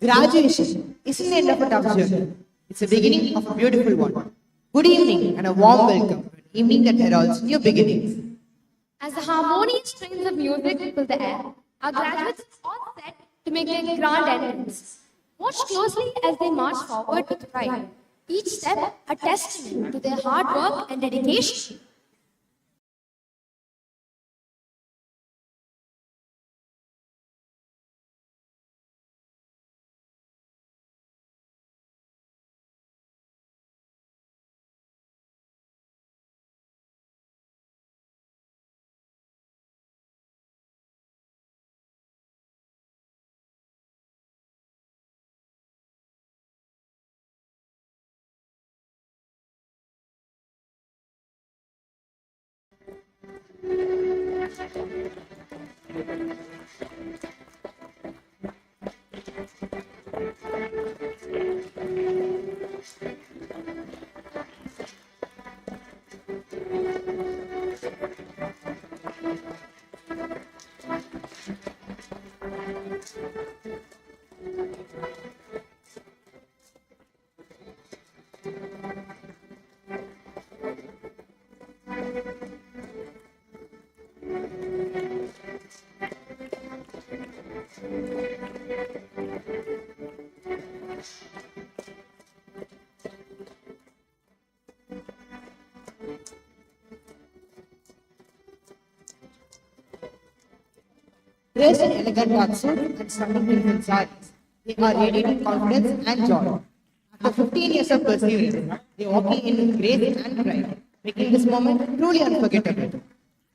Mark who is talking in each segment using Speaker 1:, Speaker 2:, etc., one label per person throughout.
Speaker 1: Graduation isn't the end of a tough journey. It's the beginning of a beautiful one. Good evening and a warm welcome to an evening that heralds new beginnings.
Speaker 2: As the harmonious strains of music fill the air, our graduates are all set to make their grand entrance. Watch closely as they march forward with pride, each step a testament to their hard work and dedication.
Speaker 1: Dressed in elegant dark suits and stunning crimson sarees, they are radiating confidence and joy. After 15 years of perseverance, they are walking in with grace and pride, making this moment truly unforgettable.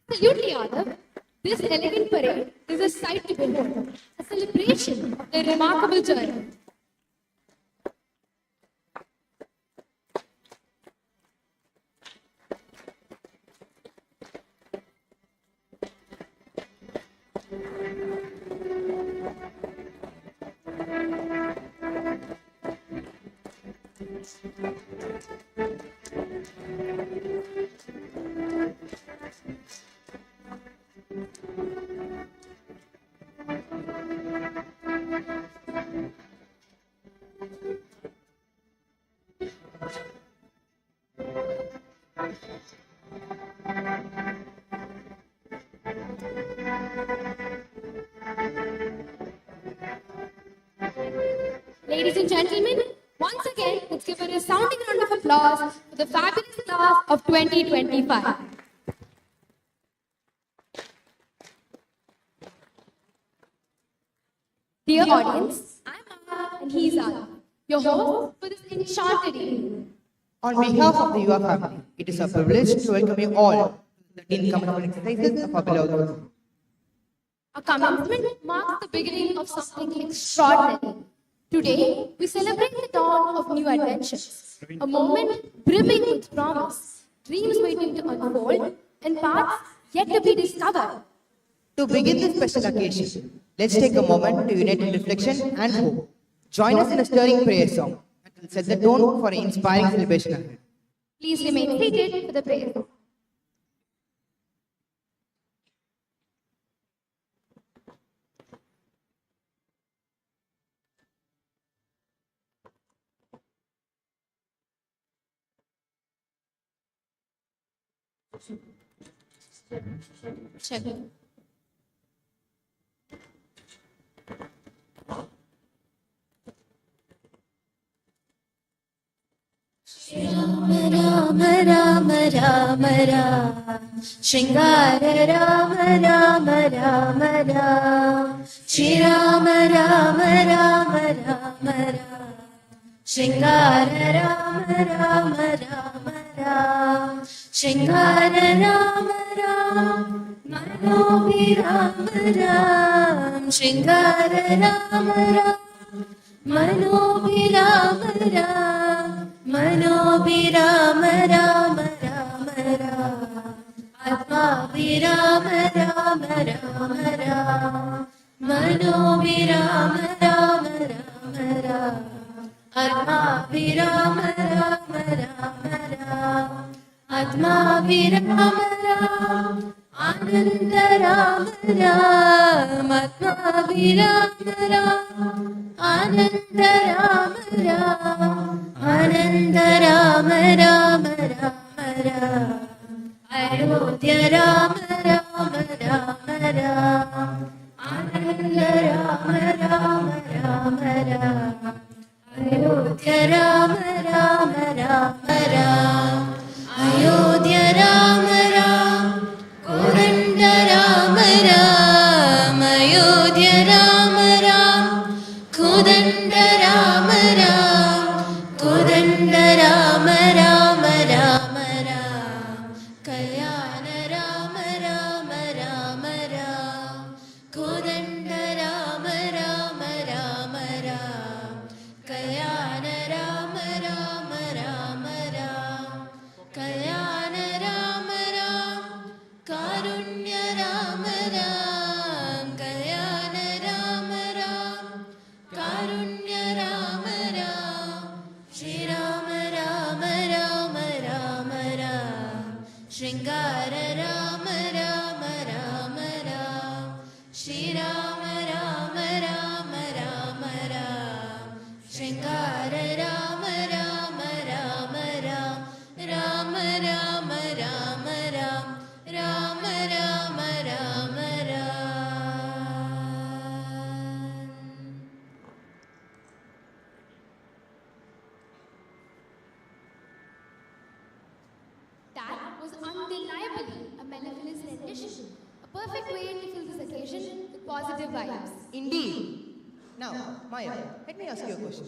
Speaker 2: Absolutely, Adav. This elegant parade is a sight to behold, a celebration of their remarkable journey. Ladies and gentlemen, once again, let's give a resounding round of applause for the fabulous class of 2025. Dear audience, I'm Anna and he's Adav, your host for this enchanted evening.
Speaker 1: On behalf of the UA family, it is a privilege to welcome you all to the Dean Commencement exercises of our beloved group.
Speaker 2: Our commencement marks the beginning of something extraordinary. Today, we celebrate the dawn of new adventures, a moment brimming with promise, dreams waiting to unfold, and paths yet to be discovered.
Speaker 1: To begin this special occasion, let's take a moment to unite in reflection and hope. Join us in a stirring prayer song that will set the tone for an inspiring celebration ahead.
Speaker 2: Please remain seated for the prayer. Check.
Speaker 3: Rama Rama Rama Rama Shringara Rama Rama Rama Rama Shri Rama Rama Rama Rama Rama Shringara Rama Rama Rama Rama Shringara Rama Rama Manobi Rama Rama Shringara Rama Rama Manobi Rama Viram Ram Ram Ram Mano Viram Ram Ram Ram Atma Viram Ram Ram Ram Atma Viram Ram Ananda Ram Ram Atma Viram Ram Ananda Ram Ram Ananda Ram Ram Ram Ram Ayodhya Ram Ram Ram Ram Ananda Ram Ram Ram Ram Ayodhya Ram Ram Ram Ram Ayodhya Ram Ram Kodanda Ram Ram Ayodhya Ram Ram Kodanda Ram Ram Kodanda Ram Ram Ram Ram Kalyana Ram Ram Ram Ram Kodanda Ram Ram Ram Ram Kalyana Ram Ram Ram Ram Kalyana Ram Ram Karunya Ram Ram Kalyana Ram Ram Karunya Ram Ram Shri Ram Ram Ram Ram Ram Shringara Ram Ram Ram Ram Shri Ram Ram Ram Ram Ram Shringara Ram Ram Ram Ram Ram Ram Ram Ram Ram Ram Ram Ram
Speaker 2: That was undeniably a mellifluous rendition, a perfect way to fill this occasion with positive vibes.
Speaker 1: Indeed. Now, Maya, let me ask you a question.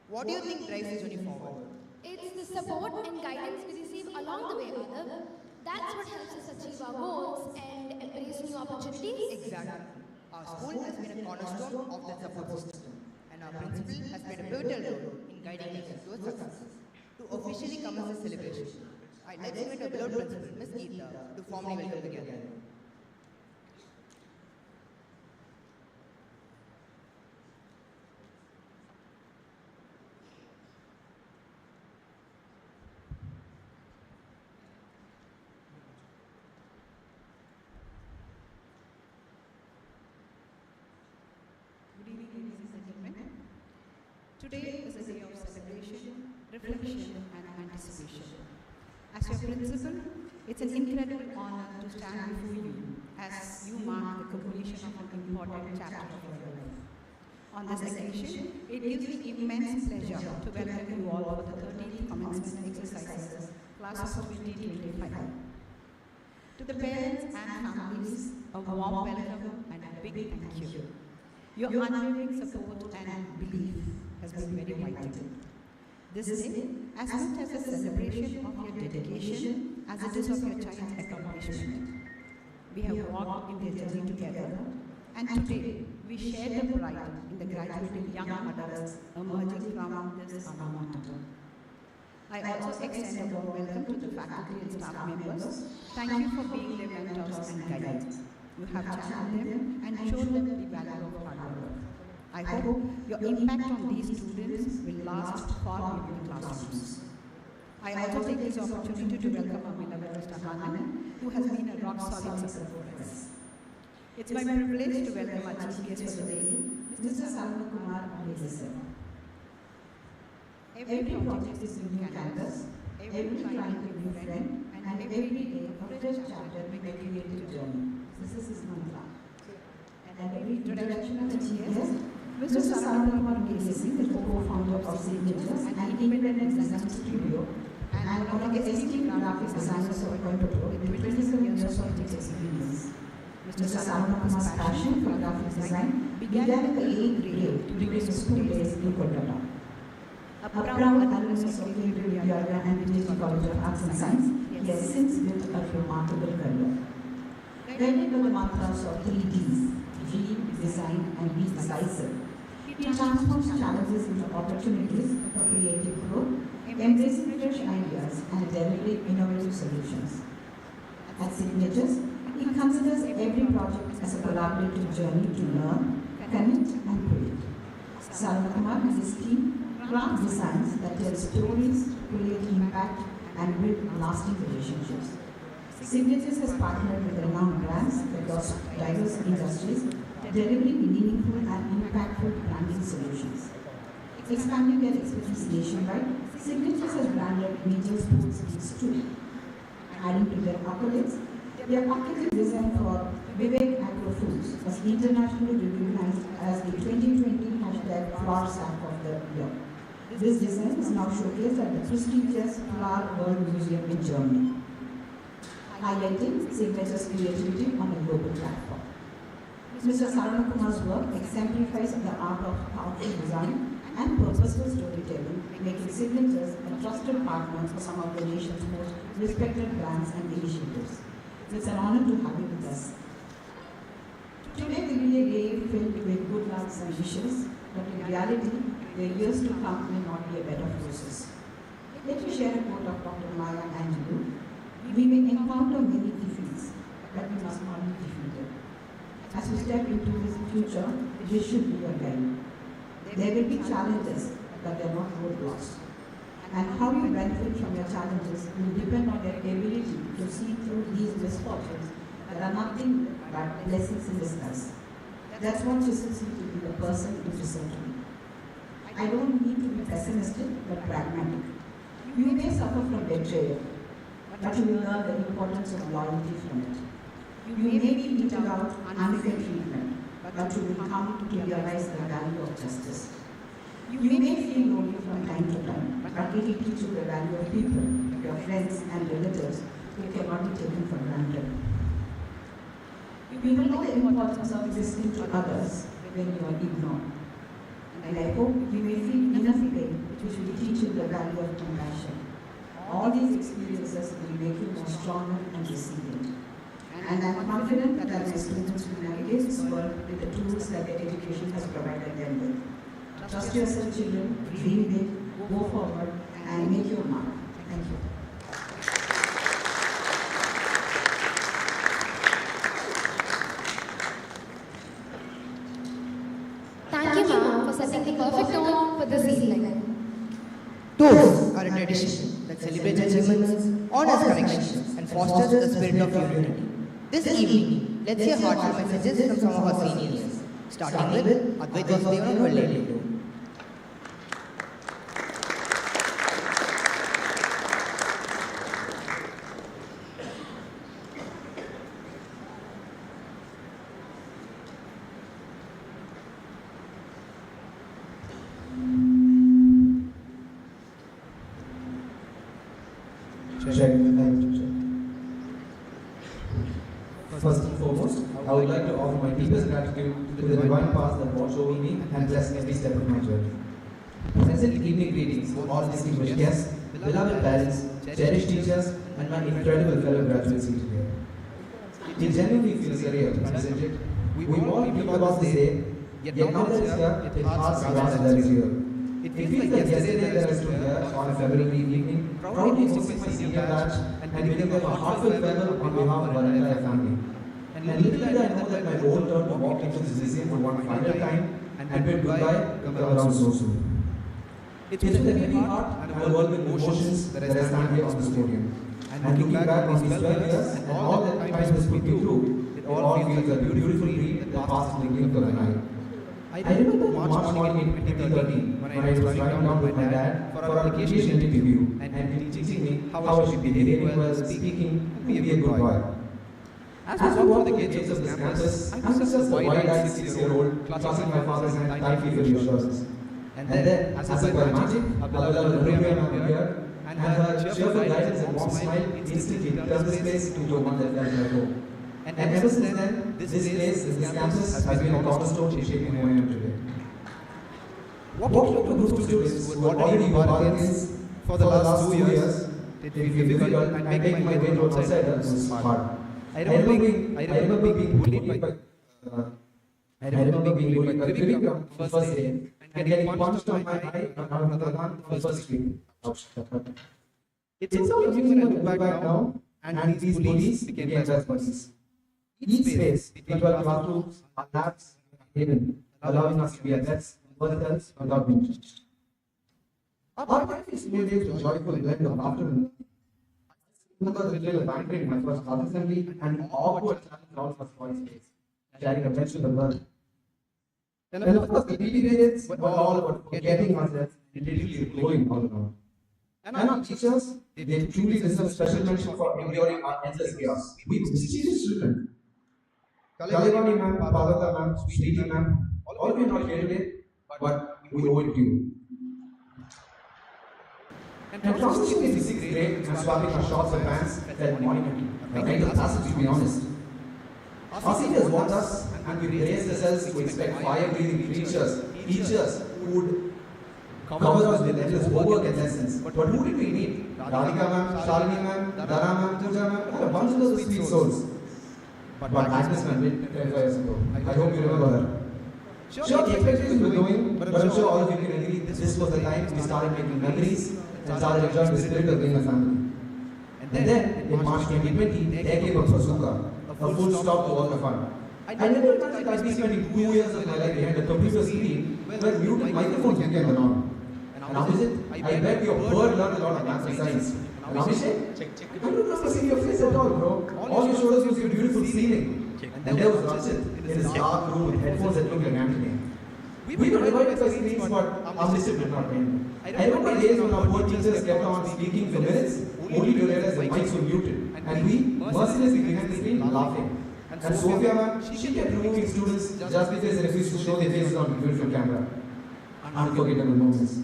Speaker 1: What do you think drives this journey forward?
Speaker 2: It's the support and guidance we receive along the way, Arthur. That's what helps us achieve our goals and embrace new opportunities.
Speaker 1: Exactly. Our school has been a cornerstone of that support system, and our principal has played a pivotal role in guiding us towards success. To officially commence the celebration, I'd like to invite our beloved principal, Ms. Geeta, to formally welcome the gathering.
Speaker 4: Good evening, ladies and gentlemen. Today is a day of celebration, reflection, and anticipation. As your principal, it's an incredible honor to stand before you as you mark the completion of an important chapter of your life. On this occasion, it gives me immense pleasure to welcome you all for the 13th commencement exercises, class of 2025. To the parents and families, a warm welcome and a big thank you. Your unwavering support and belief has been very vital. This day, as much as a celebration of your dedication as it is of your child's accomplishment, we have walked in their journey together, and today we share the pride in the graduating young adults emerging from this alma mater. I also extend a warm welcome to the faculty and staff members. Thank you for being their mentors and guides. You have channeled them and shown them the value of hard work. I hope your impact on these students will last far beyond the classrooms. I also take this opportunity to welcome our beloved Mr. Hanan, who has been a rock-solid support for us. It's my privilege to welcome our chief guest for the day, Mr. Salman Kumar Sir. Every project is a new canvas, every client a new friend, and every day a fresh chapter may be created to journey. This is his mantra. And every introduction of the chief guest, Mr. Salman Kumar is the co-founder of St. George's, an independent design studio, and one of the esteemed graphic designers of Memento with 27 years of experience. Mr. Salman Kumar's passion for graphic design began in the 8th grade during his school days in Kolkata. A proud alumnus of Yuvabharathi and Digital College of Arts and Science, he has since built a remarkable career. Guided by the mantras of 3Ds, dream, design, and be decisive, he transforms challenges into opportunities for creative growth, embracing fresh ideas and delivering innovative solutions. At
Speaker 5: At Signatures, he considers every project as a collaborative journey to learn, connect, and create. Salmakumar and his team craft designs that tell stories, create impact, and build lasting relationships. Signatures has partnered with renowned brands across diverse industries, delivering meaningful and impactful branding solutions. Expanding their expertise nationwide, Signatures has branded major sports leagues too. Adding to their accolades, their packaging design for Vivek Agro Foods was internationally recognized as the 2020 Flower Stack of the Year. This design is now showcased at the prestigious Flower World Museum in Germany, highlighting Signature's creativity on a global platform. Mr. Saranakumar's work exemplifies the art of thoughtful design and purposeful storytelling, making Signatures a trusted partner for some of the nation's most respected brands and initiatives. It's an honor to have you with us. Today will be a day filled with good lucks and wishes, but in reality, the years to come may not be a bed of roses. Let me share a quote of Dr. Maya Angelou. We may encounter many defeats, but we must not be defeated. As we step into this future, this should be a guide. There will be challenges, but they are not roadblocks. And how you benefit from your challenges will depend on your ability to see through these misfortunes that are nothing but blessings in disguise. That's what chisels you to be the person you deserve to be. I don't need to be pessimistic, but pragmatic. You may suffer from betrayal, but you will learn the importance of loyalty from it. You may be meted out unfair treatment, but you will come to realize the value of justice. You may feel lonely from time to time, but it will teach you the value of people, your friends and relatives who cannot be taken for granted. You will know the importance of listening to others when you are ignored. And I hope you may feel enough pain which will teach you the value of compassion. All these experiences will make you more stronger and resilient. And I am confident that my students will navigate this world with the tools that their education has provided them with. Trust yourself, children, dream big, go forward, and make your mark. Thank you.
Speaker 2: Thank you, ma'am, for setting the perfect tone for this evening.
Speaker 1: Tours are a tradition that celebrates achievements, honors connections, and fosters the spirit of unity. This evening, let's hear heartfelt messages from some of our seniors, starting with Advait Vasudevan Valleli.
Speaker 6: First and foremost, I would like to offer my deepest gratitude to the divine path that watched over me and blessed every step of my journey. Present evening greetings to all distinguished guests, beloved parents, cherished teachers, and my incredible fellow graduates here today. It genuinely feels surreal, isn't it? We all think about this day, yet now that it's here, it hearts vast that is here. It feels like yesterday that I stood here on a February evening, proudly hosting my senior batch and giving them a heartfelt farewell on behalf of our entire family. And little did I know that my own turn to walk into this museum for one final time and bid goodbye come around so soon. It's with a heavy heart and a world with emotions that I stand here on this podium. And looking back on these 12 years and all that time has put me through, it all feels like a beautiful dream that passed in the blink of an eye. I remember March morning in 2013 when I was riding down with my dad for our application interview and teaching me how I should be behaving well, speaking, and be a good boy. As we walked through the gates of this campus, I was just a wide-eyed 6-year-old clutching my father's hand tightly for reassurance. And then, as if by magic, a beloved Euphoria appeared, and her cheerful guidance and warm smile instantly turned this place into one that felt like home. And ever since then, this place, this campus, has been a cornerstone shaping who I am today. Walking up to a group of students who had already Yuvabharathis for the last 2 years, it felt difficult and making my way to outside was hard. I remember being bullied by Trivia the first day and getting punched on my eye on the first week. It's so amusing when I look back now and these buddies became best buddies. Each space, the 12 classrooms, our labs, hidden, allowing us to be at best, ourselves without being judged. Our life is created a joyful blend of laughter and remember the little banquet in my first class assembly and awkward challenge around for voice space, sharing a bench with the world. And of course, the PT periods were all about forgetting ourselves and literally glowing all around. And our teachers, they truly deserve special mention for enduring our endless chaos. We mischievous children. Kalevani ma'am, Parvata ma'am, Sweetie ma'am, all of you are not here today, but we owe it to you. And transition in 6th grade and swapping our shorts and pants felt monumental. A kind of passage, to be honest. Our seniors want us, and we raised ourselves to expect fire-breathing creatures, teachers who would cover us with endless homework and lessons. But who did we meet? Radhika ma'am, Shalini ma'am, Dara ma'am, Pooja ma'am, and a bunch of those sweet souls. But Agnes ma'am did 25 years ago. I hope you remember her. Sure, the expectations were growing, but I'm sure all of you can agree this was the time we started making memories and started enjoying the spirit of being a family. And then, in March 2020, there came a bazooka, a full stop to all the fun. I never imagined I'd be spending 2 years of my life behind a computer screen where muted microphones became the norm. And Abhishek, I bet your bird learned a lot of maths and science. And Abhishek, I don't remember seeing your face at all, bro. All you showed us was your beautiful ceiling. And there was Rachit in his dark room with headphones that looked like anime. We were divided by screens, but our mission did not end. I remember days when our poor teachers kept on speaking for minutes, only to realize the mics were muted, and we, mercilessly behind the screen, laughing. And Sophia ma'am, she kept removing students just because they refused to show their faces on the beautiful camera. Unforgettable moments.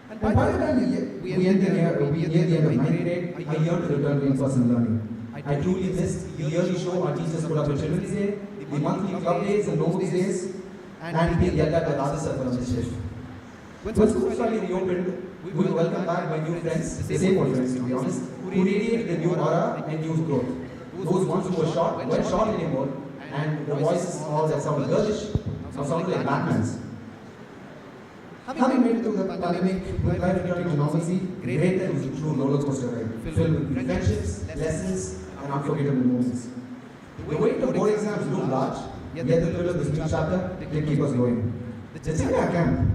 Speaker 6: And by the time we end the year, we near the end of 9th grade, I yearned to return to in-person learning. I truly missed the yearly show our teachers put up at Children's Day, the monthly club days and notebooks days, and being yelled at by Radha sir for a mischief. When school finally reopened, we were welcomed back by new friends, the same old friends to be honest, who radiated a new aura and new growth. Those ones who were short weren't short anymore, and the voices all that sounded girlish, now sounded like Batman's. Having made it through the pandemic, with life returning to normalcy, great that was a true roller coaster ride, filled with friendships, lessons, and unforgettable moments. The weight of board exams loomed large, yet the thrill of this new chapter did keep us going. The Chennai camp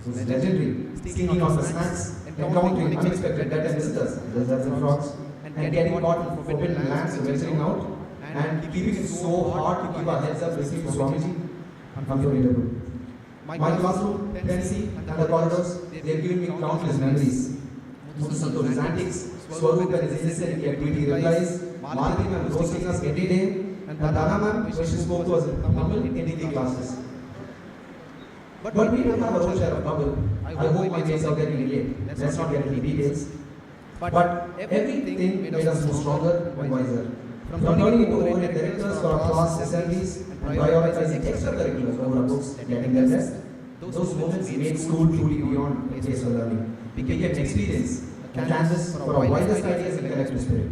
Speaker 6: was legendary, sneaking out for snacks, encountering unexpected dead visitors, lizards and frogs, and getting caught in forbidden lands and venturing out, and keeping it so hard to keep our heads up listening to Swamiji. Unforgettable. My classroom, Tennessee, and the corridors, they've given me countless memories. Santosh's antics, Swaroop and his innocent yet witty replies, Malati ma'am roasting us every day, and Dana ma'am, when she spoke to us in humble Hindi classes. But we didn't have our own share of trouble. I hope my mates out there can relate. Let's not get into details. But everything made us more stronger and wiser. From turning into overhead directors for our class assemblies and prioritizing extracurriculars over our books and getting their best, those moments made school truly beyond a place for learning. Became an experience, a canvas for our widest ideas and collective spirit.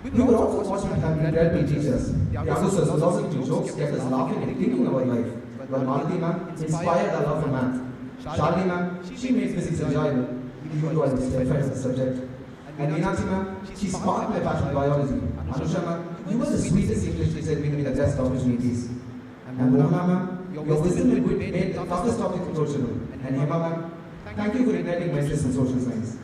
Speaker 6: We were also fortunate to have incredible teachers. Yasus's philosophy jokes kept us laughing and thinking about life, while Malati ma'am inspired our love for math. Shalini ma'am, she made physics enjoyable, even though I was terrified of the subject. And Meenakshi ma'am, she sparked my passion for biology. Anusha ma'am, you were the sweetest English teacher giving me the best opportunities. And Mohana ma'am, your wisdom and wit made the toughest topic approachable. And Hema ma'am, thank you for igniting my interest in social science.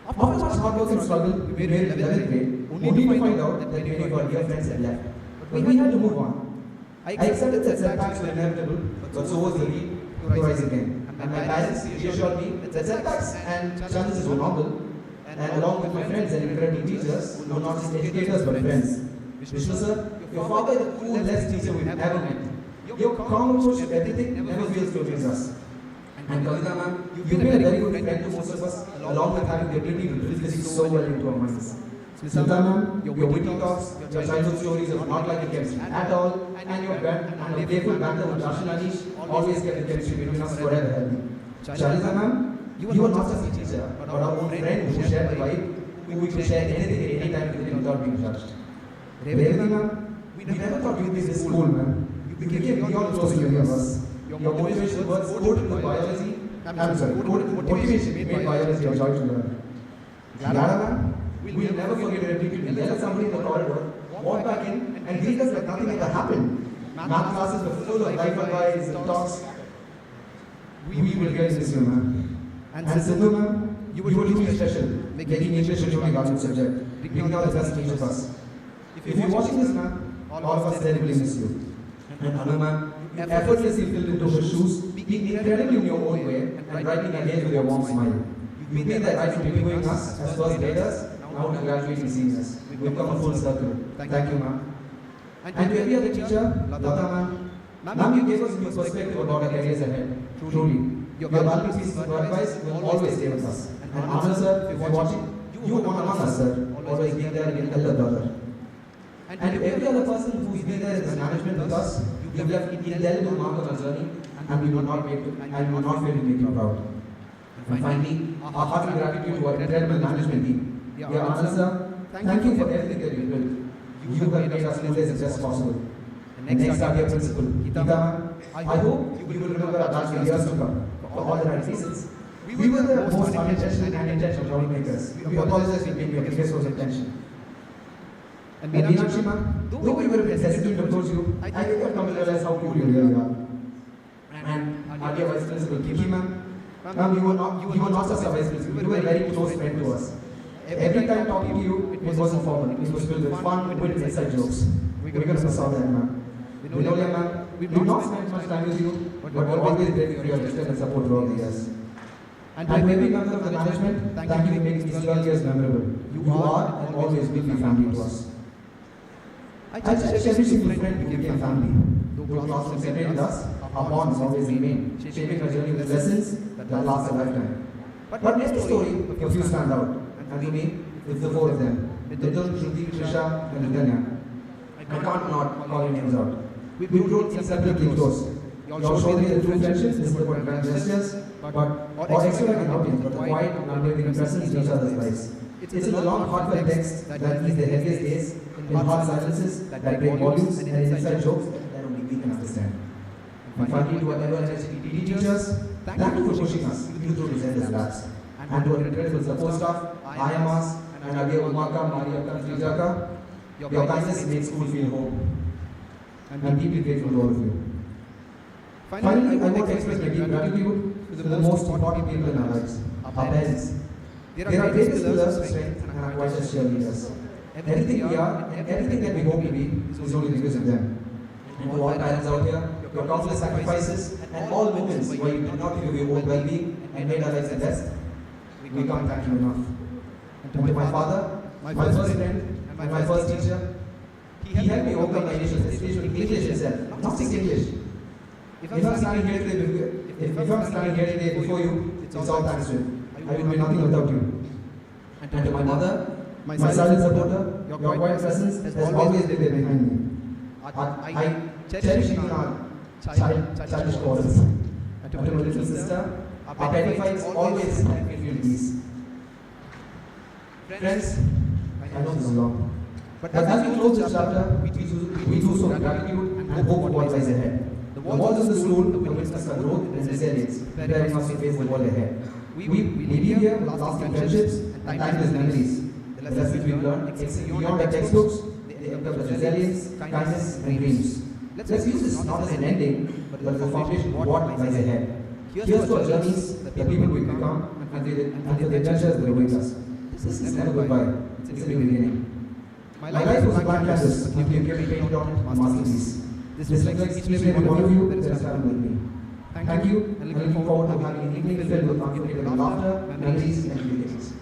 Speaker 6: After much hard work and struggle, we made it 11th grade, only to find out that many of our dear friends had left. But we had to move on. I accepted that setbacks were inevitable, but so was the need to rise again. And my parents reassured me that setbacks and challenges were normal, and along with my friends and incredible teachers, who were not just educators but friends. Vishnu sir, your father is the coolest teacher we've ever met. Your calm approach to everything never fails to amaze us. And Kavita ma'am, you've been a very good friend to most of us, along with having the ability to drill physics so well into our minds. Smita ma'am, your witty talks, your childhood stories of not liking chemistry at all, and your playful banter with Darshan Anish always kept the chemistry between us forever healthy. Shalisa ma'am, you were not just a teacher, but our own friend who shared the vibe, who we could share anything at any time with him without being judged. Revati ma'am, we never thought you'd be this cool, ma'am. You became beyond close to any of us. Your motivational words quoted the biology, motivation made biology a joy to learn. Clara ma'am, We'll never forget it. We'll yell at somebody in the corridor, walk back in, and greet us like nothing ever happened. Math classes were full of life advice and talks. We will really miss you, ma'am. And Sindhu, ma'am, you were truly special, making English a truly valued subject, bringing out the best in each of us. If you're watching this, ma'am, all of us terribly miss you. And Anu, ma'am, you effortlessly filled into her shoes, being incredible in your own way, and writing again with your warm smile. You made that right from reviewing us as first graders, now to graduating seniors. We've come a full circle. Thank you, ma'am. And to every other teacher, Lata, ma'am, ma'am, you gave us a new perspective about our careers ahead. Truly. Your valuable pieces of advice will always stay with us. And Anand sir, if you're watching, you are one among us, sir, always being there in elder brother. And to every other person who's been there in this management with us, you've left an indelible mark on our journey, and we will not fail to make you proud. And finally, our hearty gratitude to our incredible management team. Dear Anand sir, thank you for everything that you built. You have made us do this as best possible. And next our dear principal, Geeta ma'am, I hope you will remember our dance for years to come, for all the right reasons. We were the most unintentional and intentional troublemakers. We apologize for being your biggest source of tension. And Meenakshi ma'am, though we were a bit hesitant to approach you, I think I've come to realize how cool you really are. And our dear Vice Principal, Kiki ma'am, you were not just a Vice Principal, you were a very close friend to us. Every time talking to you, it wasn't formal, it was filled with fun, wit, and inside jokes. We're going to miss out that, ma'am. Vinolia ma'am, we've not spent much time with you, but we're always grateful for your wisdom and support throughout the years. And to every member of the management, thank you for making these early years memorable. You are and always will be family to us. I cherish every single friend who became family. Though classrooms separated us, our bonds always remain, shaping our journey with lessons that last a lifetime. But next story, a few stand out. And to me, it's the four of them. Mithun, Shruti, Trisha, and Ritanya. I can't not call your names out. We've grown inseparably close. You all showed me the true friendships isn't about grand gestures, or extravagant outings, but the quiet and unwavering presence in each other's lives. It's in the long, heartfelt texts that ease the heaviest days, in hard silences that break volumes, and in inside jokes that only we can understand. And finally, to our ever-energetic PD teachers, thank you for pushing us through these endless labs. And to our incredible support staff, IMRs, and our dear Umaka, Mariaka, and Trijaka, your kindness makes school feel home. And I'm deeply grateful to all of you. Finally, I want to express my deep gratitude to the most important people in our lives, our parents. They are our greatest pillars of strength and our wisest cheerleaders. Everything we are and everything that we hope to be is only because of them. And to all parents out here, your countless sacrifices and all moments where you did not think of your own well-being and made our lives the best, we can't thank you enough. And to my father, my first friend, and my first teacher, he helped me overcome my initial hesitation in English itself, not just English. If I'm standing here today before you, it's all thanks to him. I would be nothing without you. And to my mother, my silent supporter, your quiet presence has always been there behind me. I cherish even our childish quarrels. And to my little sister, our petty fights always help me feel peace. Friends, I know this is long, but as we close this chapter, we do so with gratitude and hope for what lies ahead. The walls of the school will witness our growth and resilience, preparing us to face the world ahead. We leave here lasting friendships and timeless memories. The lessons we learned extend beyond the textbooks, they encompass resilience, kindness, and dreams. Let's use this not as an ending, but as a foundation of what lies ahead. Here's to our journeys, the people we become, and for the adventures that await us. This is never goodbye, it's a new beginning. My life was a blank canvas, but you can paint on it, masterpiece. This reflects each and every one of you that has traveled with me. Thank you, and looking forward to having an evening filled with unforgettable laughter, memories, and communications.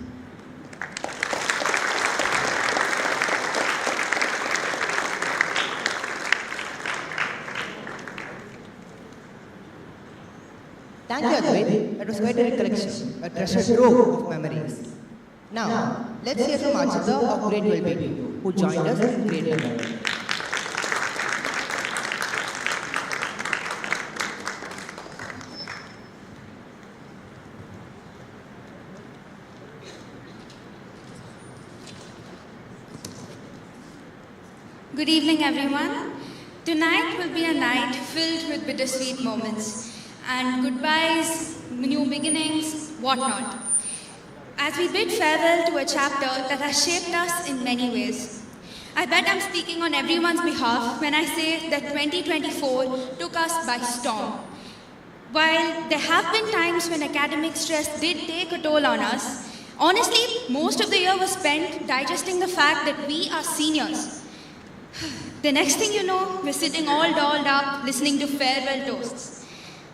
Speaker 1: Thank you, Advait. That was quite a recollection, a treasure trove of memories. Now, let's hear from Achita of Grade 12B2, who joined us in Grade 11.
Speaker 7: Good evening, everyone. Tonight will be a night filled with bittersweet moments and goodbyes, new beginnings, whatnot. as we bid farewell to a chapter that has shaped us in many ways. I bet I'm speaking on everyone's behalf when I say that 2024 took us by storm. While there have been times when academic stress did take a toll on us, honestly, most of the year was spent digesting the fact that we are seniors. The next thing you know, we're sitting all dolled up listening to farewell toasts.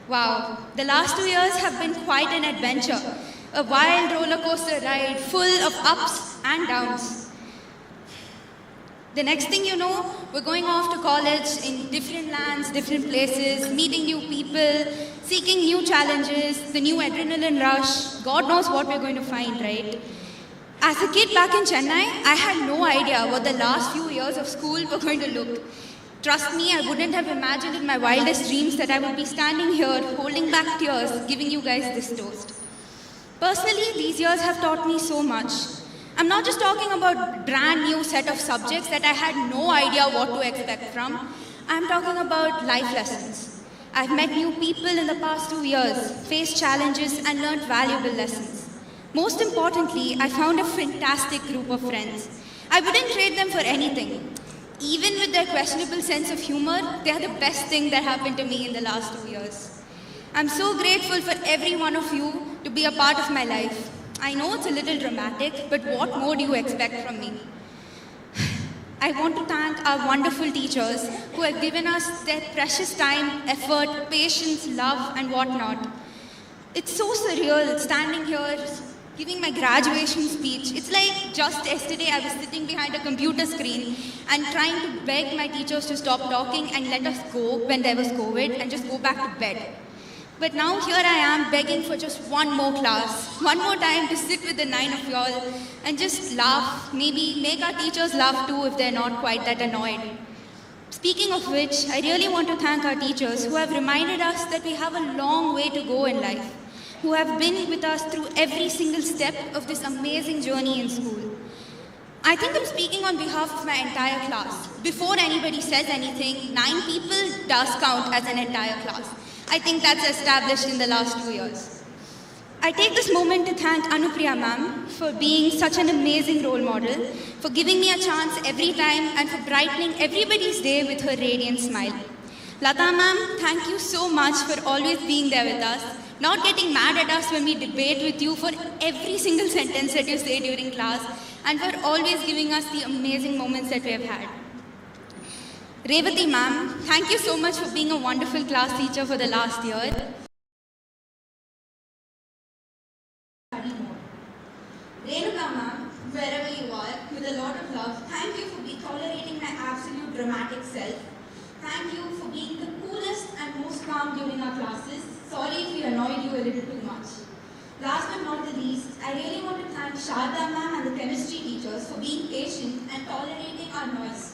Speaker 7: Wow, the last 2 years have been quite an adventure, a wild roller coaster ride full of ups and downs. The next thing you know, we're going off to college in different lands, different places, meeting new people, seeking new challenges, the new adrenaline rush. God knows what we're going to find, right? As a kid back in Chennai, I had no idea what the last few years of school were going to look. Trust me, I wouldn't have imagined in my wildest dreams that I would be standing here, holding back tears, giving you guys this toast. Personally, these years have taught me so much. I'm not just talking about a brand new set of subjects that I had no idea what to expect from. I'm talking about life lessons. I've met new people in the past 2 years, faced challenges and learned valuable lessons. Most importantly, I found a fantastic group of friends. I wouldn't trade them for anything. Even with their questionable sense of humor, they are the best thing that happened to me in the last 2 years. I'm so grateful for every one of you to be a part of my life. I know it's a little dramatic, but what more do you expect from me? I want to thank our wonderful teachers who have given us their precious time, effort, patience, love, and whatnot. It's so surreal standing here giving my graduation speech. It's like just yesterday I was sitting behind a computer screen and trying to beg my teachers to stop talking and let us go when there was COVID and just go back to bed. But now here I am begging for just one more class, one more time to sit with the 9 of y'all and just laugh, maybe make our teachers laugh too if they're not quite that annoyed. Speaking of which, I really want to thank our teachers who have reminded us that we have a long way to go in life, who have been with us through every single step of this amazing journey in school. I think I'm speaking on behalf of my entire class. Before anybody says anything, 9 people does count as an entire class. I think that's established in the last 2 years. I take this moment to thank Anupriya ma'am for being such an amazing role model, for giving me a chance every time and for brightening everybody's day with her radiant smile. Lata ma'am, thank you so much for always being there with us, not getting mad at us when we debate with you for every single sentence that you say during class, and for always giving us the amazing moments that we have had. Revati ma'am, thank you so much for being a wonderful class teacher for the last year. Renuka ma'am, wherever you are, with a lot of love, thank you for tolerating my absolute dramatic self. Thank you for being the coolest and most calm during our classes. Sorry if we annoyed you a little too much. Last but not the least, I really want to thank Sharda ma'am and the chemistry teachers for being patient and tolerating our noise.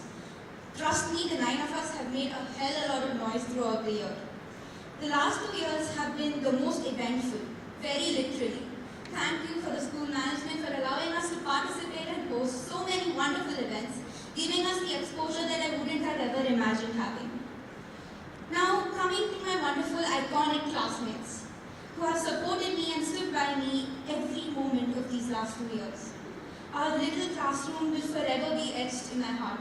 Speaker 7: Trust me, the 9 of us have made a hell of a lot of noise throughout the year. The last 2 years have been the most eventful, very literally. Thank you for the school management for allowing us to participate and host so many wonderful events, giving us the exposure that I wouldn't have ever imagined having. Now, coming to my wonderful, iconic classmates, who have supported me and stood by me every moment of these last 2 years. Our little classroom will forever be etched in my heart.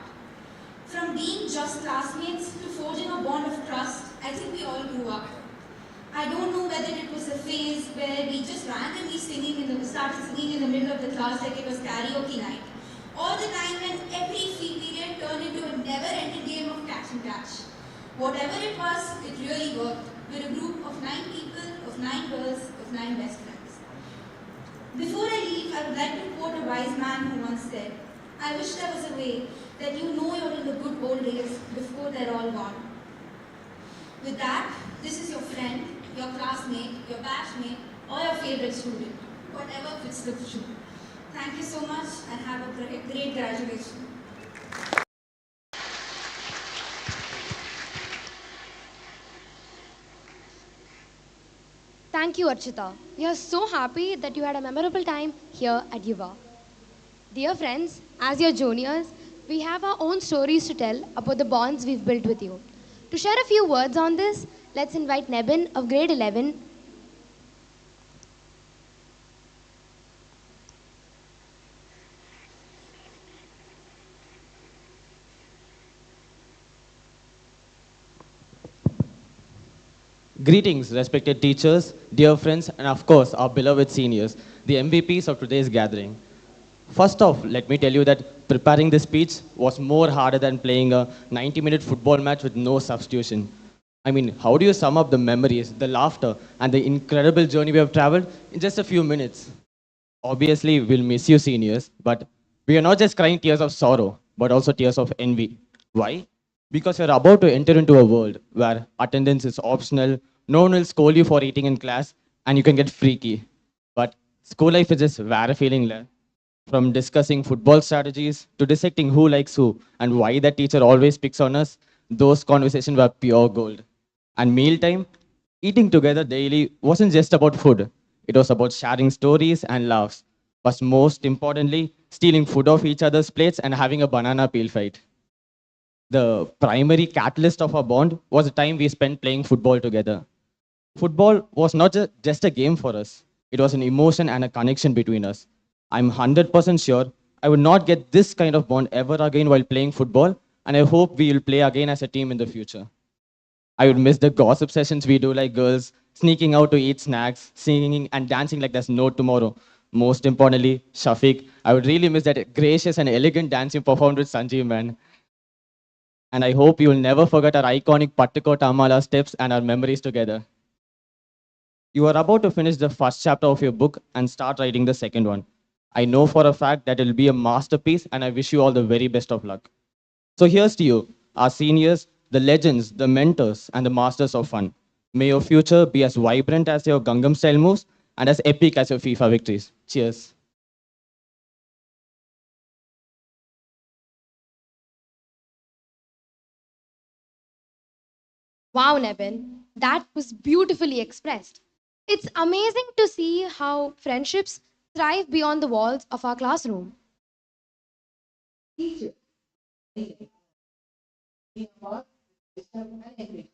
Speaker 7: From being just classmates to forging a bond of trust, I think we all grew up. I don't know whether it was a phase where we just randomly started singing in the middle of the class like it was karaoke night, or the time when every free period turned into a never-ending game of catch and catch. Whatever it was, it really worked. We're a group of 9 people, of 9 girls, of 9 best friends. Before I leave, I would like to quote a wise man who once said, "I wish there was a way that you know you're in the good old days before they're all gone." With that, this is your friend, your classmate, your batchmate, or your favorite student, whatever fits the shoe. Thank you so much and have a great graduation.
Speaker 2: Thank you, Archita. We are so happy that you had a memorable time here at Yuva. Dear friends, as your juniors, we have our own stories to tell about the bonds we've built with you. To share a few words on this, let's invite Nebin of grade 11.
Speaker 8: Greetings, respected teachers, dear friends, and of course, our beloved seniors, the MVPs of today's gathering. First off, let me tell you that preparing this speech was more harder than playing a 90-minute football match with no substitution. I mean, how do you sum up the memories, the laughter, and the incredible journey we have traveled in just a few minutes? Obviously, we'll miss you, seniors, but we are not just crying tears of sorrow, but also tears of envy. Why? Because you're about to enter into a world where attendance is optional, no one will scold you for eating in class, and you can get freaky. But school life is just very feeling. From discussing football strategies to dissecting who likes who and why that teacher always picks on us, those conversations were pure gold. And mealtime, eating together daily wasn't just about food. It was about sharing stories and laughs. But most importantly, stealing food off each other's plates and having a banana peel fight. The primary catalyst of our bond was the time we spent playing football together. Football was not just a game for us, it was an emotion and a connection between us. I'm 100% sure I would not get this kind of bond ever again while playing football, and I hope we will play again as a team in the future. I would miss the gossip sessions we do like girls, sneaking out to eat snacks, singing and dancing like there's no tomorrow. Most importantly, Shafiq, I would really miss that gracious and elegant dance you performed with Sanjeev, man. And I hope you will never forget our iconic Pattuko Tamala steps and our memories together. You are about to finish the first chapter of your book and start writing the second one. I know for a fact that it will be a masterpiece, and I wish you all the very best of luck. So here's to you, our seniors, the legends, the mentors, and the masters of fun. May your future be as vibrant as your Gangnam style moves and as epic as your FIFA victories. Cheers.
Speaker 2: Wow, Nevin, that was beautifully expressed. It's amazing to see how friendships thrive beyond the walls of our classroom.
Speaker 1: Teacher, in what wisdom and equity.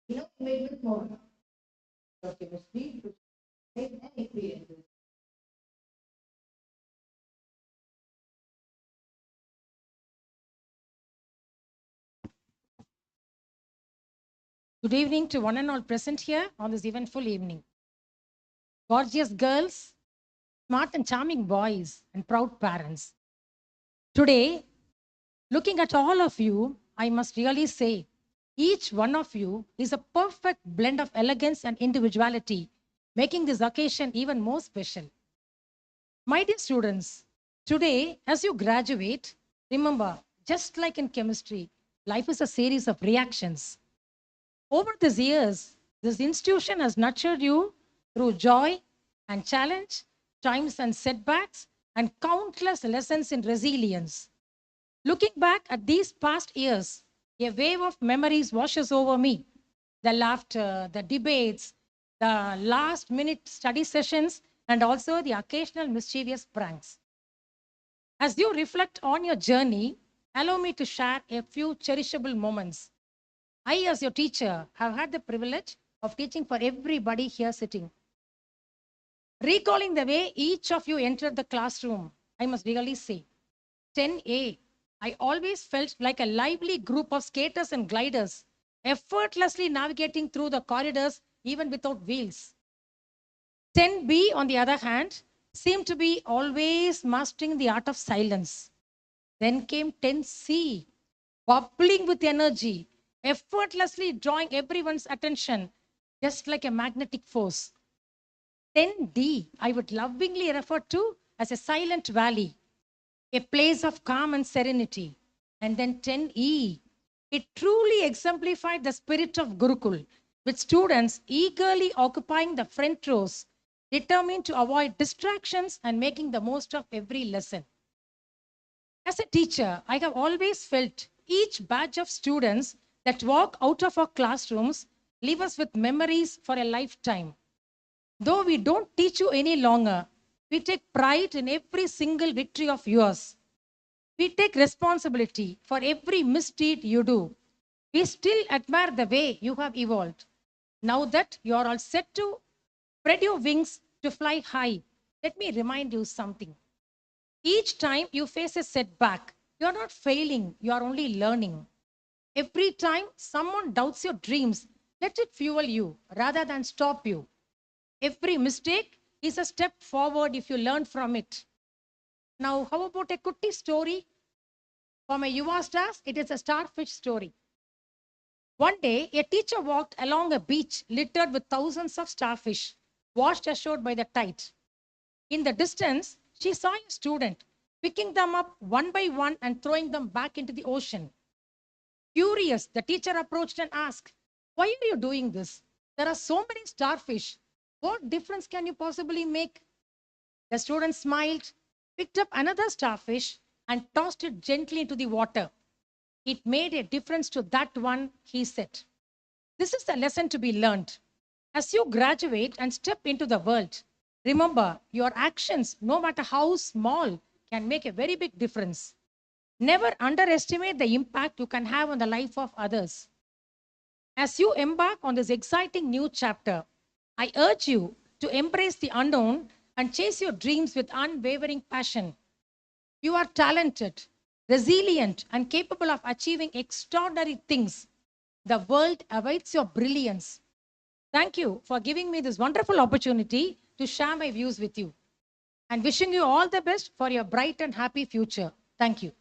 Speaker 1: Enablement model of chemistry to shape and experiences.
Speaker 9: Good evening to one and all present here on this eventful evening. Gorgeous girls, smart and charming boys, and proud parents. Today, looking at all of you, I must really say, each one of you is a perfect blend of elegance and individuality, making this occasion even more special. My dear students, today, as you graduate, remember, just like in chemistry, life is a series of reactions. Over these years, this institution has nurtured you through joy and challenge, times and setbacks, and countless lessons in resilience. Looking back at these past years, a wave of memories washes over me. The laughter, the debates, the last minute study sessions, and also the occasional mischievous pranks. As you reflect on your journey, allow me to share a few cherishable moments. I, as your teacher, have had the privilege of teaching for everybody here sitting. Recalling the way each of you entered the classroom, I must really say, 10A, I always felt like a lively group of skaters and gliders, effortlessly navigating through the corridors even without wheels. 10B, on the other hand, seemed to be always mastering the art of silence. Then came 10C, bubbling with energy, effortlessly drawing everyone's attention, just like a magnetic force. 10D, I would lovingly refer to as a silent valley, a place of calm and serenity. And then 10E, it truly exemplified the spirit of Gurukul, with students eagerly occupying the front rows, determined to avoid distractions and making the most of every lesson. As a teacher, I have always felt each batch of students that walk out of our classrooms leave us with memories for a lifetime. Though we don't teach you any longer, we take pride in every single victory of yours. We take responsibility for every misdeed you do. We still admire the way you have evolved. Now that you are all set to spread your wings to fly high, let me remind you something. Each time you face a setback, you are not failing, you are only learning. Every time someone doubts your dreams, Let it fuel you rather than stop you. Every mistake is a step forward if you learn from it. Now, how about a Kutti story? For my Yuva stars, it is a starfish story. One day, a teacher walked along a beach littered with thousands of starfish, washed ashore by the tide. In the distance, she saw a student picking them up one by one and throwing them back into the ocean. Curious, the teacher approached and asked, "Why are you doing this? There are so many starfish. What difference can you possibly make?" The student smiled, picked up another starfish, and tossed it gently into the water. "It made a difference to that one," he said. This is the lesson to be learned. As you graduate and step into the world, remember your actions, no matter how small, can make a very big difference. Never underestimate the impact you can have on the life of others. As you embark on this exciting new chapter, I urge you to embrace the unknown and chase your dreams with unwavering passion. You are talented, resilient, and capable of achieving extraordinary things. The world awaits your brilliance. Thank you for giving me this wonderful opportunity to share my views with you, and wishing you all the best for your bright and happy future. Thank you.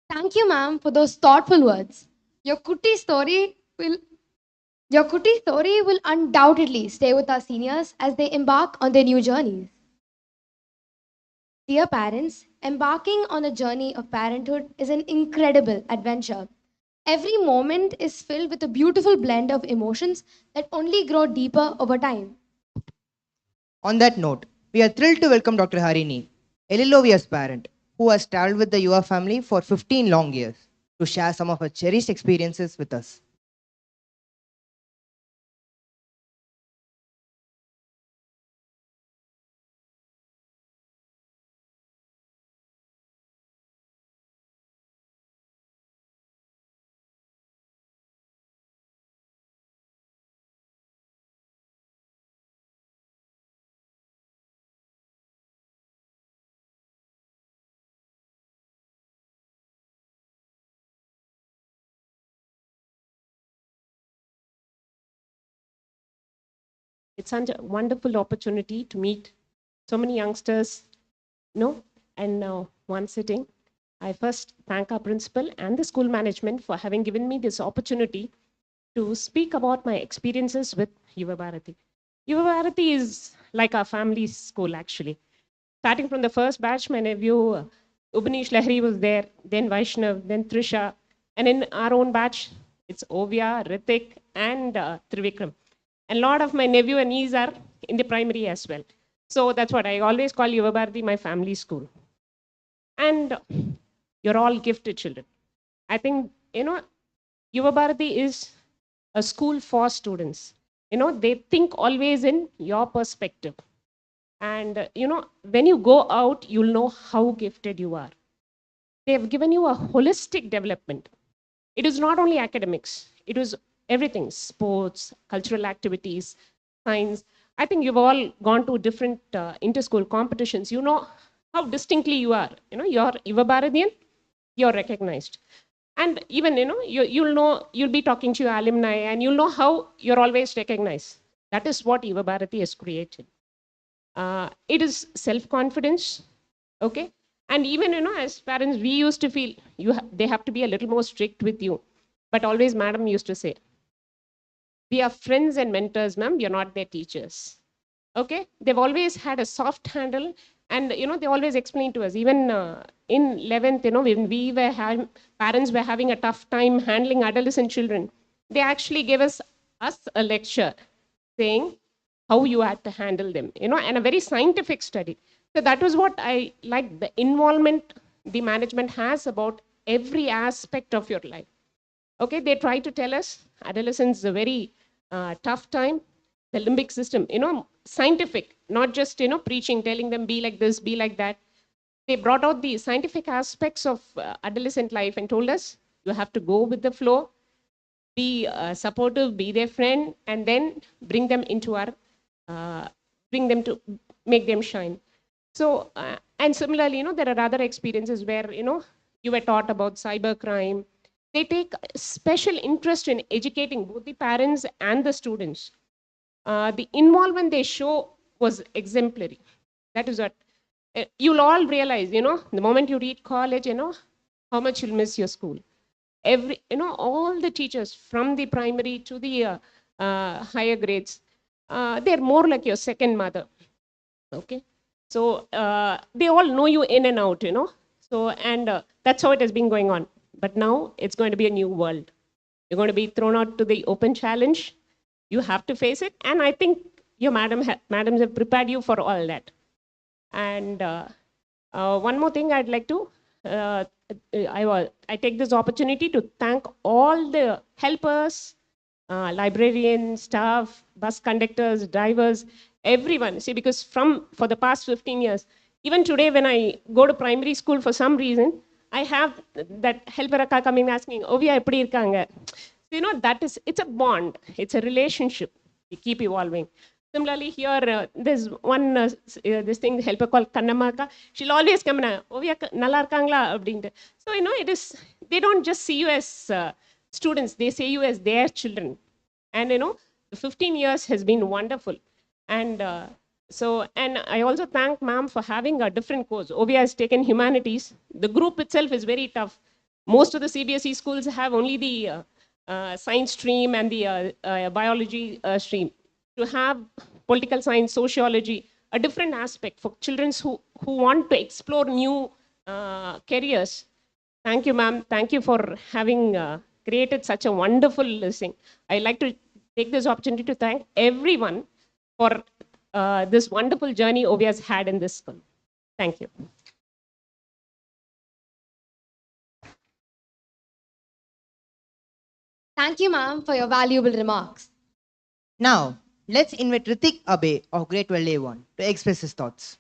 Speaker 2: Thank you, ma'am, for those thoughtful words. Your Kutti story will Your Kutti story will undoubtedly stay with our seniors as they embark on their new journeys. Dear parents, embarking on a journey of parenthood is an incredible adventure. Every moment is filled with a beautiful blend of emotions that only grow deeper over time.
Speaker 1: On that note, we are thrilled to welcome Dr. Harini, Elilovia's parent, who has traveled with the Yuva family for 15 long years, to share some of her cherished experiences with us.
Speaker 10: It's such a wonderful opportunity to meet so many youngsters, and one sitting. I first thank our principal and the school management for having given me this opportunity to speak about my experiences with Yuvabharathi. Yuvabharathi is like our family school, actually. Starting from the first batch, my nephew Ubanish Lahiri was there, then Vaishnav, then Trisha, and in our own batch, it's Ovia, Ritik, and Trivikram. And a lot of my nephew and niece are in the primary as well. So that's what I always call Yuvabharathi my family school. And you're all gifted children. I think, Yuvabharathi is a school for students. They think always in your perspective. And, when you go out, you'll know how gifted you are. They have given you a holistic development. It is not only academics, it is everything, sports, cultural activities, science. I think you've all gone to different inter-school competitions. You know how distinctly you are. You're Yuvabharathian, you're recognized. And even, you'll be talking to your alumni and you'll know how you're always recognized. That is what Yuvabharathi has created. It is self-confidence, okay? And even, as parents, we used to feel they have to be a little more strict with you. But always, madam used to say, we are friends and mentors, ma'am. We are not their teachers. Okay? They've always had a soft handle. And, they always explain to us, even in 11th, when parents were having a tough time handling adolescent children, they actually gave us a lecture saying how you had to handle them, and a very scientific study. So that was what I like, the involvement the management has about every aspect of your life. Okay, they try to tell us adolescence is a very tough time. The limbic system, scientific, not just, preaching, telling them be like this, be like that. They brought out the scientific aspects of adolescent life and told us you have to go with the flow, be supportive, be their friend, and then bring them into our, bring them to make them shine. So, And similarly, there are other experiences where, you were taught about cybercrime. They take special interest in educating both the parents and the students. The involvement they show was exemplary. That is what you'll all realize, the moment you reach college, how much you'll miss your school. All the teachers from the primary to the higher grades, they're more like your second mother. Okay. So they all know you in and out, So, and that's how it has been going on. But now it's going to be a new world. You're going to be thrown out to the open challenge. You have to face it. And I think your madams have prepared you for all that. And one more thing I'd like to, I take this opportunity to thank all the helpers, librarians, staff, bus conductors, drivers, everyone. See, because for the past 15 years, even today when I go to primary school for some reason, I have that helper akka coming asking, Ovia, eppadi irukanga? It's a bond, it's a relationship. We keep evolving. Similarly, here, there's one, this thing, helper called Kannamaka. She'll always come and, Ovia, nalla irukangla? Abdinte. So, they don't just see you as students, they see you as their children. And, the 15 years has been wonderful. And and I also thank ma'am for having a different course. Ovia has taken humanities. The group itself is very tough. Most of the CBSE schools have only the science stream and the biology stream. To have political science, sociology, a different aspect for children who want to explore new careers. Thank you, ma'am. Thank you for having created such a wonderful thing. I'd like to take this opportunity to thank everyone for this wonderful journey Ovia has had in this school. Thank you.
Speaker 2: Thank you, ma'am, for your valuable remarks.
Speaker 1: Now, let's invite Ritik Abe of Grade 12A1 to express his thoughts.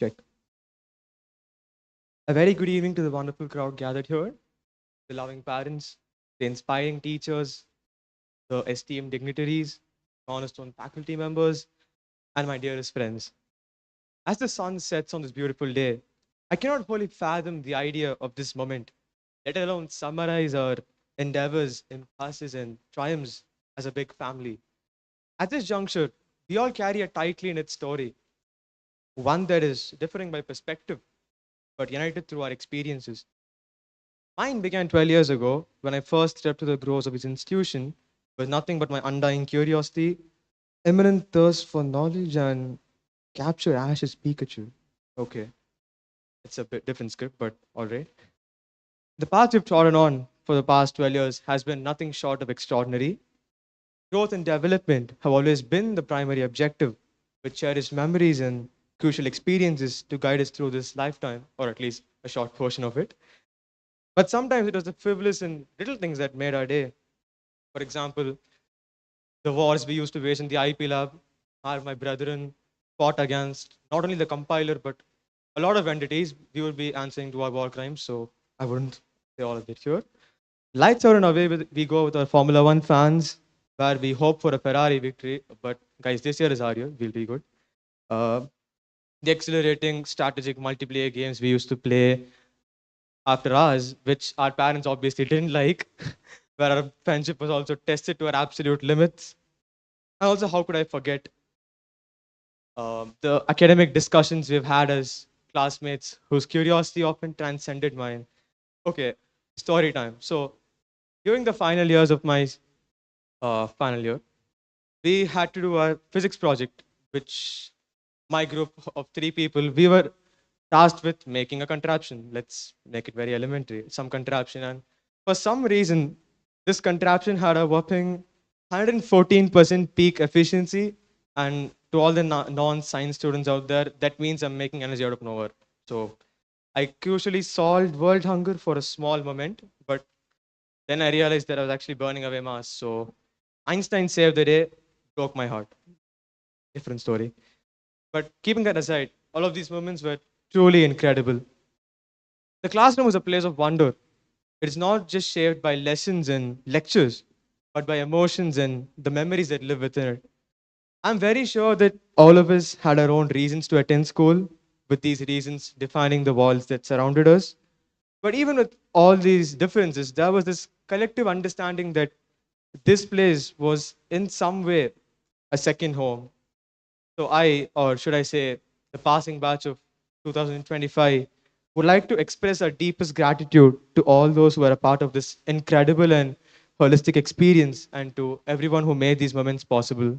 Speaker 11: Check. A very good evening to the wonderful crowd gathered here, the loving parents, the inspiring teachers, the esteemed dignitaries, cornerstone faculty members, and my dearest friends. As the sun sets on this beautiful day, I cannot wholly fathom the idea of this moment, let alone summarize our endeavors, impasses, and triumphs as a big family. At this juncture, we all carry a tightly knit story, one that is differing by perspective, but united through our experiences. Mine began 12 years ago when I first stepped to the groves of his institution with nothing but my undying curiosity, imminent thirst for knowledge, and capture Ash's Pikachu. Okay, it's a bit different script, but all right. The path we've trodden on for the past 12 years has been nothing short of extraordinary. Growth and development have always been the primary objective, with cherished memories and crucial experiences to guide us through this lifetime, or at least a short portion of it. But sometimes it was the frivolous and little things that made our day. For example, the wars we used to wage in the IP lab are my brethren fought against not only the compiler, but a lot of entities. We would be answering to our war crimes, so I wouldn't say all of it here. Lights out and away we go with our Formula One fans, where we hope for a Ferrari victory. But guys, this year is our year. We'll be good. The exhilarating strategic multiplayer games we used to play after hours, which our parents obviously didn't like, where our friendship was also tested to our absolute limits. And also, how could I forget the academic discussions we've had as classmates whose curiosity often transcended mine. Okay, story time. So, during the final years of my final year, we had to do a physics project, which my group of 3 people, we were tasked with making a contraption. Let's make it very elementary, some contraption. And for some reason, this contraption had a whopping 114% peak efficiency. And to all the non-science students out there, that means I'm making energy out of nowhere. So I crucially solved world hunger for a small moment, but then I realized that I was actually burning away mass. So Einstein saved the day, broke my heart. Different story. But keeping that aside, all of these moments were truly incredible. The classroom was a place of wonder. It is not just shaped by lessons and lectures, but by emotions and the memories that live within it. I'm very sure that all of us had our own reasons to attend school, with these reasons defining the walls that surrounded us. But even with all these differences, there was this collective understanding that this place was in some way a second home. So or should I say, the passing batch of 2025, would like to express our deepest gratitude to all those who are a part of this incredible and holistic experience and to everyone who made these moments possible.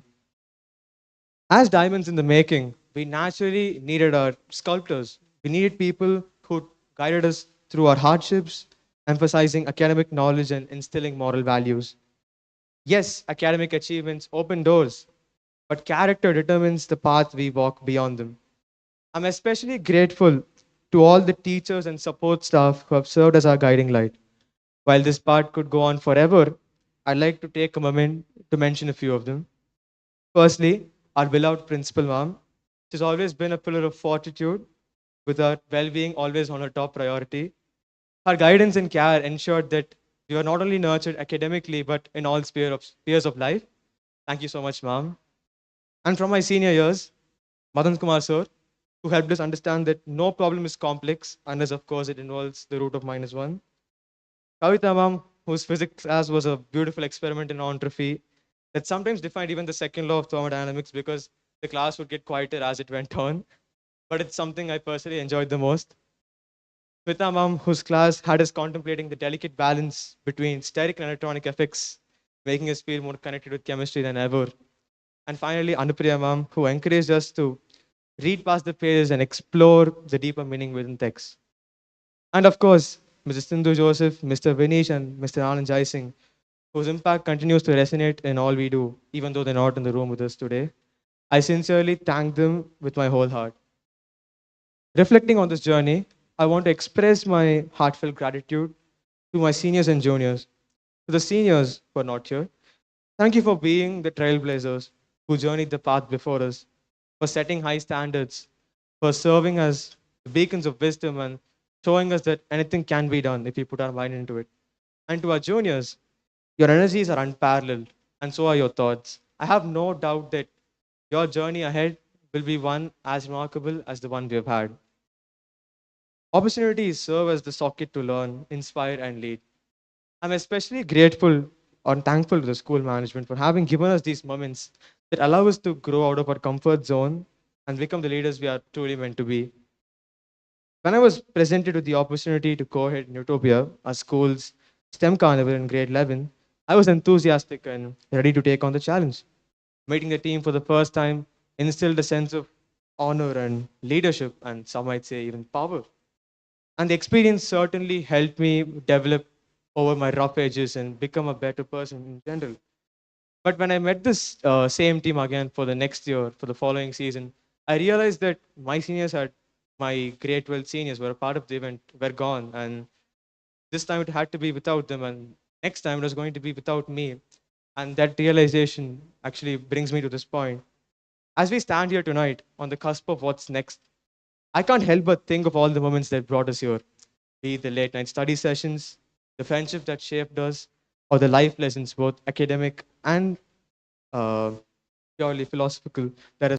Speaker 11: As diamonds in the making, we naturally needed our sculptors. We needed people who guided us through our hardships, emphasizing academic knowledge and instilling moral values. Yes, academic achievements open doors, but character determines the path we walk beyond them. I'm especially grateful to all the teachers and support staff who have served as our guiding light. While this part could go on forever, I'd like to take a moment to mention a few of them. Firstly, our beloved principal ma'am. She's always been a pillar of fortitude, with our well being always on her top priority. Her guidance and care ensured that we were not only nurtured academically, but in all spheres of life. Thank you so much, ma'am. And from my senior years, Madan Kumar sir, who helped us understand that no problem is complex unless, of course, it involves the root of minus one. Kavita ma'am, whose physics class was a beautiful experiment in entropy that sometimes defined even the second law of thermodynamics because the class would get quieter as it went on. But it's something I personally enjoyed the most. Smita ma'am, whose class had us contemplating the delicate balance between steric and electronic effects, making us feel more connected with chemistry than ever. And finally, Anupriya ma'am, who encouraged us to read past the pages and explore the deeper meaning within text. And of course, Mrs. Sindhu Joseph, Mr. Vinish, and Mr. Anand Jai Singh, whose impact continues to resonate in all we do, even though they're not in the room with us today. I sincerely thank them with my whole heart. Reflecting on this journey, I want to express my heartfelt gratitude to my seniors and juniors. To the seniors who are not here, thank you for being the trailblazers who journeyed the path before us, for setting high standards, for serving as beacons of wisdom and showing us that anything can be done if we put our mind into it. And to our juniors, your energies are unparalleled, and so are your thoughts. I have no doubt that your journey ahead will be one as remarkable as the one we have had. Opportunities serve as the socket to learn, inspire, and lead. I'm especially grateful or thankful to the school management for having given us these moments that allow us to grow out of our comfort zone and become the leaders we are truly meant to be. When I was presented with the opportunity to co-head in Utopia, our school's STEM carnival in grade 11, I was enthusiastic and ready to take on the challenge. Meeting the team for the first time instilled a sense of honor and leadership, and some might say even power. And the experience certainly helped me develop over my rough edges and become a better person in general. But when I met this same team again for the next year, for the following season, I realized that my grade 12 seniors were a part of the event, were gone. And this time it had to be without them. And next time it was going to be without me. And that realization actually brings me to this point. As we stand here tonight on the cusp of what's next, I can't help but think of all the moments that brought us here, be it the late night study sessions, the friendship that shaped us, or the life lessons, both academic and uh, purely philosophical. That is,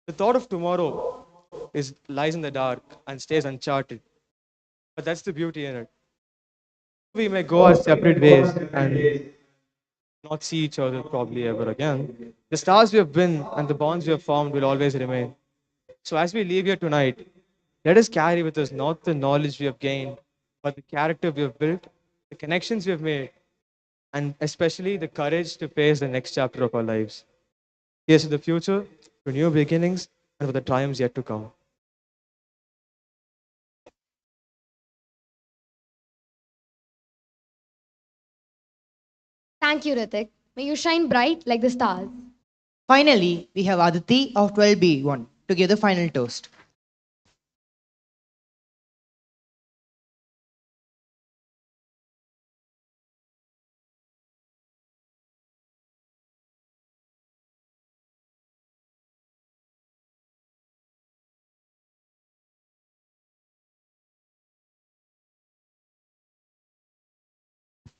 Speaker 11: the thought of tomorrow lies in the dark and stays uncharted. But that's the beauty in it. We may go our separate ways and not see each other probably ever again. The stars we have been and the bonds we have formed will always remain. So as we leave here tonight, let us carry with us not the knowledge we have gained, but the character we have built, the connections we have made, and especially the courage to face the next chapter of our lives. Here's to the future, to new beginnings, and for the triumphs yet to come.
Speaker 2: Thank you, Ritik. May you shine bright like the stars.
Speaker 1: Finally, we have Aditi of 12B1 to give the final toast.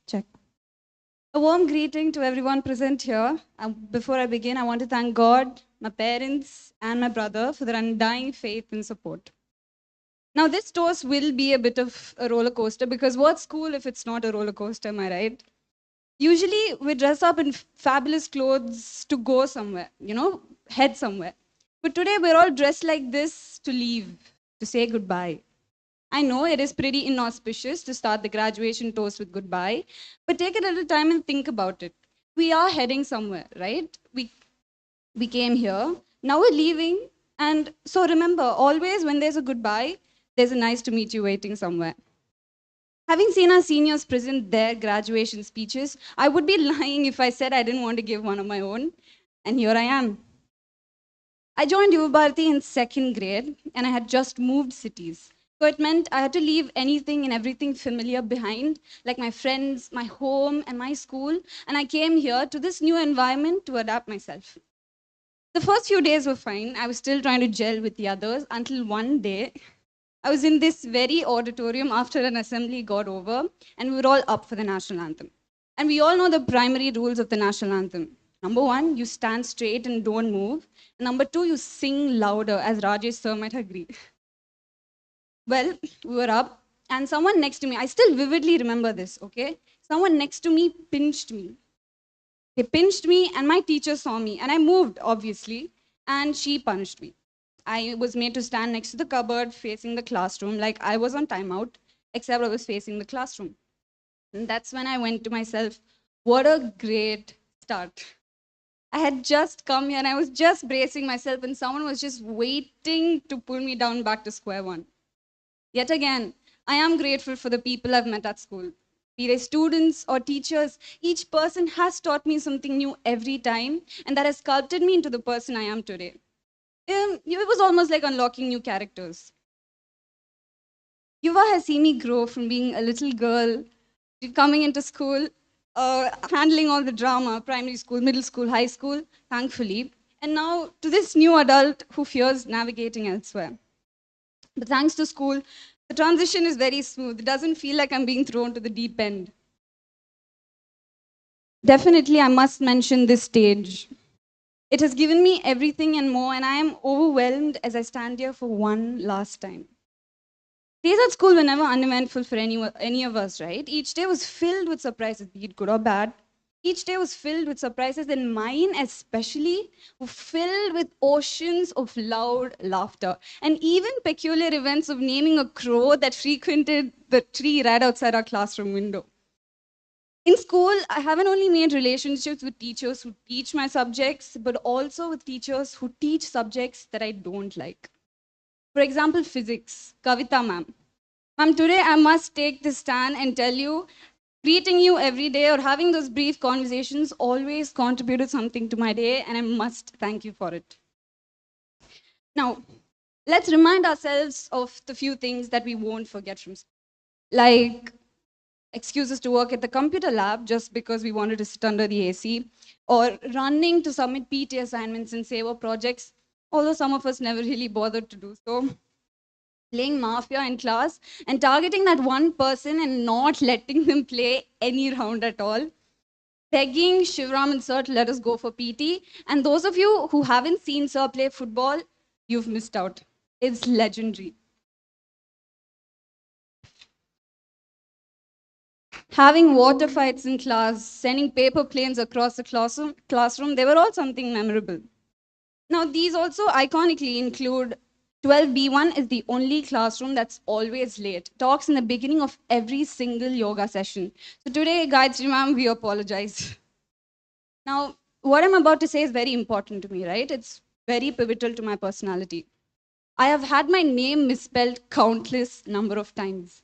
Speaker 12: Check. A warm greeting to everyone present here. Before I begin, I want to thank God, my parents, and my brother for their undying faith and support. Now, this toast will be a bit of a roller coaster because what's school if it's not a roller coaster, am I right? Usually, we dress up in fabulous clothes to go somewhere, head somewhere. But today, we're all dressed like this to leave, to say goodbye. I know it is pretty inauspicious to start the graduation toast with goodbye, but take a little time and think about it. We are heading somewhere, right? We came here, now we're leaving, and so remember, always when there's a goodbye, there's a nice to meet you waiting somewhere. Having seen our seniors present their graduation speeches, I would be lying if I said I didn't want to give one of my own, and here I am. I joined Yuvabharathi in second grade, and I had just moved cities. So it meant I had to leave anything and everything familiar behind, like my friends, my home, and my school. And I came here to this new environment to adapt myself. The first few days were fine. I was still trying to gel with the others until one day I was in this very auditorium after an assembly got over, and we were all up for the national anthem. And we all know the primary rules of the national anthem. Number one, you stand straight and don't move. And number two, you sing louder, as Rajesh sir might agree. Well, we were up, and someone next to me, I still vividly remember this, okay? Someone next to me pinched me. They pinched me, and my teacher saw me, and I moved, obviously, and she punished me. I was made to stand next to the cupboard facing the classroom, like I was on timeout, except I was facing the classroom. And that's when I went to myself, what a great start. I had just come here and I was just bracing myself, and someone was just waiting to pull me down back to square one. Yet again, I am grateful for the people I've met at school. Be they students or teachers, each person has taught me something new every time, and that has sculpted me into the person I am today. It was almost like unlocking new characters. Yuva has seen me grow from being a little girl to coming into school, handling all the drama, primary school, middle school, high school, thankfully, and now to this new adult who fears navigating elsewhere. But thanks to school, the transition is very smooth. It doesn't feel like I'm being thrown to the deep end. Definitely, I must mention this stage. It has given me everything and more, and I am overwhelmed as I stand here for one last time. Days at school were never uneventful for any of us, right? Each day was filled with surprises, be it good or bad. Each day was filled with surprises, and mine especially were filled with oceans of loud laughter and even peculiar events of naming a crow that frequented the tree right outside our classroom window. In school, I haven't only made relationships with teachers who teach my subjects, but also with teachers who teach subjects that I don't like. For example, physics, Kavita ma'am. Ma'am, today I must take this stand and tell you, greeting you every day or having those brief conversations always contributed something to my day, and I must thank you for it. Now, let's remind ourselves of the few things that we won't forget from school. Like excuses to work at the computer lab just because we wanted to sit under the AC, or running to submit PT assignments and saver projects, although some of us never really bothered to do so. Playing mafia in class and targeting that one person and not letting them play any round at all. Begging Shivram and Sir to let us go for PT. And those of you who haven't seen Sir play football, you've missed out. It's legendary. Having water fights in class, sending paper planes across the classroom, they were all something memorable. Now, these also iconically include 12B1 is the only classroom that's always late. Talks in the beginning of every single yoga session. So today, Gayatri ma'am, we apologize. Now, what I'm about to say is very important to me, right? It's very pivotal to my personality. I have had my name misspelled countless number of times.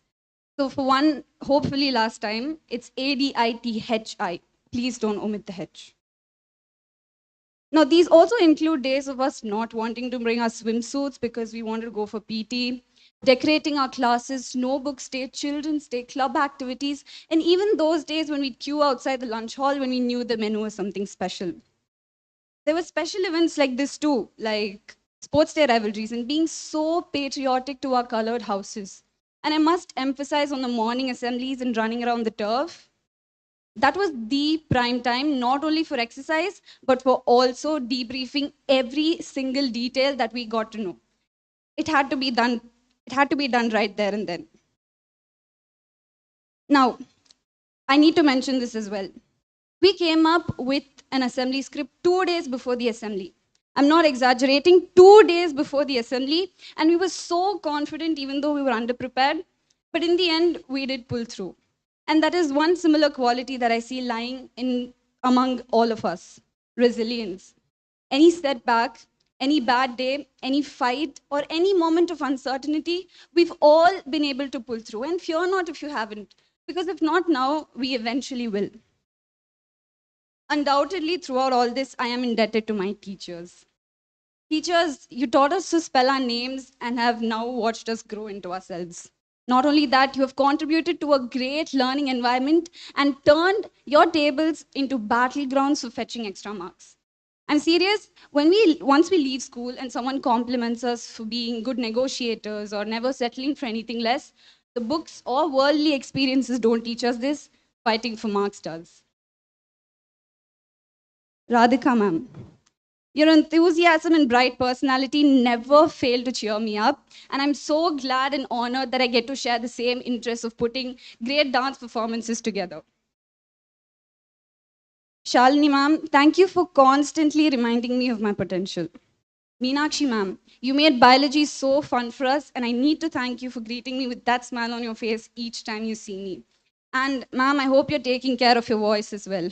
Speaker 12: So for one, hopefully last time, it's Adithi. Please don't omit the H. Now, these also include days of us not wanting to bring our swimsuits because we wanted to go for PT, decorating our classes, no books day, children's day, club activities, and even those days when we'd queue outside the lunch hall when we knew the menu was something special. There were special events like this too, like sports day rivalries and being so patriotic to our colored houses. And I must emphasize on the morning assemblies and running around the turf. That was the prime time, not only for exercise, but for also debriefing every single detail that we got to know. It had to be done. It had to be done right there and then. Now, I need to mention this as well. We came up with an assembly script 2 days before the assembly. I'm not exaggerating, 2 days before the assembly, and we were so confident even though we were underprepared. But in the end, we did pull through. And that is one similar quality that I see lying in among all of us: resilience. Any setback, any bad day, any fight, or any moment of uncertainty, we've all been able to pull through. And fear not if you haven't, because if not now, we eventually will. Undoubtedly, throughout all this, I am indebted to my teachers. Teachers, you taught us to spell our names and have now watched us grow into ourselves. Not only that, you have contributed to a great learning environment and turned your tables into battlegrounds for fetching extra marks. I'm serious. Once we leave school and someone compliments us for being good negotiators or never settling for anything less, the books or worldly experiences don't teach us this. Fighting for marks does. Radhika ma'am, your enthusiasm and bright personality never fail to cheer me up, and I'm so glad and honored that I get to share the same interest of putting great dance performances together. Shalini ma'am, thank you for constantly reminding me of my potential. Meenakshi ma'am, you made biology so fun for us, and I need to thank you for greeting me with that smile on your face each time you see me. And ma'am, I hope you're taking care of your voice as well.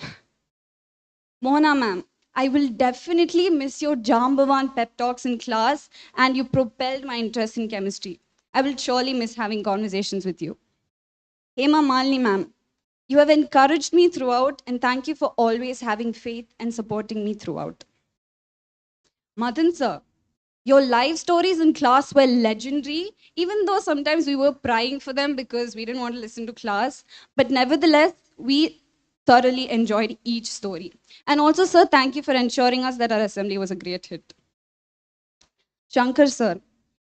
Speaker 12: Mohana ma'am, I will definitely miss your Jambavan pep talks in class, and you propelled my interest in chemistry. I will surely miss having conversations with you. Hema Malini ma'am, you have encouraged me throughout, and thank you for always having faith and supporting me throughout. Madan sir, your life stories in class were legendary, even though sometimes we were prying for them because we didn't want to listen to class. But nevertheless, we thoroughly enjoyed each story. And also, sir, thank you for ensuring us that our assembly was a great hit. Shankar sir,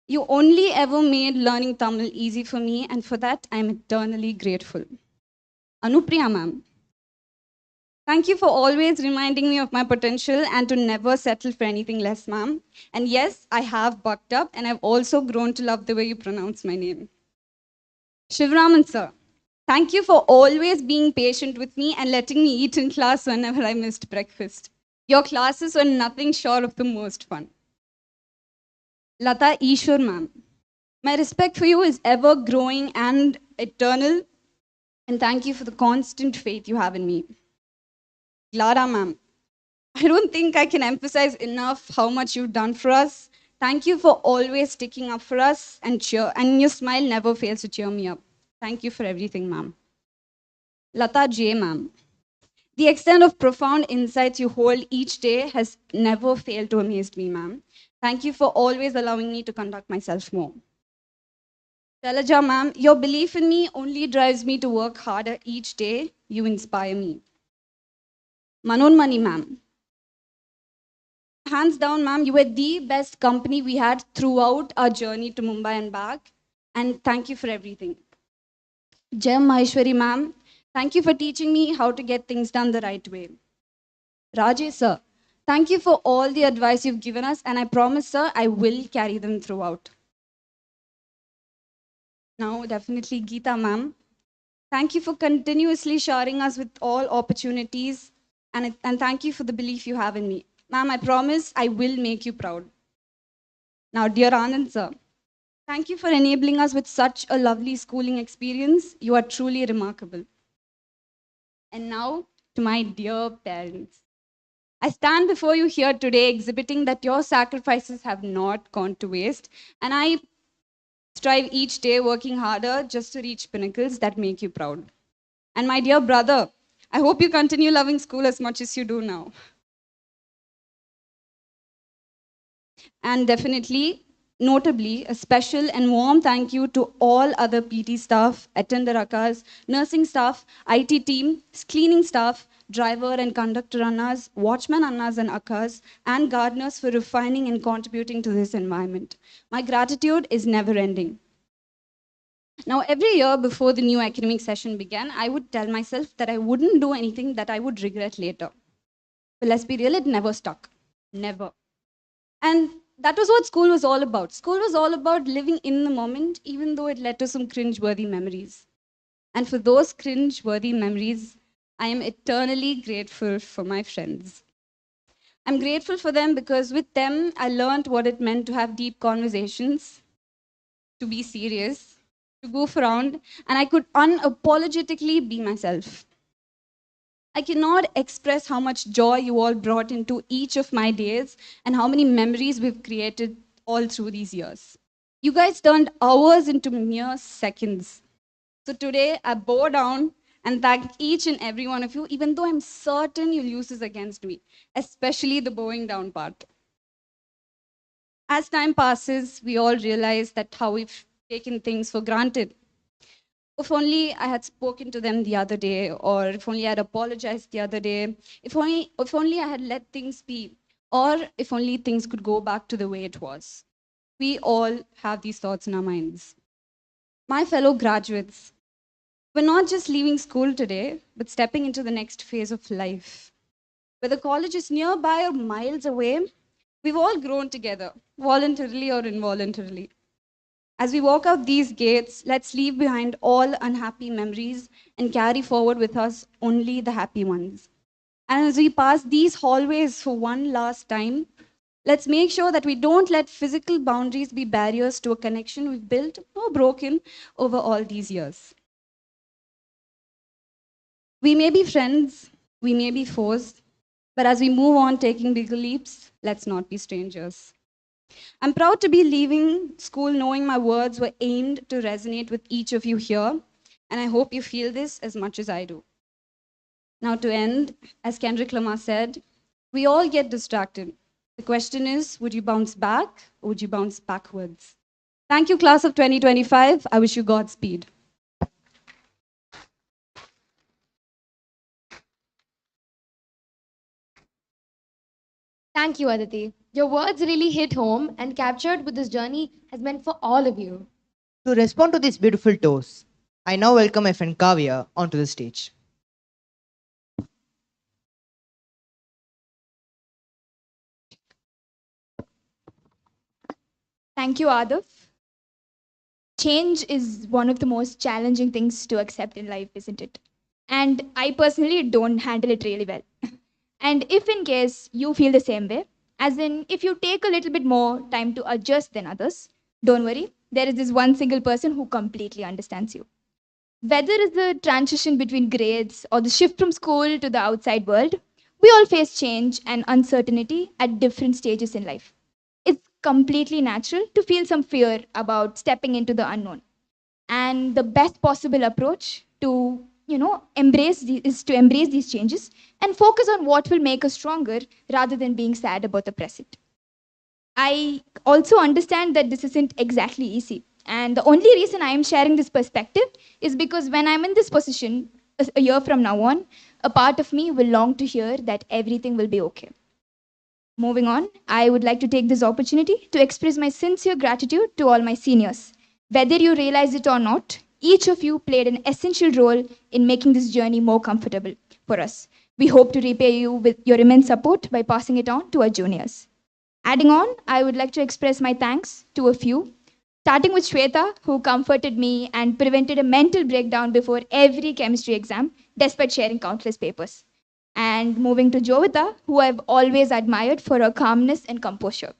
Speaker 12: you only ever made learning Tamil easy for me, and for that, I am eternally grateful. Anupriya ma'am, thank you for always reminding me of my potential and to never settle for anything less, ma'am. And yes, I have bucked up, and I've also grown to love the way you pronounce my name. Shivraman sir, thank you for always being patient with me and letting me eat in class whenever I missed breakfast. Your classes were nothing short of the most fun. Lata Ishwar ma'am, my respect for you is ever growing and eternal, and thank you for the constant faith you have in me. Clara ma'am, I don't think I can emphasize enough how much you've done for us. Thank you for always sticking up for us and your smile never fails to cheer me up. Thank you for everything, ma'am. Lata J, ma'am. The extent of profound insights you hold each day has never failed to amaze me, ma'am. Thank you for always allowing me to conduct myself more. Shailaja, ma'am, your belief in me only drives me to work harder each day. You inspire me. Manonmani, ma'am. Hands down, ma'am, you were the best company we had throughout our journey to Mumbai and back. And thank you for everything. Jam Maheshwari, ma'am, thank you for teaching me how to get things done the right way. Rajesh, sir, thank you for all the advice you've given us, and I promise, sir, I will carry them throughout. Now, definitely, Geeta, ma'am, thank you for continuously showering us with all opportunities, and thank you for the belief you have in me. Ma'am, I promise I will make you proud. Now, dear Anand, sir, thank you for enabling us with such a lovely schooling experience. You are truly remarkable. And now, to my dear parents. I stand before you here today exhibiting that your sacrifices have not gone to waste, and I strive each day working harder just to reach pinnacles that make you proud. And my dear brother, I hope you continue loving school as much as you do now. And definitely, notably, a special and warm thank you to all other PT staff, attender akkas, nursing staff, IT team, cleaning staff, driver and conductor annas, watchman annas and akkas, and gardeners for refining and contributing to this environment. My gratitude is never ending. Now, every year before the new academic session began, I would tell myself that I wouldn't do anything that I would regret later. But let's be real, it never stuck. Never. And that was what school was all about. School was all about living in the moment, even though it led to some cringe-worthy memories. And for those cringe-worthy memories, I am eternally grateful for my friends. I'm grateful for them because with them, I learned what it meant to have deep conversations, to be serious, to goof around, and I could unapologetically be myself. I cannot express how much joy you all brought into each of my days and how many memories we've created all through these years. You guys turned hours into mere seconds. So today, I bow down and thank each and every one of you, even though I'm certain you'll use this against me, especially the bowing down part. As time passes, we all realize that how we've taken things for granted. If only I had spoken to them the other day, or if only I had apologized the other day, if only I had let things be, or if only things could go back to the way it was. We all have these thoughts in our minds. My fellow graduates, we're not just leaving school today, but stepping into the next phase of life. Whether college is nearby or miles away, we've all grown together, voluntarily or involuntarily. As we walk out these gates, let's leave behind all unhappy memories and carry forward with us only the happy ones. And as we pass these hallways for one last time, let's make sure that we don't let physical boundaries be barriers to a connection we've built or broken over all these years. We may be friends, we may be foes, but as we move on taking bigger leaps, let's not be strangers. I'm proud to be leaving school knowing my words were aimed to resonate with each of you here, and I hope you feel this as much as I do. Now, to end, as Kendrick Lamar said, we all get distracted. The question is, would you bounce back or would you bounce backwards? Thank you, class of 2025. I wish you Godspeed.
Speaker 2: Thank you, Aditi. Your words really hit home and captured what this journey has meant for all of you.
Speaker 1: To respond to these beautiful toasts, I now welcome my friend Kavya onto the stage.
Speaker 13: Thank you, Adav. Change is one of the most challenging things to accept in life, isn't it? And I personally don't handle it really well. And if in case you feel the same way, as in if you take a little bit more time to adjust than others, don't worry, there is this one single person who completely understands you. Whether it's the transition between grades or the shift from school to the outside world, we all face change and uncertainty at different stages in life. It's completely natural to feel some fear about stepping into the unknown. And the best possible approach to, is to embrace these changes and focus on what will make us stronger rather than being sad about the present. I also understand that this isn't exactly easy. And the only reason I am sharing this perspective is because when I'm in this position a year from now on, a part of me will long to hear that everything will be okay. Moving on, I would like to take this opportunity to express my sincere gratitude to all my seniors. Whether you realize it or not, each of you played an essential role in making this journey more comfortable for us. We hope to repay you with your immense support by passing it on to our juniors. Adding on, I would like to express my thanks to a few, starting with Shweta, who comforted me and prevented a mental breakdown before every chemistry exam, despite sharing countless papers. And moving to Jovita, who I've always admired for her calmness and composure.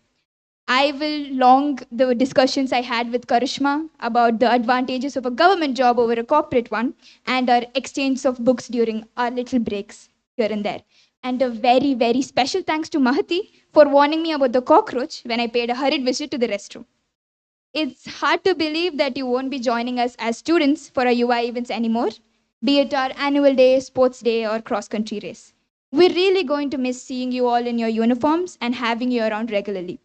Speaker 13: I will long the discussions I had with Karishma about the advantages of a government job over a corporate one and our exchange of books during our little breaks here and there. And a very, very special thanks to Mahati for warning me about the cockroach when I paid a hurried visit to the restroom. It's hard to believe that you won't be joining us as students for our UI events anymore, be it our annual day, sports day, or cross country race. We're really going to miss seeing you all in your uniforms and having you around regularly.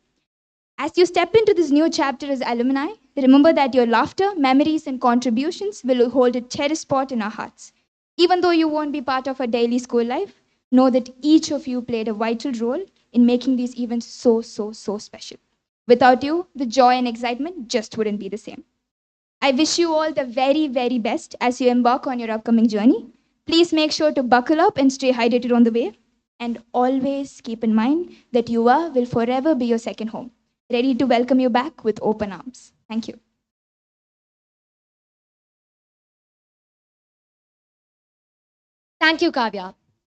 Speaker 13: As you step into this new chapter as alumni, remember that your laughter, memories, and contributions will hold a cherished spot in our hearts. Even though you won't be part of our daily school life, know that each of you played a vital role in making these events so, so, so special. Without you, the joy and excitement just wouldn't be the same. I wish you all the very, very best as you embark on your upcoming journey. Please make sure to buckle up and stay hydrated on the way. And always keep in mind that Yuva will forever be your second home, ready to welcome you back with open arms. Thank you.
Speaker 2: Thank you, Kavya.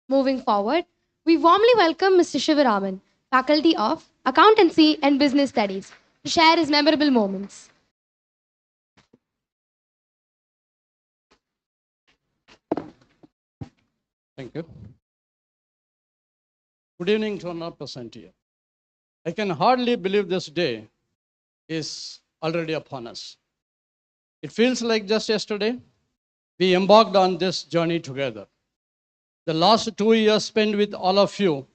Speaker 2: Moving forward, we warmly welcome Mr. Shivaraman, Faculty of Accountancy and Business Studies, to share his memorable moments.
Speaker 14: Thank you. Good evening to all present here. I can hardly believe this day is already upon us. It feels like just yesterday we embarked on this journey together. The last 2 years spent with all of you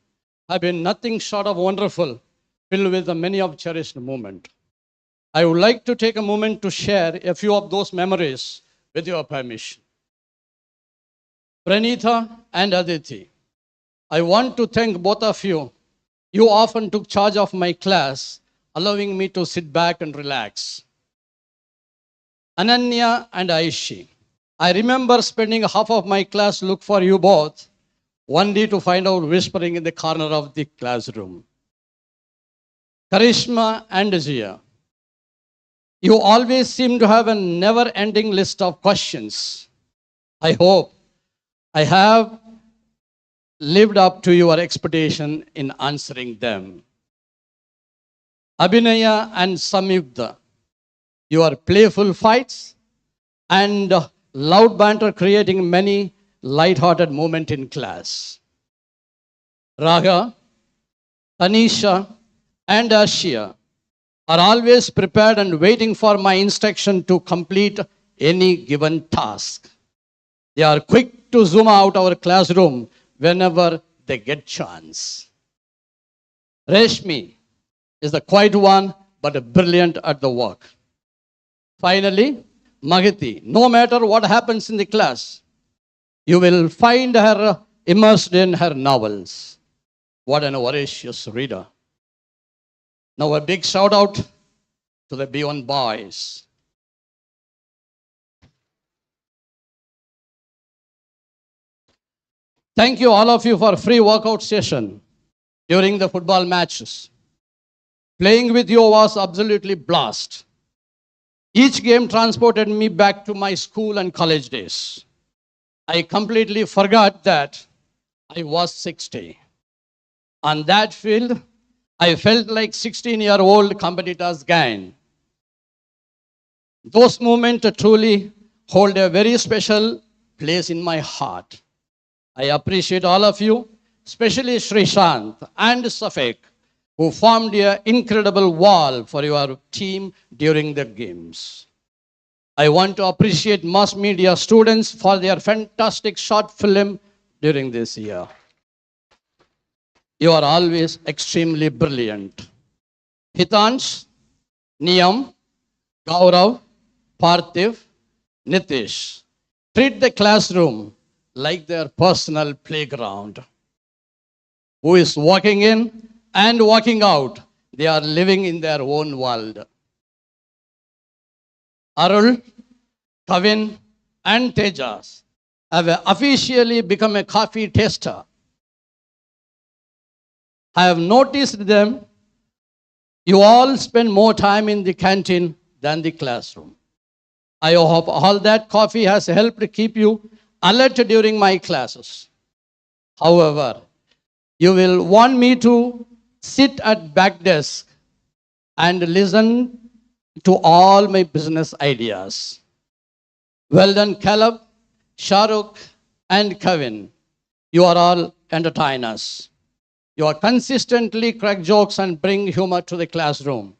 Speaker 14: have been nothing short of wonderful, filled with many of cherished moments. I would like to take a moment to share a few of those memories with your permission. Pranitha and Aditi, I want to thank both of you. You often took charge of my class, allowing me to sit back and relax. Ananya and Aishi, I remember spending half of my class look for you both, only to find out whispering in the corner of the classroom. Karishma and Jia, you always seem to have a never-ending list of questions. I hope I have lived up to your expectation in answering them. Abhinaya and Samyukta, your playful fights and loud banter creating many light-hearted moments in class. Raga, Tanisha, and Ashia are always prepared and waiting for my instruction to complete any given task. They are quick to zoom out our classroom whenever they get chance. Reshmi is the quiet one but brilliant at the work. Finally, Magiti, no matter what happens in the class, you will find her immersed in her novels. What an voracious reader. Now a big shout out to the B1 boys. Thank you all of you for free workout session during the football matches. Playing with you was absolutely blast. Each game transported me back to my school and college days. I completely forgot that I was 60. On that field, I felt like 16-year-old competitors gain. Those moments truly hold a very special place in my heart. I appreciate all of you, especially Srishant and Safek, who formed an incredible wall for your team during the games. I want to appreciate mass media students for their fantastic short film during this year. You are always extremely brilliant. Hitansh, Niyam, Gaurav, Parthiv, Nitish, treat the classroom like their personal playground. Who is walking in and walking out, they are living in their own world. Arul, Kavin, and Tejas have officially become a coffee taster. I have noticed them. You all spend more time in the canteen than the classroom. I hope all that coffee has helped keep you alert during my classes. However, you will want me to sit at back desk and listen to all my business ideas. Well done, Caleb, Shahrukh, and Kevin. You are all entertainers. You are consistently crack jokes and bring humor to the classroom.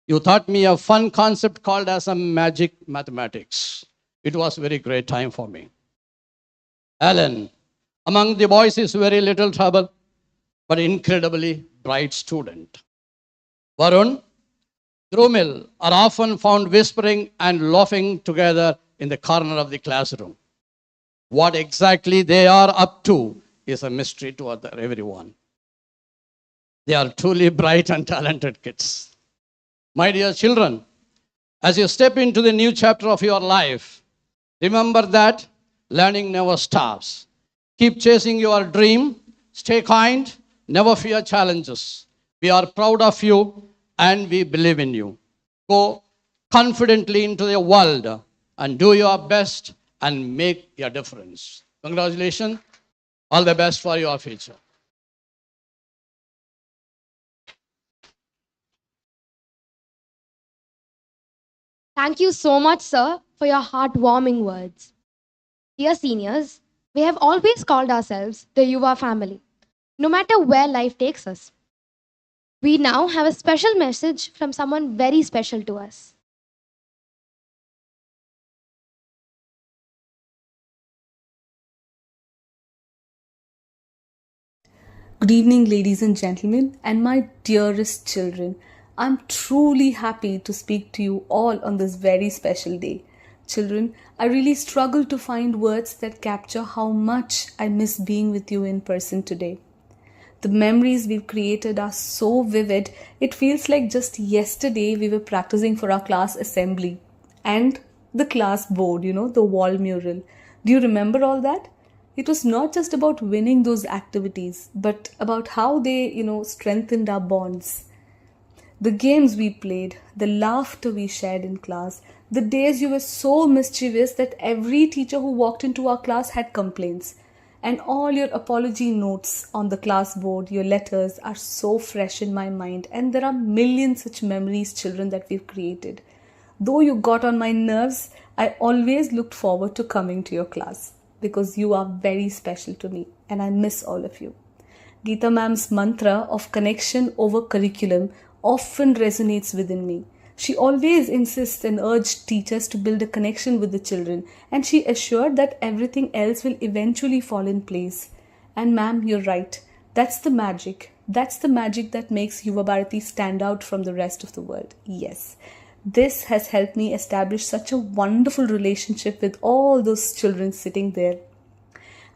Speaker 14: You taught me a fun concept called as a magic mathematics. It was a very great time for me. Alan, among the boys is very little trouble, but incredibly bright student. Varun, Drumil are often found whispering and laughing together in the corner of the classroom. What exactly they are up to is a mystery to everyone. They are truly bright and talented kids. My dear children, As you step into the new chapter of your life, remember that learning never stops. Keep chasing your dream. Stay kind. Never fear challenges. We are proud of you and we believe in you. Go confidently into the world and do your best and make a difference. Congratulations. All the best for your future.
Speaker 2: Thank you so much, sir, for your heartwarming words. Dear seniors, we have always called ourselves the Yuva family, no matter where life takes us. We now have a special message from someone very special to us.
Speaker 15: Good evening, ladies and gentlemen, and my dearest children. I'm truly happy to speak to you all on this very special day. Children, I really struggle to find words that capture how much I miss being with you in person today. The memories we've created are so vivid, it feels like just yesterday we were practicing for our class assembly. And the class board, the wall mural. Do you remember all that? It was not just about winning those activities, but about how they, strengthened our bonds. The games we played, the laughter we shared in class, the days you were so mischievous that every teacher who walked into our class had complaints. And all your apology notes on the class board, your letters are so fresh in my mind. And there are millions such memories, children, that we've created. Though you got on my nerves, I always looked forward to coming to your class because you are very special to me and I miss all of you. Geeta ma'am's mantra of connection over curriculum often resonates within me. She always insists and urged teachers to build a connection with the children, and she assured that everything else will eventually fall in place. And ma'am, you're right. That's the magic. That's the magic that makes Yuvabharathi stand out from the rest of the world. Yes. This has helped me establish such a wonderful relationship with all those children sitting there.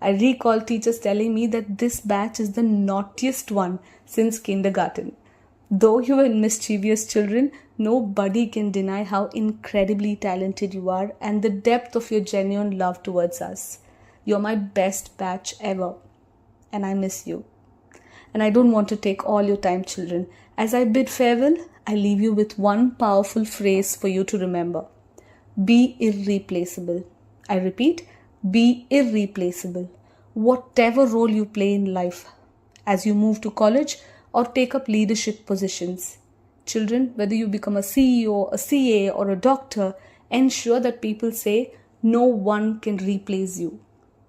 Speaker 15: I recall teachers telling me that this batch is the naughtiest one since kindergarten. Though you were mischievous children, nobody can deny how incredibly talented you are and the depth of your genuine love towards us. You're my best batch ever. And I miss you. And I don't want to take all your time, children. As I bid farewell, I leave you with one powerful phrase for you to remember. Be irreplaceable. I repeat, be irreplaceable. Whatever role you play in life, as you move to college or take up leadership positions. Children, whether you become a CEO, a CA, or a doctor, ensure that people say, no one can replace you.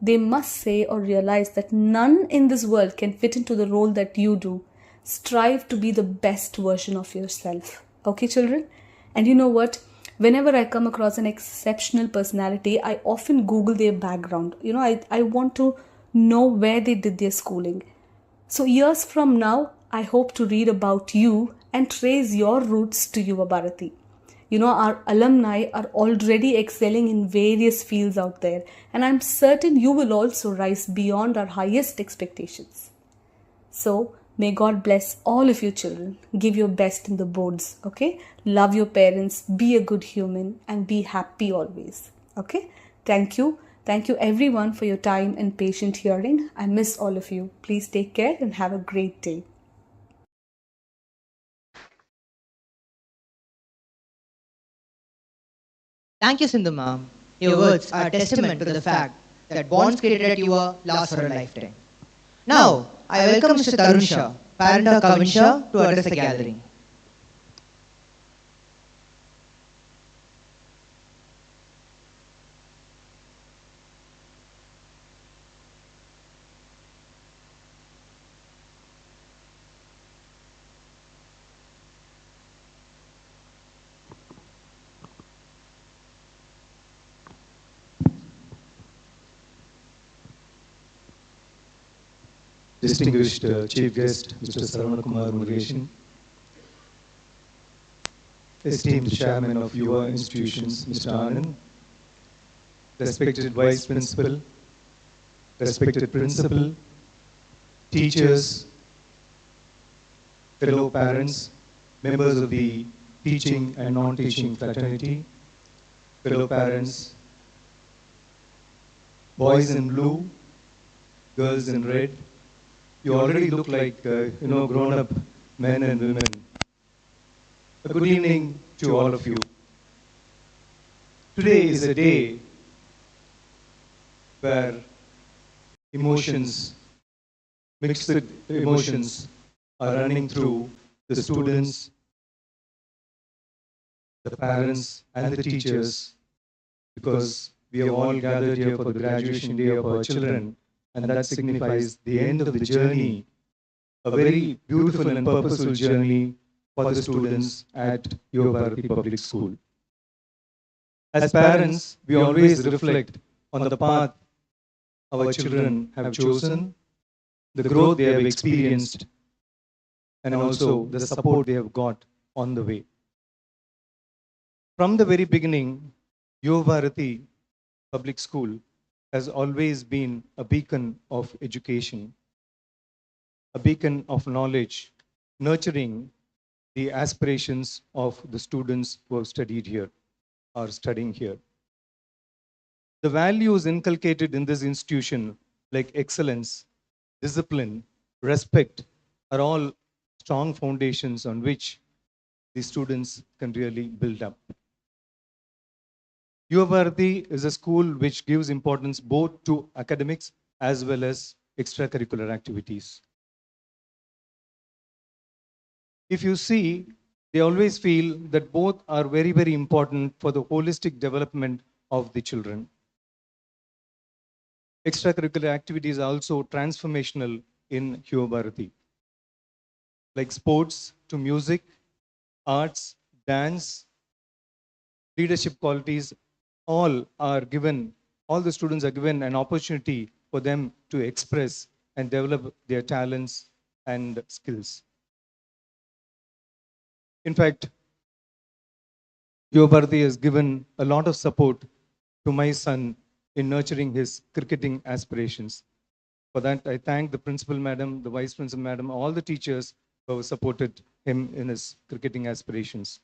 Speaker 15: They must say or realize that none in this world can fit into the role that you do. Strive to be the best version of yourself. Okay, children? And you know what? Whenever I come across an exceptional personality, I often Google their background. I want to know where they did their schooling. So years from now, I hope to read about you and trace your roots to Yuvabharathi. Our alumni are already excelling in various fields out there, and I'm certain you will also rise beyond our highest expectations. So, may God bless all of you children. Give your best in the boards, okay? Love your parents, be a good human, and be happy always, okay? Thank you. Thank you everyone for your time and patient hearing. I miss all of you. Please take care and have a great day.
Speaker 1: Thank you, Sindhu ma'am. Your words are a testament to the fact that bonds created at Yuva last for a lifetime. Now, I welcome Mr. Tarun Shah, parent of Kavin Shah, to address the gathering.
Speaker 16: Distinguished Chief Guest, Mr. Sarvanakumar Murugesan, esteemed Chairman of Yuva Institutions, Mr. Anand, respected Vice Principal, respected Principal, teachers, fellow parents, members of the teaching and non-teaching fraternity, fellow parents, boys in blue, girls in red. You already look like, grown-up men and women. A good evening to all of you. Today is a day where emotions, mixed emotions, are running through the students, the parents, and the teachers, because we have all gathered here for the graduation day of our children, and that signifies the end of the journey, a very beautiful and purposeful journey for the students at Yuvabharathi Public School. As parents, we always reflect on the path our children have chosen, the growth they have experienced, and also the support they have got on the way. From the very beginning, Yuvabharathi Public School has always been a beacon of education, a beacon of knowledge, nurturing the aspirations of the students who have studied here or studying here. The values inculcated in this institution, like excellence, discipline, respect, are all strong foundations on which the students can really build up. Yuvabharathi is a school which gives importance both to academics as well as extracurricular activities. If you see, they always feel that both are very, very important for the holistic development of the children. Extracurricular activities are also transformational in Yuvabharathi, like sports to music, arts, dance, leadership qualities, all the students are given an opportunity for them to express and develop their talents and skills. In fact, Yuvabharathi has given a lot of support to my son in nurturing his cricketing aspirations. For that, I thank the principal madam, the vice principal madam, all the teachers who have supported him in his cricketing aspirations.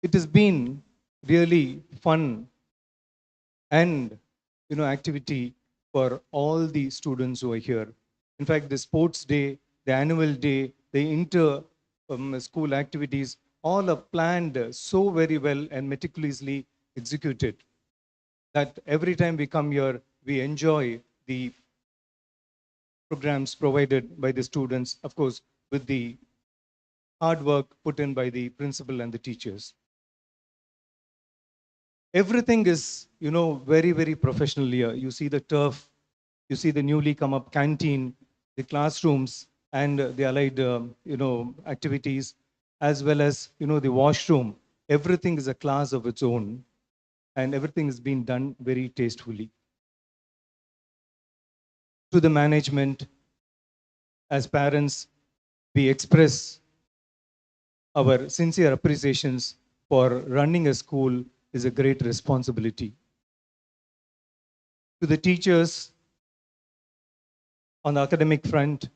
Speaker 16: It has been really fun and activity for all the students who are here. In fact, the sports day, the annual day, the inter school activities, all are planned so very well and meticulously executed that every time we come here, we enjoy the programs provided by the students, of course, with the hard work put in by the principal and the teachers. Everything is, very, very professional here. You see the turf, you see the newly come up canteen, the classrooms, and the allied, activities, as well as, the washroom. Everything is a class of its own, and everything is being done very tastefully. To the management, as parents, we express our sincere appreciations for running a school is a great responsibility. To the teachers on the academic front,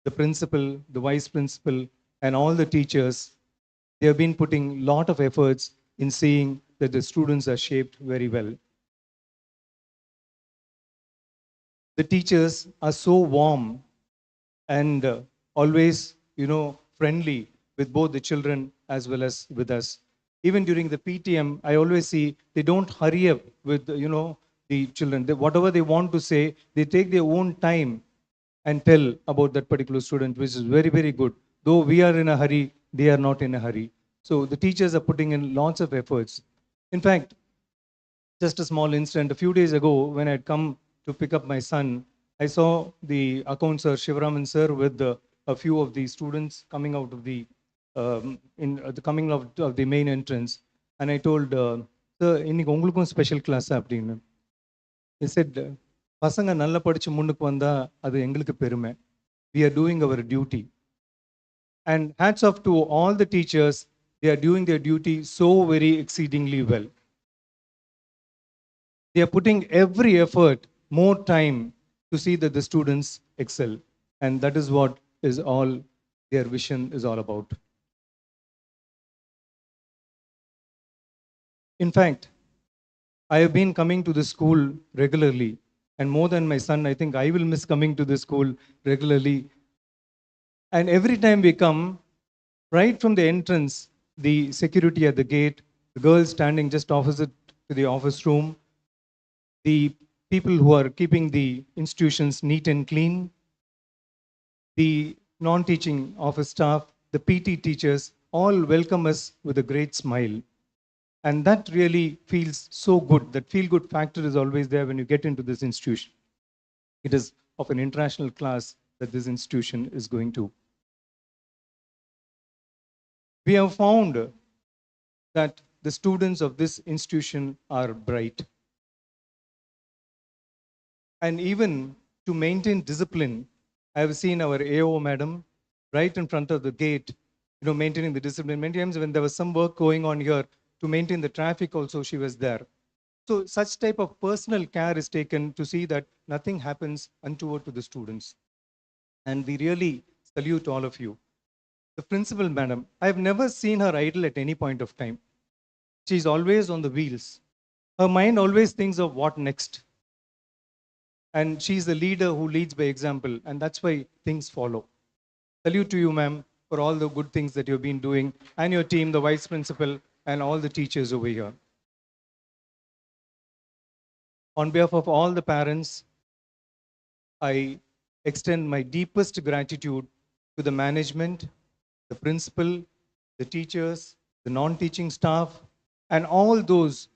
Speaker 16: the principal, the vice principal, and all the teachers, they have been putting a lot of efforts in seeing that the students are shaped very well. The teachers are so warm and always, friendly with both the children as well as with us. Even during the PTM, I always see they don't hurry up with, the children. Whatever they want to say, they take their own time and tell about that particular student, which is very, very good. Though we are in a hurry, they are not in a hurry. So the teachers are putting in lots of efforts. In fact, just a small incident, a few days ago, when I had come to pick up my son, I saw the account sir, Shivaraman sir, with a few of the students coming out of the coming out of the main entrance. And I told, sir, இன்னைக்கு உங்களுக்கும் special class அப்படின்னு. He said, பசங்க நல்லா படிச்சு முன்னுக்கு வந்தா அது எங்களுக்கு பெருமை. We are doing our duty. And hats off to all the teachers. They are doing their duty so very exceedingly well. They are putting every effort, more time to see that the students excel. And that is what is all their vision is all about. In fact, I have been coming to the school regularly, and more than my son, I think I will miss coming to the school regularly. And every time we come, right from the entrance, the security at the gate, the girls standing just opposite to the office room, the people who are keeping the institutions neat and clean, the non-teaching office staff, the PT teachers, all welcome us with a great smile. And that really feels so good. That feel-good factor is always there when you get into this institution. It is of an international class that this institution is going to. We have found that the students of this institution are bright. And even to maintain discipline, I have seen our AO madam right in front of the gate, maintaining the discipline. Many times when there was some work going on here, to maintain the traffic also, she was there. So such type of personal care is taken to see that nothing happens untoward to the students. And we really salute all of you. The principal madam, I have never seen her idle at any point of time. She's always on the wheels. Her mind always thinks of what next. And she's the leader who leads by example, and that's why things follow. Salute to you, ma'am, for all the good things that you've been doing, and your team, the vice principal, and all the teachers over here. On behalf of all the parents, I extend my deepest gratitude to the management, the principal, the teachers, the non-teaching staff, and all those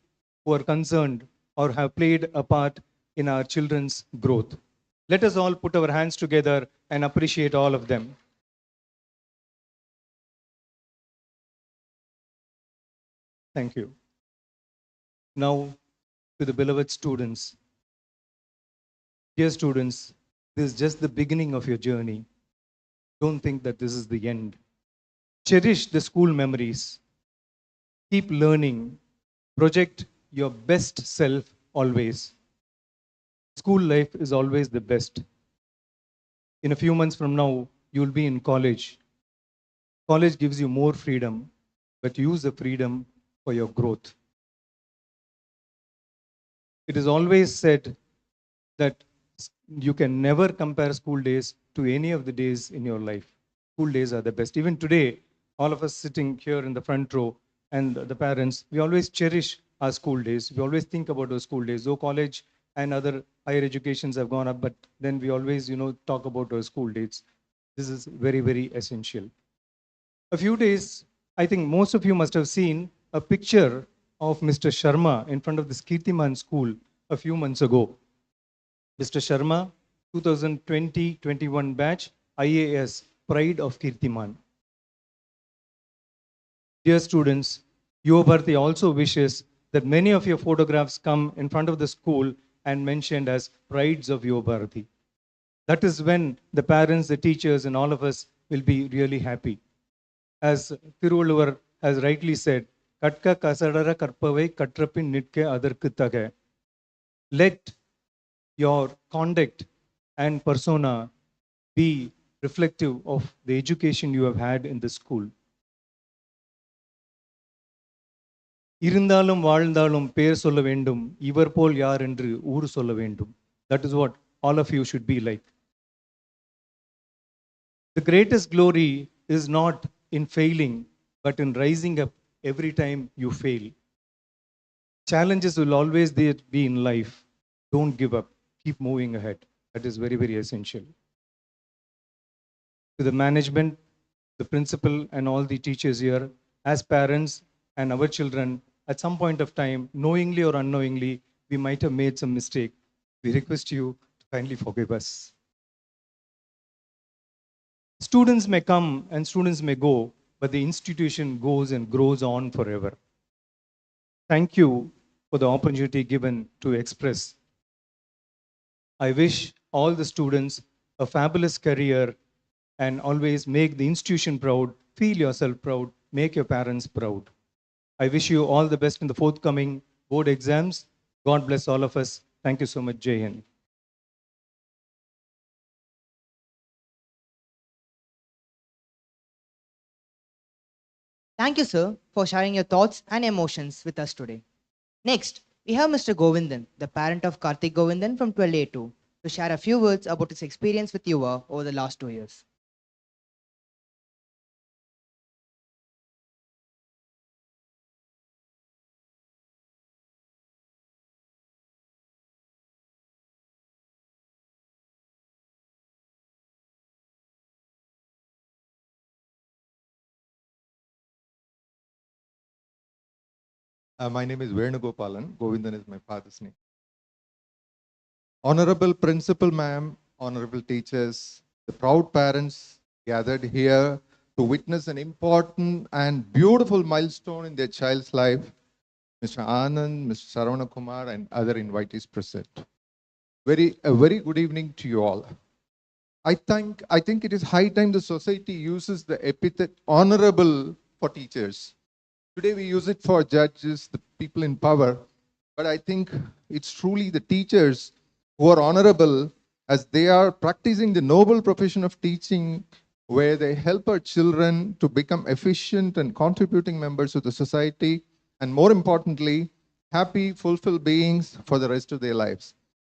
Speaker 16: who are concerned or have played a part in our children's growth. Let us all put our hands together and appreciate all of them. Thank you. Now, to the beloved students. Dear students, this is just the beginning of your journey. Don't think that this is the end. Cherish the school memories. Keep learning. Project your best self always. School life is always the best. In a few months from now, you'll be in college. College gives you more freedom, but use the freedom for your growth. It is always said that you can never compare school days to any of the days in your life. School days are the best. Even today, all of us sitting here in the front row and the parents, we always cherish our school days. We always think about our school days. Though college and other higher educations have gone up, but then we always, talk about our school days. This is very, very essential. A few days, I think most of you must have seen a picture of Mr. Sharma in front of this Kirtiman school a few months ago. Mr. Sharma, 2020-21 batch, IAS, Pride of Kirtiman. Dear students, Yuvabharathi also wishes that many of your photographs come in front of the school and mentioned as Prides of Yuvabharathi. That is when the parents, the teachers, and all of us will be really happy. As Thiruvalluvar has rightly said, Katka kasadara karpavai katrapin nitke adarku tage. Let your conduct and persona be reflective of the education you have had in the school. Irundalum வாழ்ந்தாலும் பேர் சொல்ல வேண்டும் இவர் போல் யார் என்று ஊர் சொல்ல வேண்டும். That is what all of you should be like. The greatest glory is not in failing, but in rising up every time you fail. Challenges will always be in life. Don't give up. Keep moving ahead. That is very, very essential. To the management, the principal, and all the teachers here, as parents and our children, at some point of time, knowingly or unknowingly, we might have made some mistake. We request you to kindly forgive us. Students may come and students may go, but the institution goes and grows on forever. Thank you for the opportunity given to express. I wish all the students a fabulous career and always make the institution proud, feel yourself proud, make your parents proud. I wish you all the best in the forthcoming board exams. God bless all of us. Thank you so much, Jai Hind.
Speaker 1: Thank you, sir, for sharing your thoughts and emotions with us today. Next, we have Mr. Govindan, the parent of Karthik Govindan from 12A2, to share a few words about his experience with Yuva over the last 2 years.
Speaker 16: My name is Venugopalan. Govindan is my father's name. Honorable Principal Ma'am, honorable teachers, the proud parents gathered here to witness an important and beautiful milestone in their child's life, Mr. Anand, Mr. Saravana Kumar, and other invitees present. A very good evening to you all. I think it is high time the society uses the epithet honorable for teachers. Today we use it for judges, the people in power, but I think it's truly the teachers who are honorable as they are practicing the noble profession of teaching, where they help our children to become efficient and contributing members of the society, and more importantly, happy, fulfilled beings for the rest of their lives.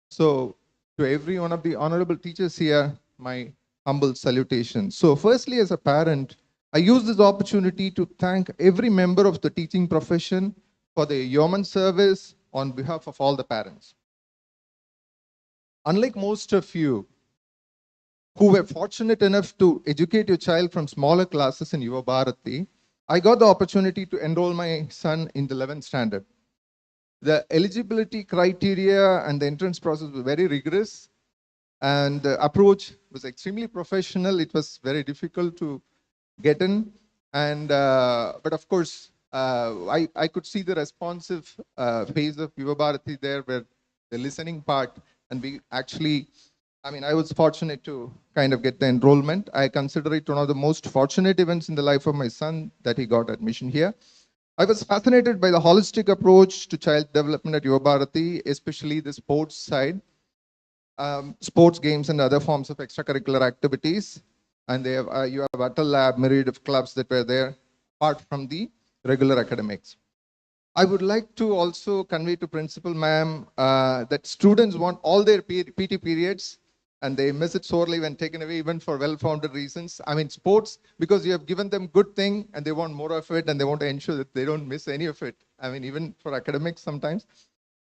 Speaker 16: So to every one of the honorable teachers here, my humble salutation. So firstly, as a parent, I use this opportunity to thank every member of the teaching profession for their yeoman service on behalf of all the parents. Unlike most of you who were fortunate enough to educate your child from smaller classes in Yuvabharathi, I got the opportunity to enroll my son in the 11th standard. The eligibility criteria and the entrance process were very rigorous, and the approach was extremely professional. It was very difficult to get in, and but of course, I could see the responsive phase of Yuvabharathi there, where the listening part, and we actually, I was fortunate to kind of get the enrollment. I consider it one of the most fortunate events in the life of my son that he got admission here. I was fascinated by the holistic approach to child development at Yuvabharathi, especially the sports side, sports games and other forms of extracurricular activities. And they have, you have Atal Lab, myriad of clubs that were there, apart from the regular academics. I would like to also convey to Principal Ma'am that students want all their PT periods, and they miss it sorely when taken away, even for well-founded reasons. Sports, because you have given them good thing, and they want more of it, and they want to ensure that they don't miss any of it. Even for academics sometimes.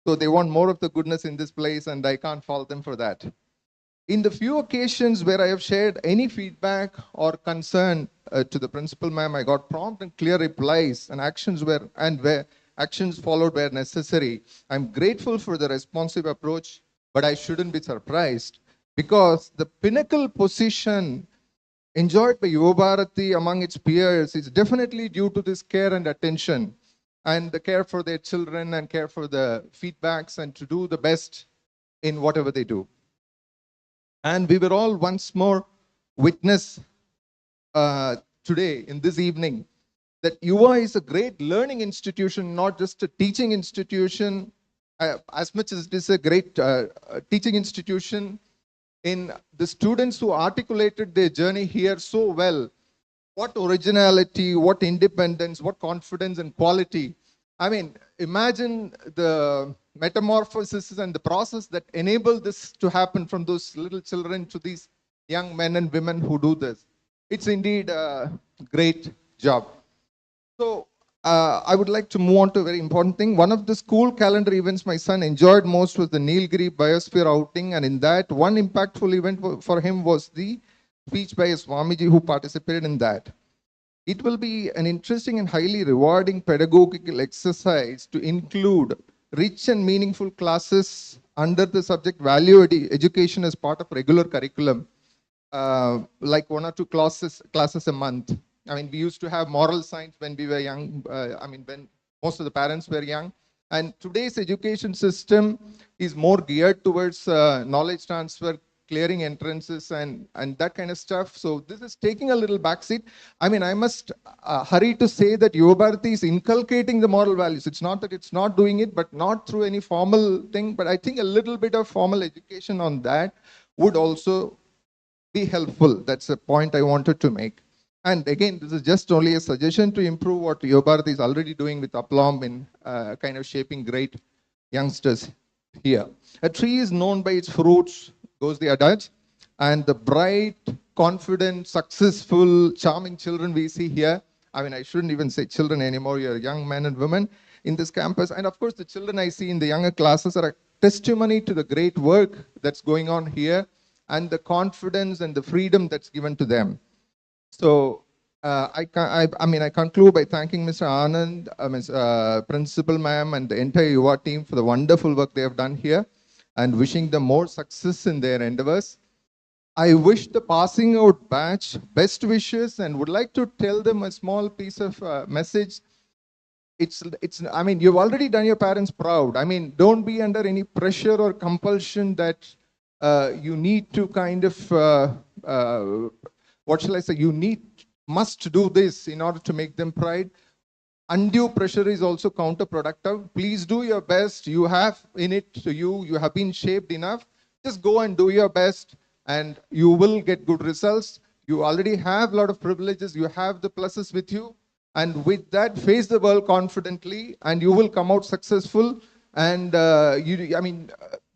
Speaker 16: So they want more of the goodness in this place, and I can't fault them for that. In the few occasions where I have shared any feedback or concern to the Principal Ma'am, I got prompt and clear replies, and where actions followed where necessary. I'm grateful for the responsive approach, but I shouldn't be surprised, because the pinnacle position enjoyed by Yuvabharathi among its peers is definitely due to this care and attention, and the care for their children and care for the feedbacks, and to do the best in whatever they do. And we will all once more witness today, in this evening, that Yuva is a great learning institution, not just a teaching institution, as much as it is a great teaching institution. In the students who articulated their journey here so well, what originality, what independence, what confidence and quality. Imagine the metamorphosis and the process that enabled this to happen from those little children to these young men and women who do this. It's indeed a great job. So I would like to move on to a very important thing. One of the school calendar events my son enjoyed most was the Nilgiri Biosphere outing, and in that, one impactful event for him was the speech by a Swamiji who participated in that. It will be an interesting and highly rewarding pedagogical exercise to include rich and meaningful classes under the subject value education as part of regular curriculum, like 1 or 2 classes a month. We used to have moral science when we were young, when most of the parents were young. And today's education system is more geared towards knowledge transfer, clearing entrances and that kind of stuff. So this is taking a little backseat. I must hurry to say that Yuvabharathi is inculcating the moral values. It's not that it's not doing it, but not through any formal thing. But I think a little bit of formal education on that would also be helpful. That's a point I wanted to make.
Speaker 17: And again, this is just only a suggestion to improve what Yuvabharathi is already doing with aplomb in kind of shaping great youngsters here. A tree is known by its fruits, goes the adage, and the bright, confident, successful, charming children we see here. I mean, I shouldn't even say children anymore. You're young men and women in this campus. And of course, the children I see in the younger classes are a testimony to the great work that's going on here and the confidence and the freedom that's given to them. So I conclude by thanking Mr. Anand, Ms. Principal Ma'am, and the entire Yuva team for the wonderful work they have done here and wishing them more success in their endeavors. I wish the passing out batch best wishes and would like to tell them a small piece of message. I mean, you've already done your parents proud. I mean, don't be under any pressure or compulsion that you need to kind of, what shall I say, must do this in order to make them pride. Undue pressure is also counterproductive. Please do your best. You have in it to you. You have been shaped enough. Just go and do your best and you will get good results. You already have a lot of privileges. You have the pluses with you. And with that, face the world confidently and you will come out successful. And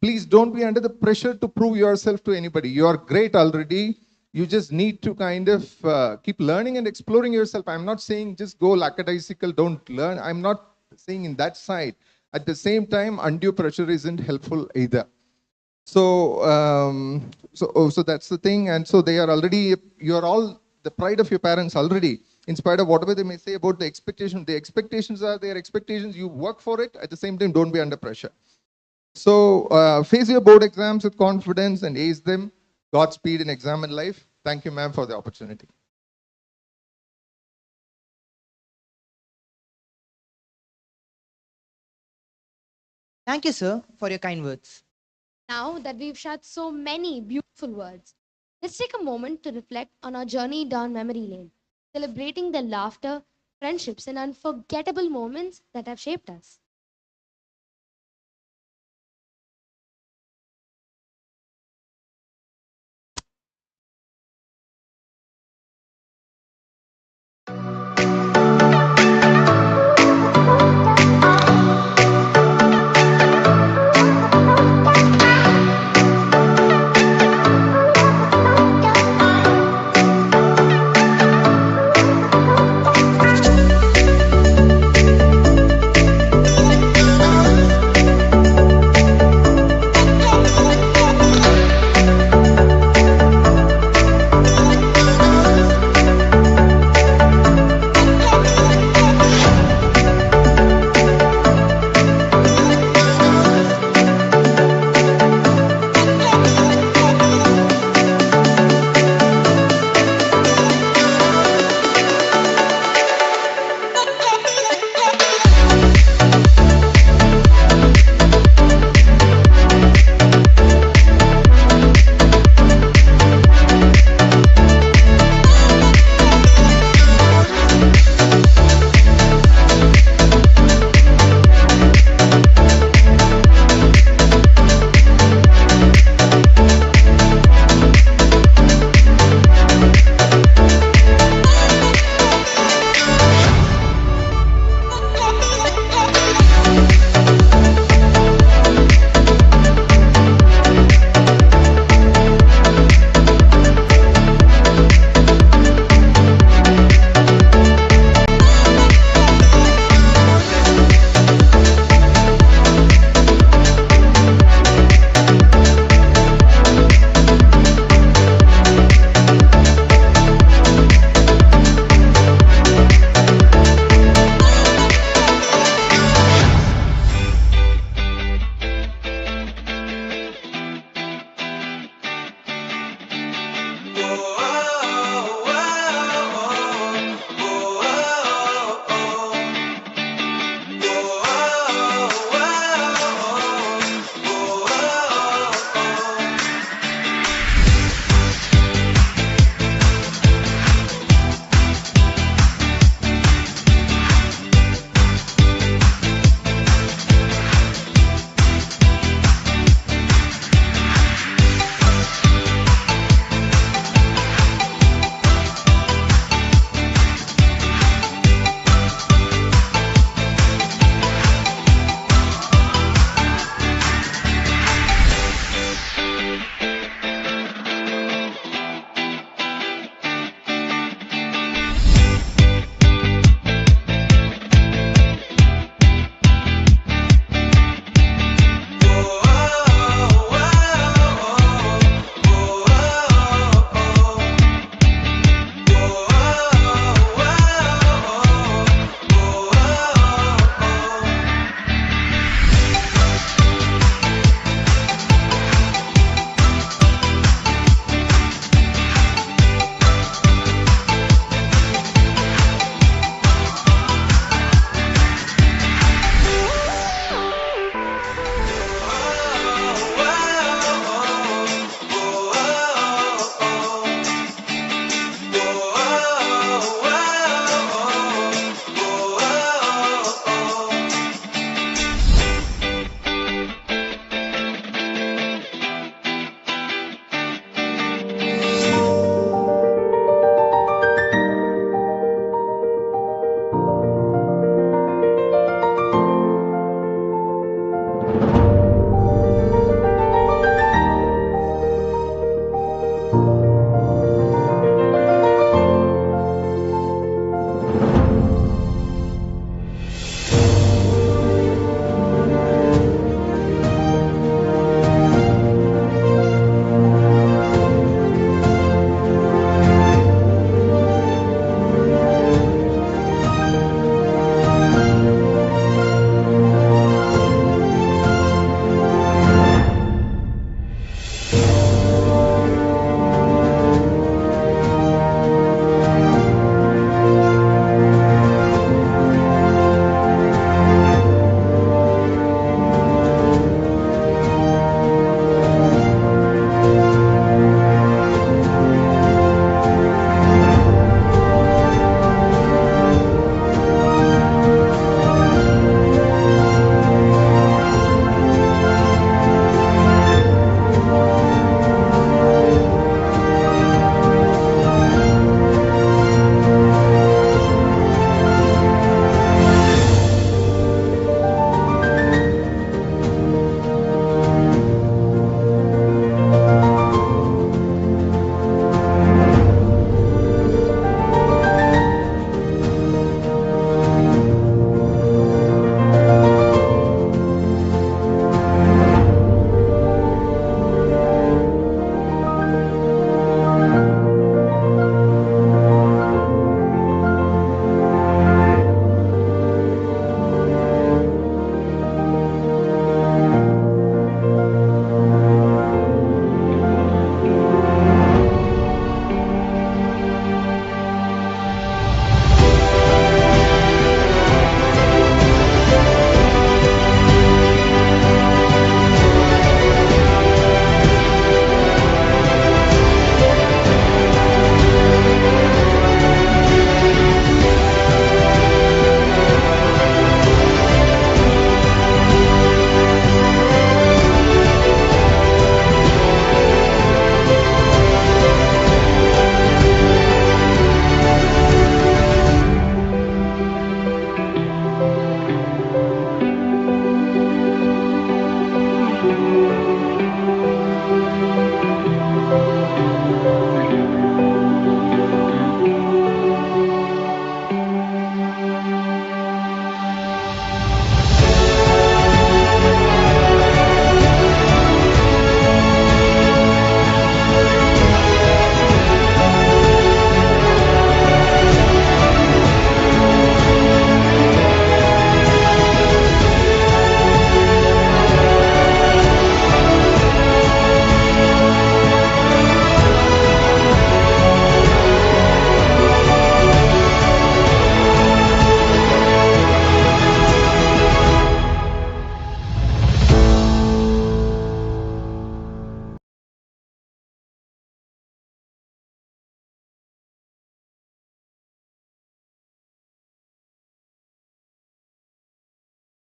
Speaker 17: please don't be under the pressure to prove yourself to anybody. You are great already. You just need to kind of keep learning and exploring yourself. I'm not saying just go lackadaisical, don't learn. I'm not saying in that side. At the same time, undue pressure isn't helpful either. So, so that's the thing. And so they are already, you're all the pride of your parents already, in spite of whatever they may say about the expectations. The expectations are their expectations. You work for it. At the same time, don't be under pressure. So face your board exams with confidence and ace them. Godspeed in exam and life. Thank you, ma'am, for the opportunity.
Speaker 1: Thank you, sir, for your kind words.
Speaker 2: Now that we've shared so many beautiful words, let's take a moment to reflect on our journey down memory lane, celebrating the laughter, friendships, and unforgettable moments that have shaped us.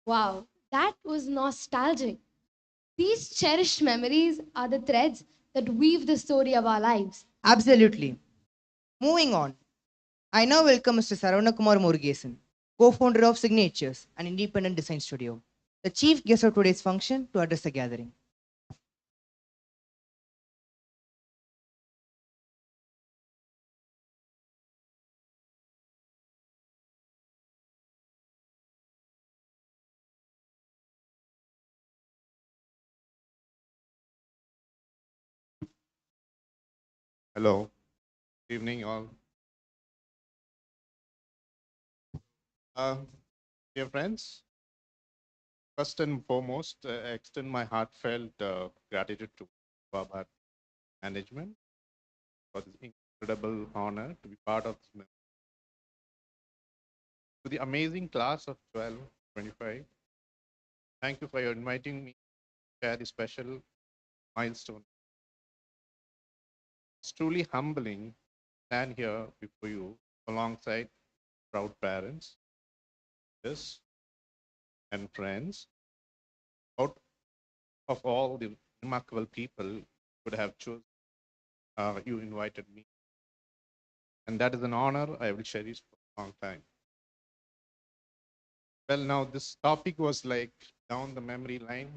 Speaker 2: Wow, that was nostalgic. These cherished memories are the threads that weave the story of our lives.
Speaker 1: Absolutely. Moving on, I now welcome Mr. Saravaнаkumar Murugesan, co-founder of Signatures, an independent design studio, the chief guest of today's function to address the gathering.
Speaker 18: Hello, good evening all. Uh, Dear friends, first and foremost, I extend my heartfelt gratitude to Yuvabharathi management for this incredible honor to be part of this. To the amazing class of 1225, thank you for your inviting me to share this special milestone. It's truly humbling to stand here before you alongside proud parents, yes, and friends. Out of all the remarkable people who would have chosen, you invited me. And that is an honor I will cherish for a long time. Well, now this topic was like down the memory line.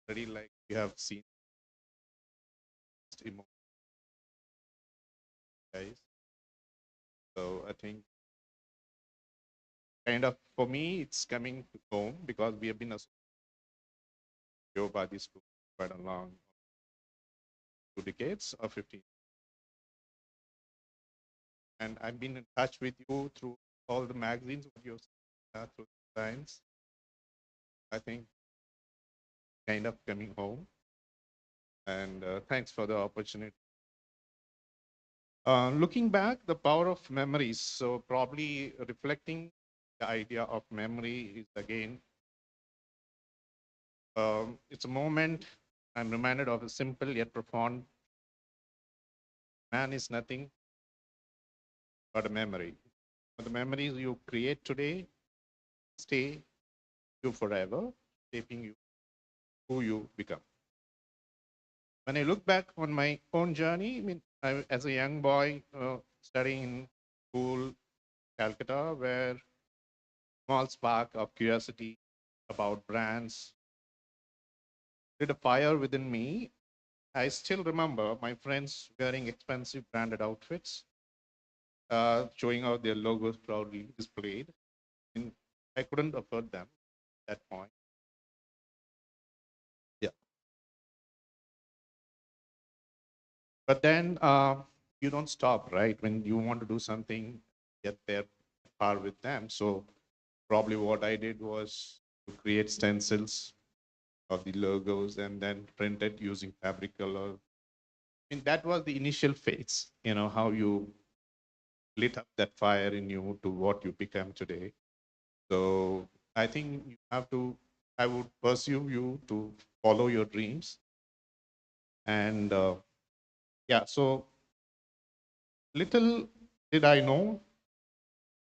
Speaker 18: Already, like you have seen, guys. So I think kind of for me, it's coming home because we have been associated by this for quite a long 2 decades or 15. And I've been in touch with you through all the magazines, what you've through science. I think kind of coming home. And thanks for the opportunity. Looking back, the power of memories. So probably reflecting the idea of memory is again, it's a moment I'm reminded of a simple yet profound. Man is nothing but a memory. The memories you create today stay you forever, shaping you who you become. When I look back on my own journey, I mean, as a young boy studying in school, Calcutta, where small spark of curiosity about brands lit a fire within me. I still remember my friends wearing expensive branded outfits, showing out their logos proudly displayed. And I couldn't afford them at that point. Yeah. But then you don't stop, right? When you want to do something, get there par with them. So probably what I did was to create stencils of the logos and then print it using fabric color. I mean, that was the initial phase, how you lit up that fire in you to what you become today. So I think I would pursue you to follow your dreams. And yeah, so little did I know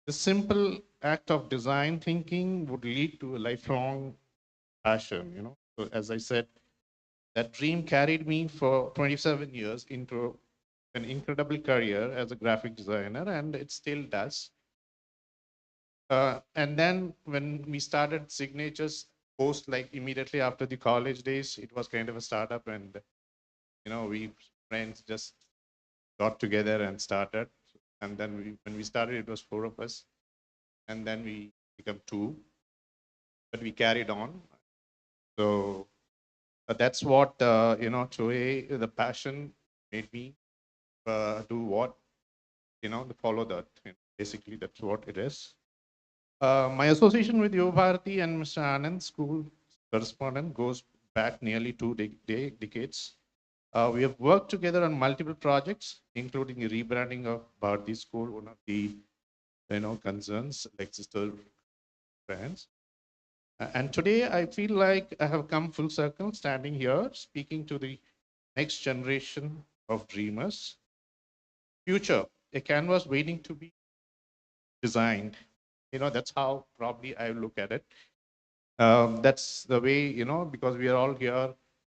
Speaker 18: the simple act of design thinking would lead to a lifelong passion. So as I said, that dream carried me for 27 years into an incredible career as a graphic designer, and it still does. And then when we started Signatures post, like immediately after the college days, it was kind of a startup, and we friends just got together and started. And then when we started, it was 4 of us, and then we become 2, but we carried on. So that's what today the passion made me do what follow that. Basically, that's what it is. My association with Yuvabharathi and Mr. Anand, school correspondent, goes back nearly 2 decades. We have worked together on multiple projects, including the rebranding of Bharati School, one of the concerns like sister brands. And today I feel like I have come full circle, standing here, speaking to the next generation of dreamers. Future, a canvas waiting to be designed That's how probably I look at it. That's the way, because we are all here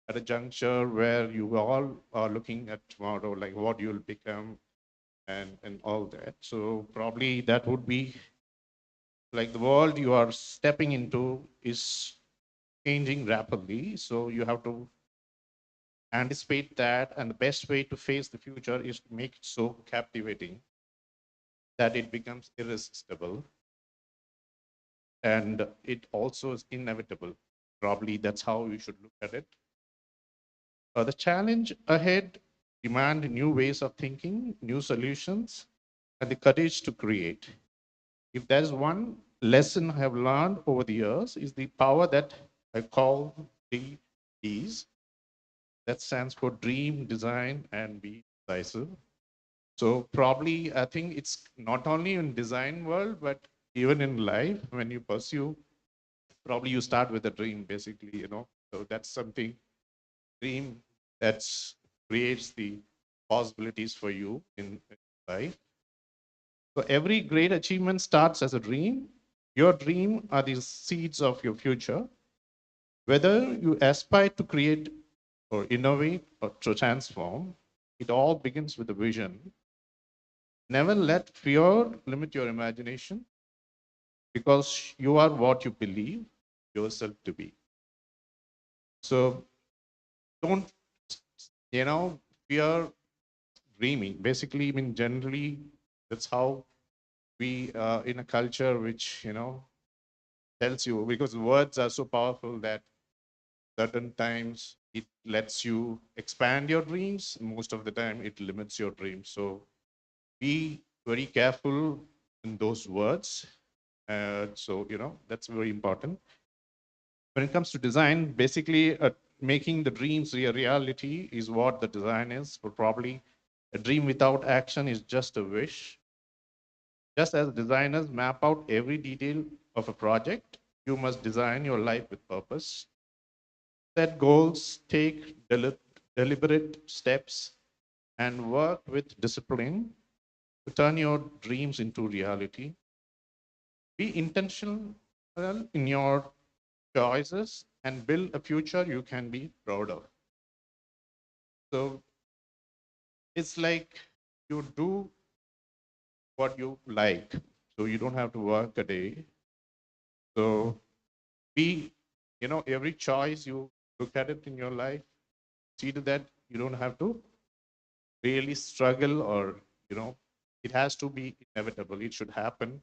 Speaker 18: at a juncture where you all are looking at tomorrow, like what you'll become and all that. So probably that would be like the world you are stepping into is changing rapidly. So you have to anticipate that. And the best way to face the future is to make it so captivating that it becomes irresistible. And it also is inevitable. Probably that's how you should look at it. The challenge ahead demand new ways of thinking, new solutions, and the courage to create. If there's one lesson I have learned over the years, is the power that I call the Ds. That stands for dream, design, and be decisive. So probably I think it's not only in design world, but even in life, when you pursue, probably you start with a dream, basically. So that's something, dream that creates the possibilities for you in life. So every great achievement starts as a dream. Your dream are the seeds of your future. Whether you aspire to create or innovate or to transform, it all begins with a vision. Never let fear limit your imagination, because you are what you believe yourself to be. So don't, fear dreaming. Basically, I mean, generally, that's how we, in a culture which, tells you, because words are so powerful that certain times it lets you expand your dreams. Most of the time, it limits your dreams. So be very careful in those words. So, that's very important. When it comes to design, basically, making the dreams a reality is what the design is. But probably a dream without action is just a wish. Just as designers map out every detail of a project, you must design your life with purpose. Set goals, take deliberate steps, and work with discipline to turn your dreams into reality. Be intentional in your choices and build a future you can be proud of. So it's like you do what you like, so you don't have to work a day. So be, every choice you look at it in your life, see to that you don't have to really struggle, or, it has to be inevitable. It should happen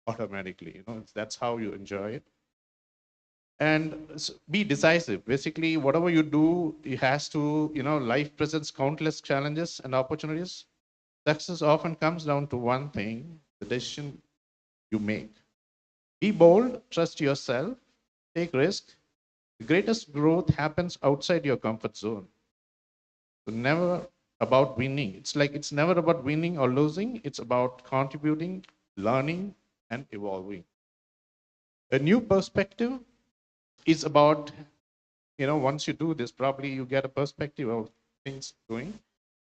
Speaker 18: automatically. That's how you enjoy it. And be decisive. Basically, whatever you do, it has to, life presents countless challenges and opportunities. Success often comes down to one thing: the decision you make. Be bold, trust yourself, take risk. The greatest growth happens outside your comfort zone. So never about winning. It's never about winning or losing. It's about contributing, learning, and evolving. A new perspective is about, once you do this, probably you get a perspective of things going,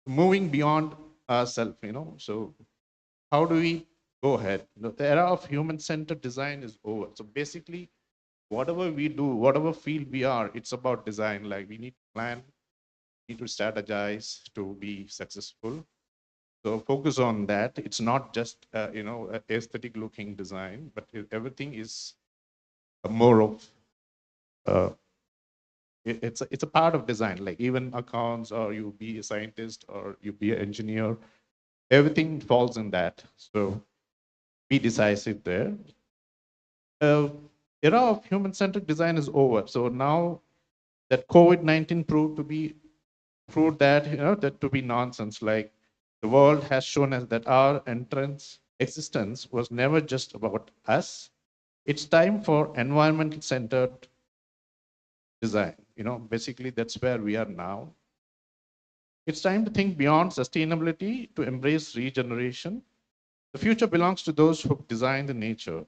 Speaker 18: moving beyond ourselves. So how do we go ahead? The era of human-centered design is over. So basically, whatever we do, whatever field we are, it's about design. Like, we need to plan, need to strategize to be successful. So focus on that. It's not just aesthetic looking design, but everything is more of it's a part of design. Like, even accounts, or you be a scientist, or you be an engineer, everything falls in that. So be decisive there. Uh, Era of human-centered design is over. So now that COVID-19 proved that, that to be nonsense. Like, the world has shown us that our entrance existence was never just about us. It's time for environmental centered design. Basically, that's where we are now. It's time to think beyond sustainability to embrace regeneration. The future belongs to those who design the nature,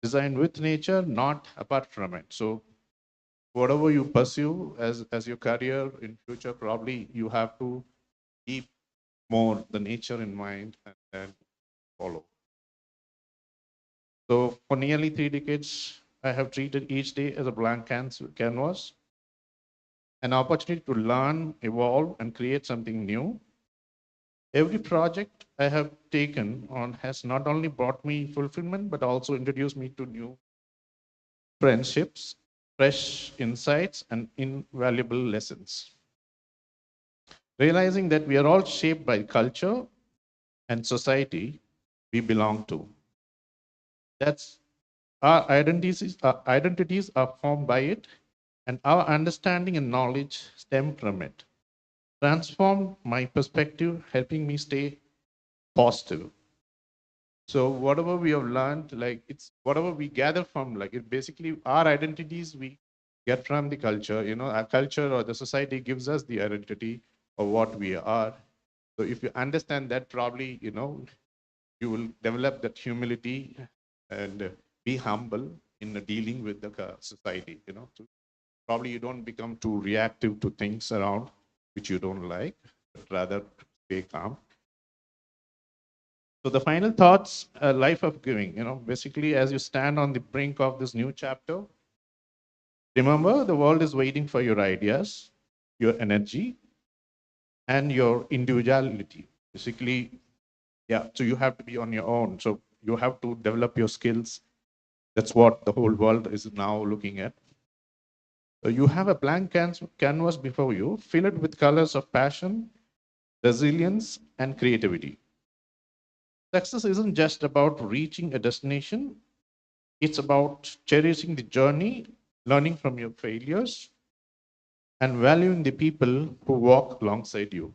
Speaker 18: design with nature, not apart from it. So whatever you pursue as your career in future, probably you have to keep more the nature in mind and then follow. So for nearly 3 decades, I have treated each day as a blank canvas, an opportunity to learn, evolve, and create something new. Every project I have taken on has not only brought me fulfillment, but also introduced me to new friendships, fresh insights, and invaluable lessons. Realizing that we are all shaped by culture and society we belong to. That's our identities are formed by it, and our understanding and knowledge stem from it. Transformed my perspective, helping me stay positive. So whatever we have learned, like it's whatever we gather from, like it basically our identities we get from the culture. Our culture or the society gives us the identity of what we are. So if you understand that, probably you will develop that humility and be humble in dealing with the society. So probably you don't become too reactive to things around which you don't like, but rather stay calm. So the final thoughts, life of giving, basically as you stand on the brink of this new chapter, remember the world is waiting for your ideas, your energy, and your individuality. Basically, yeah, so you have to be on your own. So you have to develop your skills. That's what the whole world is now looking at. So you have a blank canvas before you, fill it with colors of passion, resilience, and creativity. Success isn't just about reaching a destination, it's about cherishing the journey, learning from your failures, and valuing the people who walk alongside you.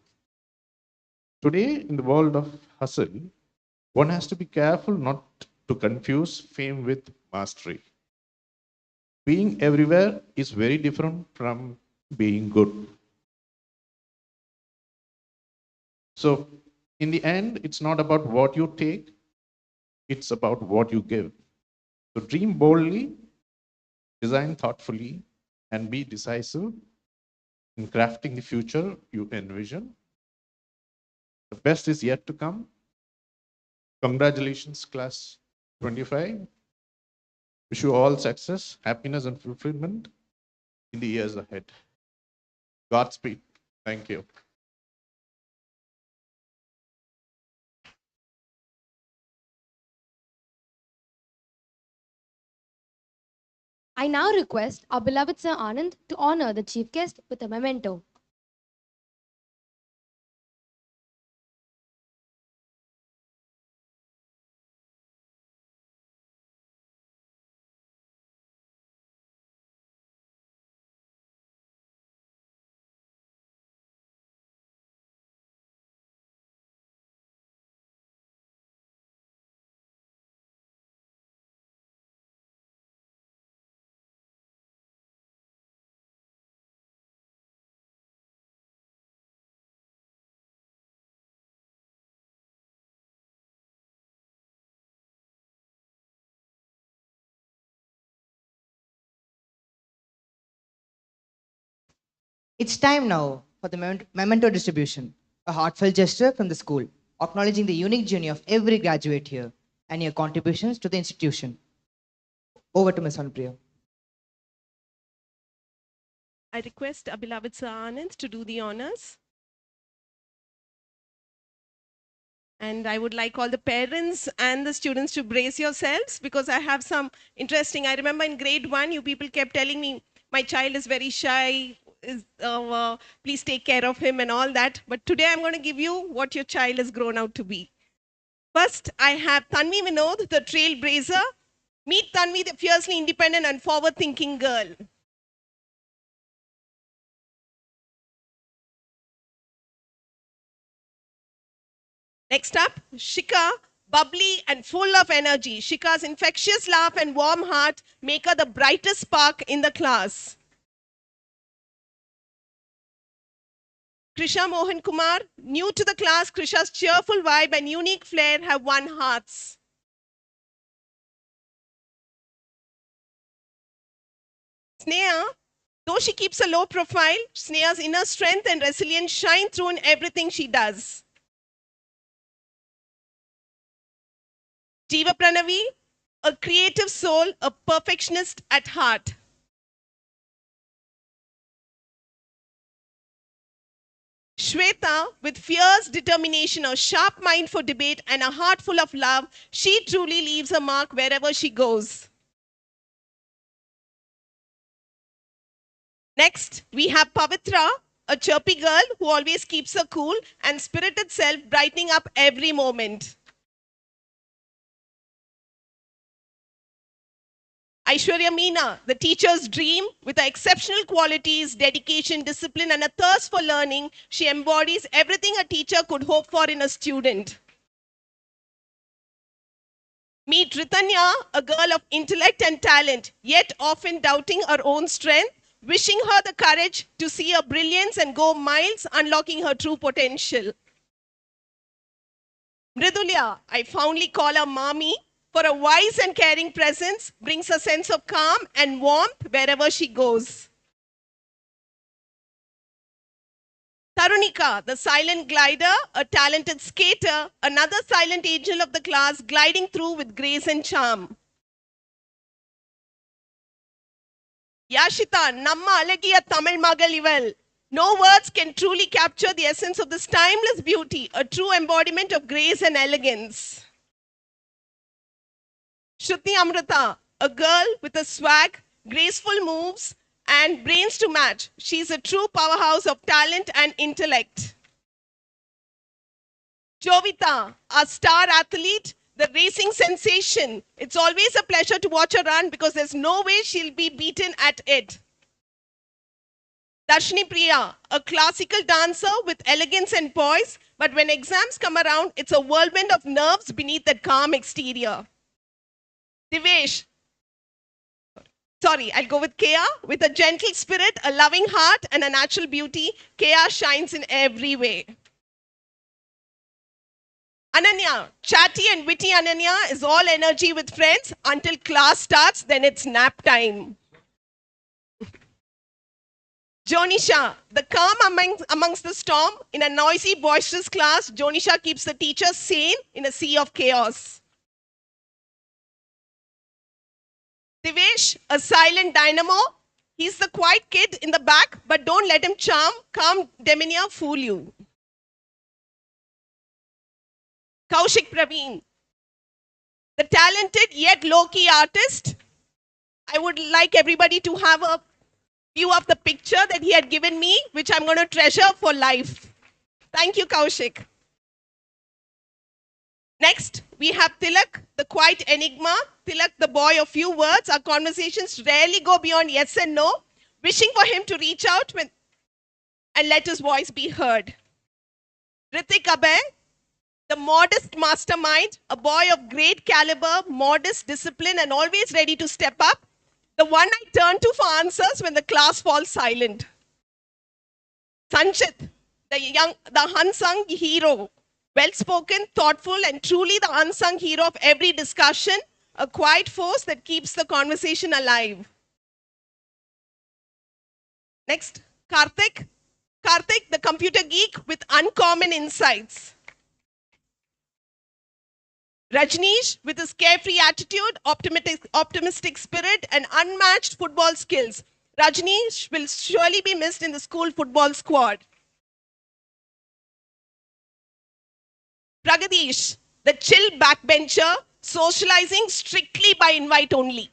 Speaker 18: Today, in the world of hustle, one has to be careful not to confuse fame with mastery. Being everywhere is very different from being good. So, in the end, it's not about what you take, it's about what you give. So, dream boldly, design thoughtfully, and be decisive in crafting the future you envision. The best is yet to come. Congratulations, class 25. Wish you all success, happiness, and fulfillment in the years ahead. Godspeed. Thank you.
Speaker 2: I now request our beloved Sir Anand to honor the chief guest with a memento.
Speaker 1: It's time now for the memento distribution, a heartfelt gesture from the school, acknowledging the unique journey of every graduate here and your contributions to the institution. Over to Ms. Anupriya.
Speaker 10: I request our beloved Sir Anand to do the honors. And I would like all the parents and the students to brace yourselves because I have some interesting. I remember in grade 1, you people kept telling me, my child is very shy, please take care of him and all that. But today I'm going to give you what your child has grown out to be. First, I have Tanvi Vinod, the trailblazer. Meet Tanvi, the fiercely independent and forward-thinking girl. Next up, Shika, bubbly and full of energy. Shika's infectious laugh and warm heart make her the brightest spark in the class. Krisha Mohan Kumar, new to the class, Krisha's cheerful vibe and unique flair have won hearts. Sneha, though she keeps a low profile, Sneha's inner strength and resilience shine through in everything she does. Jiva Pranavi,
Speaker 19: a creative soul, a perfectionist at heart. Shweta, with fierce determination, a sharp mind for debate, and a heart full of love, she truly leaves a mark wherever she goes. Next, we have Pavitra, a chirpy girl who always keeps her cool and spirited self brightening up every moment. Aishwarya Meena, the teacher's dream, with her exceptional qualities, dedication, discipline, and a thirst for learning, she embodies everything a teacher could hope for in a student. Meet Ritanya, a girl of intellect and talent, yet often doubting her own strength, wishing her the courage to see her brilliance and go miles, unlocking her true potential. Mridulya, I fondly call her Mommy, for a wise and caring presence, brings a sense of calm and warmth wherever she goes. Tarunika, the silent glider, a talented skater, another silent angel of the class, gliding through with grace and charm. Yashita, Namma Alagiya Tamil Magal Ival. No words can truly capture the essence of this timeless beauty, a true embodiment of grace and elegance. Shruti Amrita, a girl with a swag, graceful moves, and brains to match. She's a true powerhouse of talent and intellect. Jovita, a star athlete, the racing sensation. It's always a pleasure to watch her run because there's no way she'll be beaten at it. Darshini Priya, a classical dancer with elegance and poise, but when exams come around, it's a whirlwind of nerves beneath that calm exterior. Divesh, I'll go with Kea. With a gentle spirit, a loving heart, and a natural beauty, Kea shines in every way. Ananya, chatty and witty Ananya is all energy with friends until class starts, then it's nap time. Jonisha, the calm amongst the storm. In a noisy, boisterous class, Jonisha keeps the teacher sane in a sea of chaos. Divesh, a silent dynamo. He's the quiet kid in the back, but don't let him calm demeanor fool you. Kaushik Praveen, the talented yet low-key artist. I would like everybody to have a view of the picture that he had given me, which I'm going to treasure for life. Thank you, Kaushik. Next, we have Tilak, the quiet enigma. Tilak, the boy of few words. Our conversations rarely go beyond yes and no, wishing for him to reach out and let his voice be heard. Ritik Abhay, the modest mastermind, a boy of great caliber, modest, discipline, and always ready to step up. The one I turn to for answers when the class falls silent. Sanchit, the unsung hero. Well-spoken, thoughtful, and truly the unsung hero of every discussion, a quiet force that keeps the conversation alive. Next, Karthik. Karthik, the computer geek with uncommon insights. Rajneesh, with his carefree attitude, optimistic spirit, and unmatched football skills. Rajneesh will surely be missed in the school football squad. Pragadish, the chill backbencher, socializing strictly by invite only.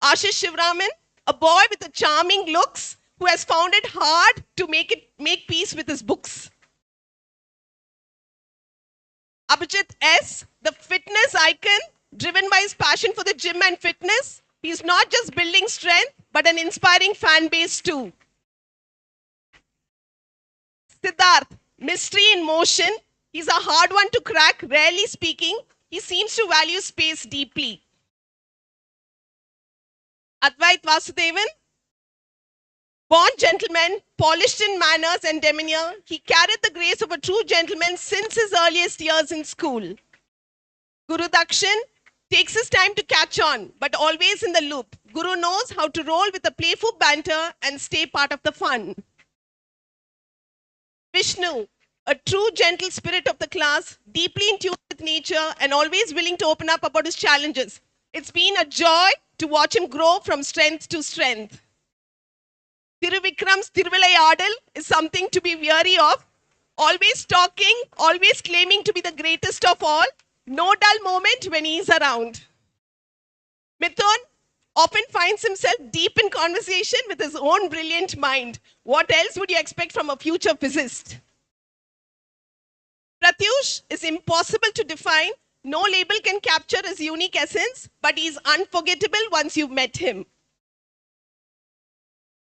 Speaker 19: Ashish Shivraman, a boy with a charming looks who has found it hard to make peace with his books. Abhijit S., the fitness icon, driven by his passion for the gym and fitness. He's not just building strength, but an inspiring fan base too. Siddharth, mystery in motion. He's a hard one to crack, rarely speaking. He seems to value space deeply. Advait Vasudevan, born gentleman, polished in manners and demeanor, he carried the grace of a true gentleman since his earliest years in school. Guru Dakshin takes his time to catch on, but always in the loop. Guru knows how to roll with a playful banter and stay part of the fun. Vishnu, A true gentle spirit of the class, deeply in tune with nature and always willing to open up about his challenges. It's been a joy to watch him grow from strength to strength. Thiruvikram's Thiruvilayadal is something to be weary of. Always talking, always claiming to be the greatest of all. No dull moment when he is around. Mithun often finds himself deep in conversation with his own brilliant mind. What else would you expect from a future physicist? Pratyush is impossible to define. No label can capture his unique essence, but he is unforgettable once you've met him.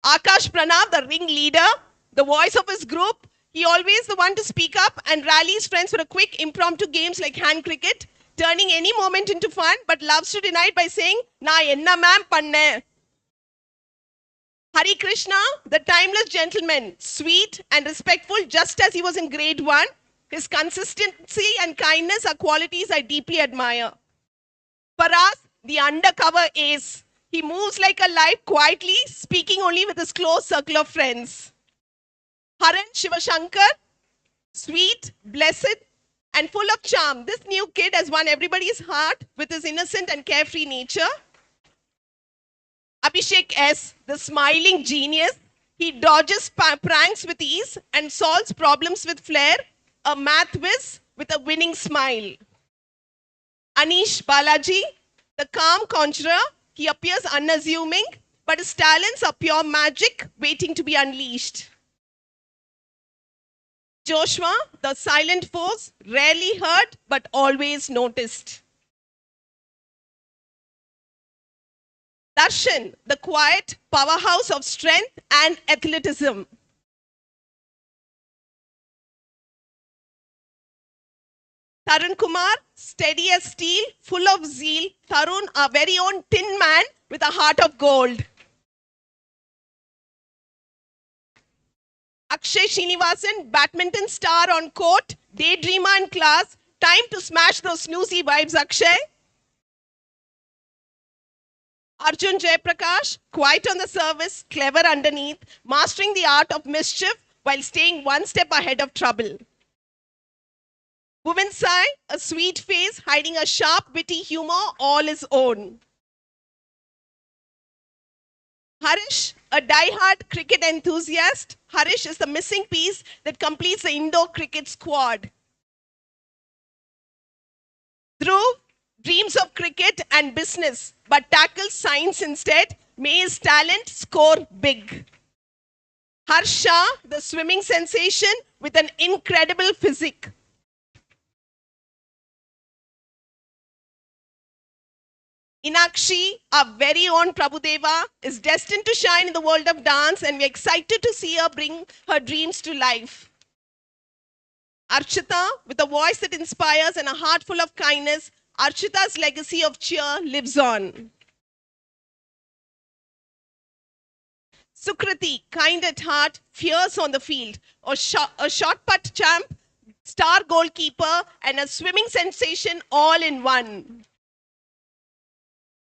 Speaker 19: Akash Pranav, the ring leader, the voice of his group, he always the one to speak up and rally his friends for a quick impromptu games like hand cricket, turning any moment into fun, but loves to deny it by saying, "Na enna ma'am panne." Hari Krishna, the timeless gentleman, sweet and respectful just as he was in grade 1. His consistency and kindness are qualities I deeply admire. Paras, the undercover ace. He moves like a light quietly, speaking only with his close circle of friends. Haran Shivashankar, sweet, blessed, and full of charm. This new kid has won everybody's heart with his innocent and carefree nature. Abhishek S., the smiling genius. He dodges pranks with ease and solves problems with flair. A math whiz with a winning smile. Anish Balaji, the calm conjurer. He appears unassuming, but his talents are pure magic waiting to be unleashed. Joshua, the silent force, rarely heard but always noticed. Darshan, the quiet powerhouse of strength and athleticism. Tarun Kumar, steady as steel, full of zeal. Tarun, our very own tin man with a heart of gold. Akshay Srinivasan, badminton star on court, daydreamer in class. Time to smash those snoozy vibes, Akshay. Arjun Jayaprakash, quiet on the surface, clever underneath, mastering the art of mischief while staying one step ahead of trouble. Bhuvan Sai, a sweet face hiding a sharp, witty humor all his own. Harish, a die-hard cricket enthusiast. Harish is the missing piece that completes the indoor cricket squad. Dhruv dreams of cricket and business, but tackles science instead. May his talent score big. Harsha, the swimming sensation with an incredible physique. Inakshi, our very own Prabhudeva, is destined to shine in the world of dance, and we're excited to see her bring her dreams to life. Archita, with a voice that inspires and a heart full of kindness, Archita's legacy of cheer lives on. Sukriti, kind at heart, fierce on the field, a short put champ, star goalkeeper, and a swimming sensation all in one.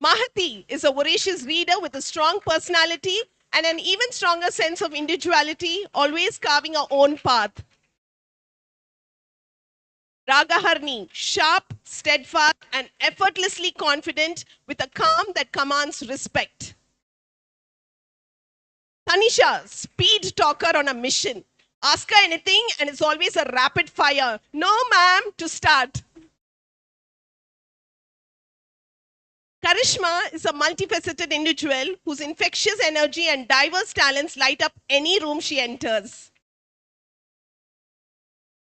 Speaker 19: Mahati is a voracious reader with a strong personality and an even stronger sense of individuality, always carving her own path. Ragaharni, sharp, steadfast, and effortlessly confident with a calm that commands respect. Tanisha, speed talker on a mission. Ask her anything and it's always a rapid fire. No, ma'am, to start. Karishma is a multifaceted individual whose infectious energy and diverse talents light up any room she enters.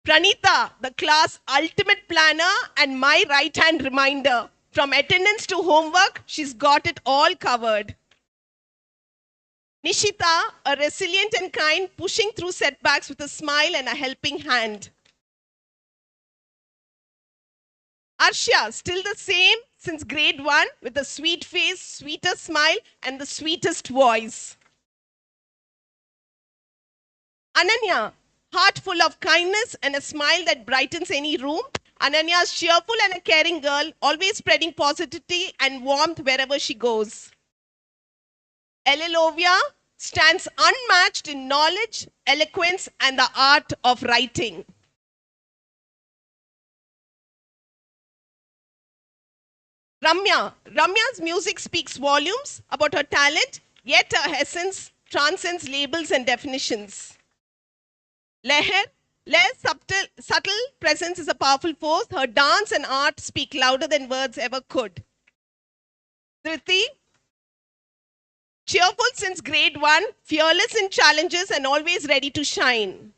Speaker 19: Pranita, the class ultimate planner and my right-hand reminder. From attendance to homework, she's got it all covered. Nishita, a resilient and kind, pushing through setbacks with a smile and a helping hand. Arshia, still the same since grade 1 with a sweet face, sweetest smile, and the sweetest voice. Ananya, heart full of kindness and a smile that brightens any room. Ananya is cheerful and a caring girl, always spreading positivity and warmth wherever she goes. Elelovia stands unmatched in knowledge, eloquence, and the art of writing. Ramya's music speaks volumes about her talent, yet her essence transcends labels and definitions. Leher's subtle presence is a powerful force. Her dance and art speak louder than words ever could. Dhriti, cheerful since grade 1, fearless in challenges and always ready to shine.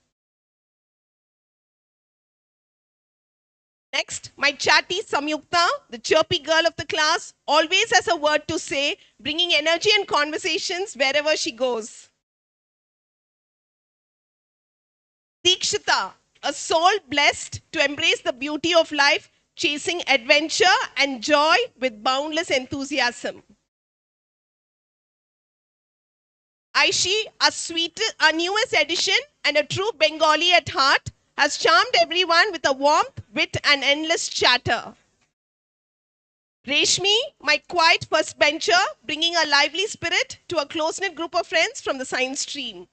Speaker 19: Next, my chatty Samyukta, the chirpy girl of the class, always has a word to say, bringing energy and conversations wherever she goes. Deekshita, a soul blessed to embrace the beauty of life, chasing adventure and joy with boundless enthusiasm. Aishi, our newest addition and a true Bengali at heart, has charmed everyone with a warmth, wit, and endless chatter. Reshmi, my quiet first bencher, bringing a lively spirit to a close-knit group of friends from the science stream.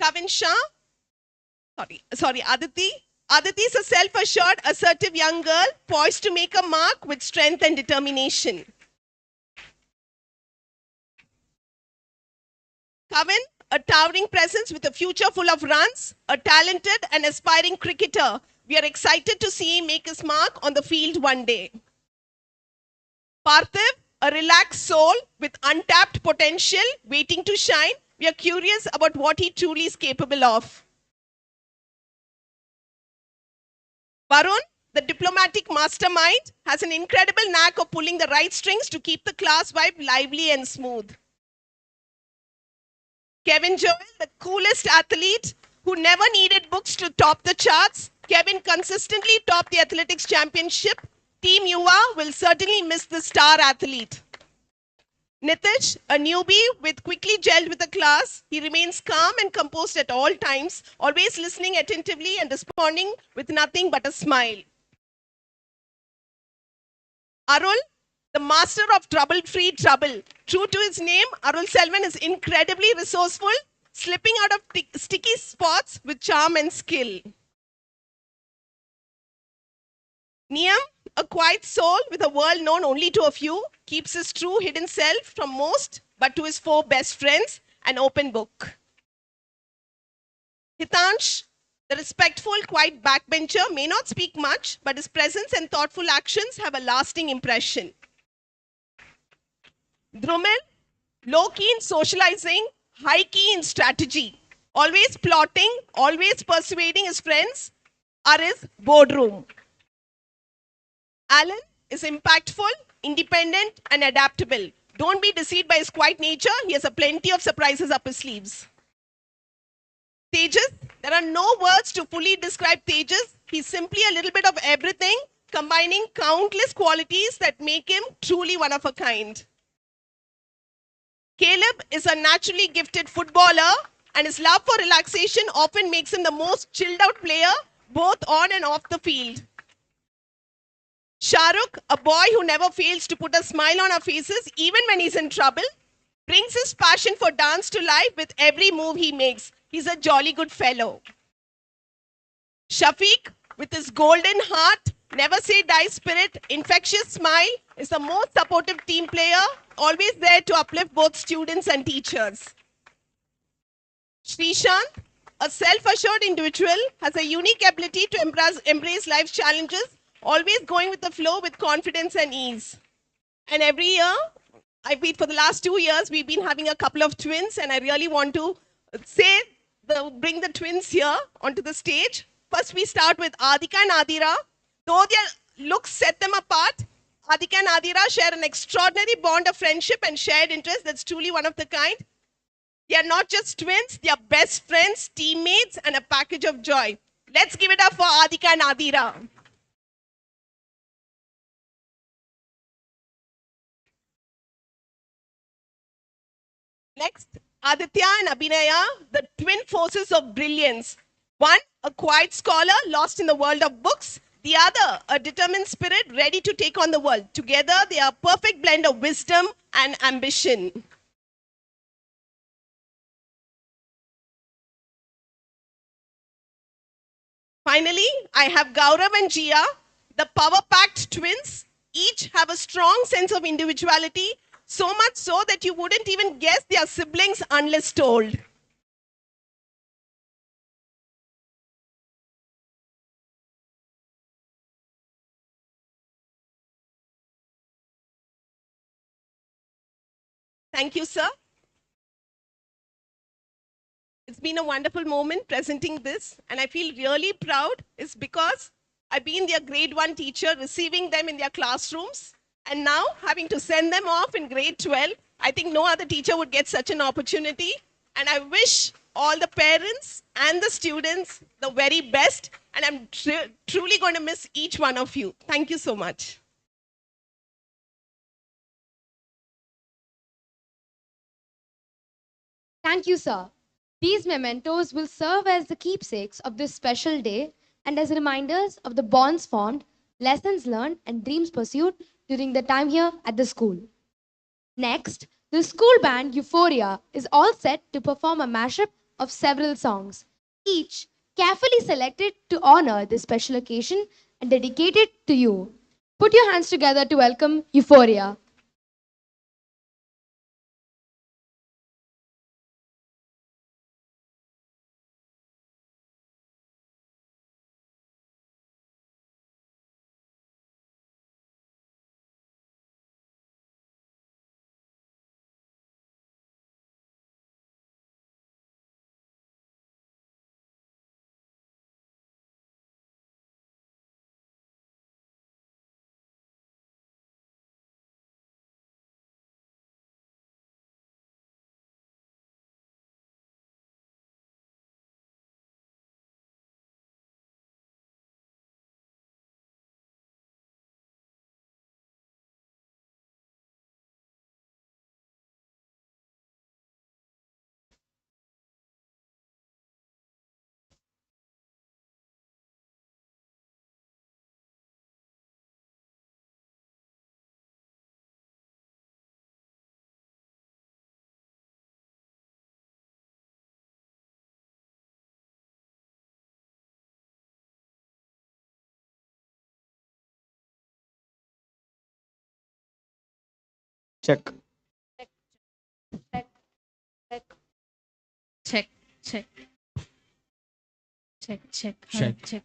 Speaker 19: Kavin Shah, Aditi. Aditi is a self-assured, assertive young girl, poised to make a mark with strength and determination. Kavin, a towering presence with a future full of runs, a talented and aspiring cricketer. We are excited to see him make his mark on the field one day. Parthiv, a relaxed soul with untapped potential waiting to shine. We are curious about what he truly is capable of. Varun, the diplomatic mastermind, has an incredible knack of pulling the right strings to keep the class vibe lively and smooth. Kevin Joel, the coolest athlete who never needed books to top the charts. Kevin consistently topped the athletics championship. Team Yuva will certainly miss the star athlete. Nitish, a newbie with quickly gelled with the class. He remains calm and composed at all times, always listening attentively and responding with nothing but a smile. Arul, the master of trouble-free trouble. True to his name, Arul Selvan is incredibly resourceful, slipping out of sticky spots with charm and skill. Niyam, a quiet soul with a world known only to a few, keeps his true hidden self from most, but to his 4 best friends, an open book. Hitansh, the respectful, quiet backbencher, may not speak much, but his presence and thoughtful actions have a lasting impression. Drumil, low-key in socializing, high-key in strategy, always plotting, always persuading his friends, are his boardroom. Alan is impactful, independent, and adaptable. Don't be deceived by his quiet nature. He has a plenty of surprises up his sleeves. Tejas, there are no words to fully describe Tejas. He's simply a little bit of everything, combining countless qualities that make him truly one of a kind. Caleb is a naturally gifted footballer, and his love for relaxation often makes him the most chilled out player, both on and off the field. Shahrukh, a boy who never fails to put a smile on our faces even when he's in trouble, brings his passion for dance to life with every move he makes. He's a jolly good fellow. Shafiq, with his golden heart, never say die spirit, infectious smile, is the most supportive team player, always there to uplift both students and teachers. Srishant, a self-assured individual, has a unique ability to embrace life's challenges, always going with the flow with confidence and ease. And every year, for the last 2 years, we've been having a couple of twins, and I really want to bring the twins here onto the stage. First, we start with Adika and Adira. Though their looks set them apart, Adika and Adira share an extraordinary bond of friendship and shared interest that's truly one of the kind. They are not just twins, they are best friends, teammates, and a package of joy. Let's give it up for Adika and Adira. Next, Aditya and Abhinaya, the twin forces of brilliance. One, a quiet scholar lost in the world of books. The other, a determined spirit ready to take on the world. Together, they are a perfect blend of wisdom and ambition. Finally, I have Gaurav and Jia, the power-packed twins. Each have a strong sense of individuality, so much so that you wouldn't even guess they are siblings unless told. Thank you, sir. It's been a wonderful moment presenting this, and I feel really proud. It's because I've been their grade 1 teacher, receiving them in their classrooms, and now having to send them off in grade 12. I think no other teacher would get such an opportunity, and I wish all the parents and the students the very best, and I'm truly going to miss each one of you. Thank you so much.
Speaker 2: Thank you, sir. These mementos will serve as the keepsakes of this special day and as reminders of the bonds formed, lessons learned, and dreams pursued during the time here at the school. Next, the school band Euphoria is all set to perform a mashup of several songs, each carefully selected to honor this special occasion and dedicated to you. Put your hands together to welcome Euphoria.
Speaker 11: Check.
Speaker 3: Check, check. Check, check.
Speaker 11: Check.
Speaker 3: Check.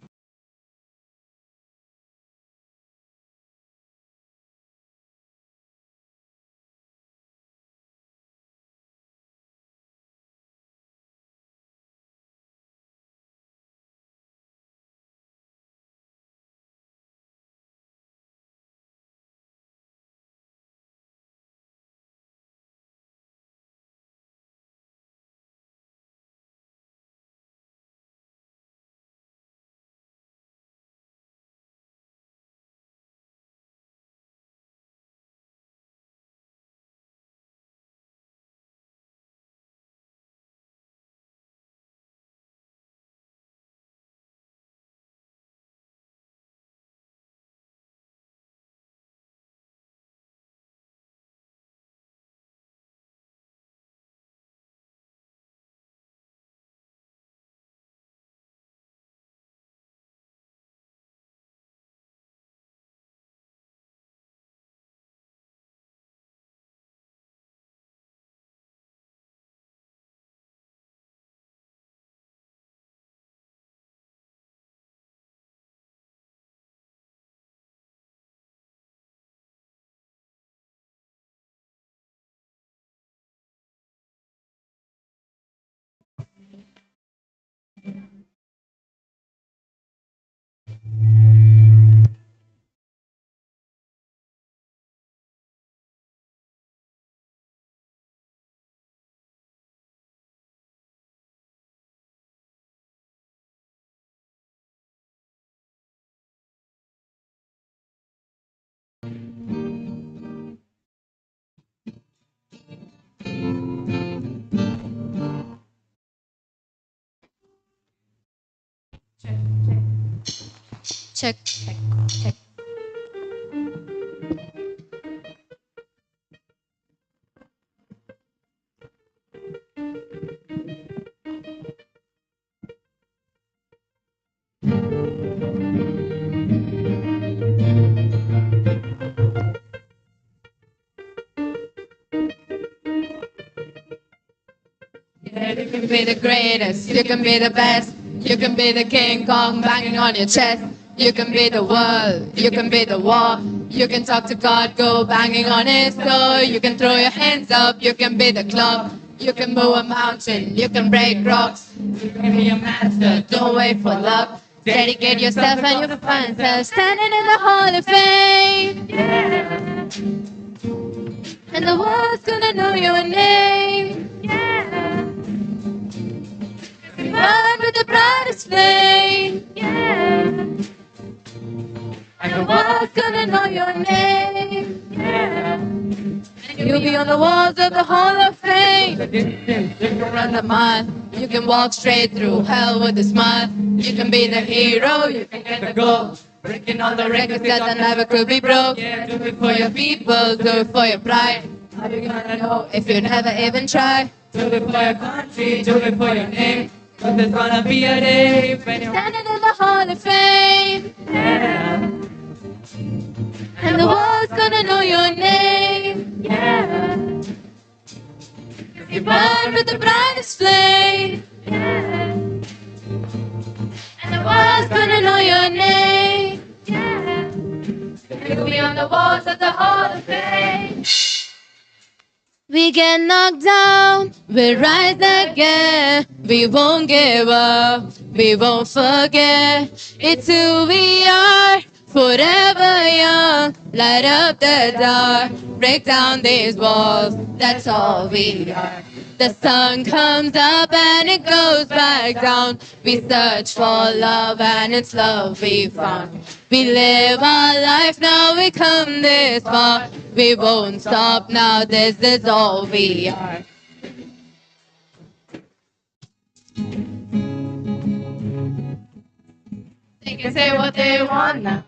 Speaker 3: Check, check, check.
Speaker 20: You can be the greatest, you can be the best. You can be the King Kong banging on your chest. You can be the world, you can be the war. You can talk to God, go banging on his door. You can throw your hands up, you can be the club. You can move a mountain, you can break rocks. You can be a master, don't wait for luck. Dedicate yourself and you'll find yourself standing in the Hall of Fame. Yeah. And the world's gonna know your name. Yeah. Burn with the brightest flame. Yeah. And the world's gonna know your name. Yeah. You'll be on the walls of the Hall of Fame. You can run the mile. You can walk straight through hell with a smile. You can be the hero. You can get the gold. Breaking all the records that never could be broke. Yeah, do it for your people. Do it for your pride. How you gonna know if you never even try? Do it for your country. Do it for your name. But there's gonna be a day when you're standing in the Hall of Fame. Yeah. And the world's gonna know your name. Yeah. You burn with the brightest flame. Yeah. And the world's gonna know your name. Yeah. You'll be on the walls of the Hall of Fame. We get knocked down, we'll rise again. We won't give up, we won't forget. It's who we are, forever young. Light up the dark, break down these walls. That's all we are. The sun comes up and it goes back down. We search for love and it's love we found. We live our life now, we come this far. We won't stop now, this is all we are. They can say what they want now.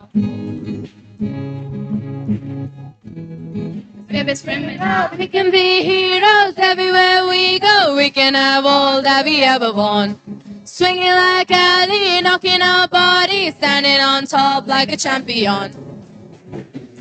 Speaker 20: Baby, screaming out. We can be heroes everywhere we go. We can have all that we ever want. Swinging like Ali, knocking our bodies, standing on top like a champion.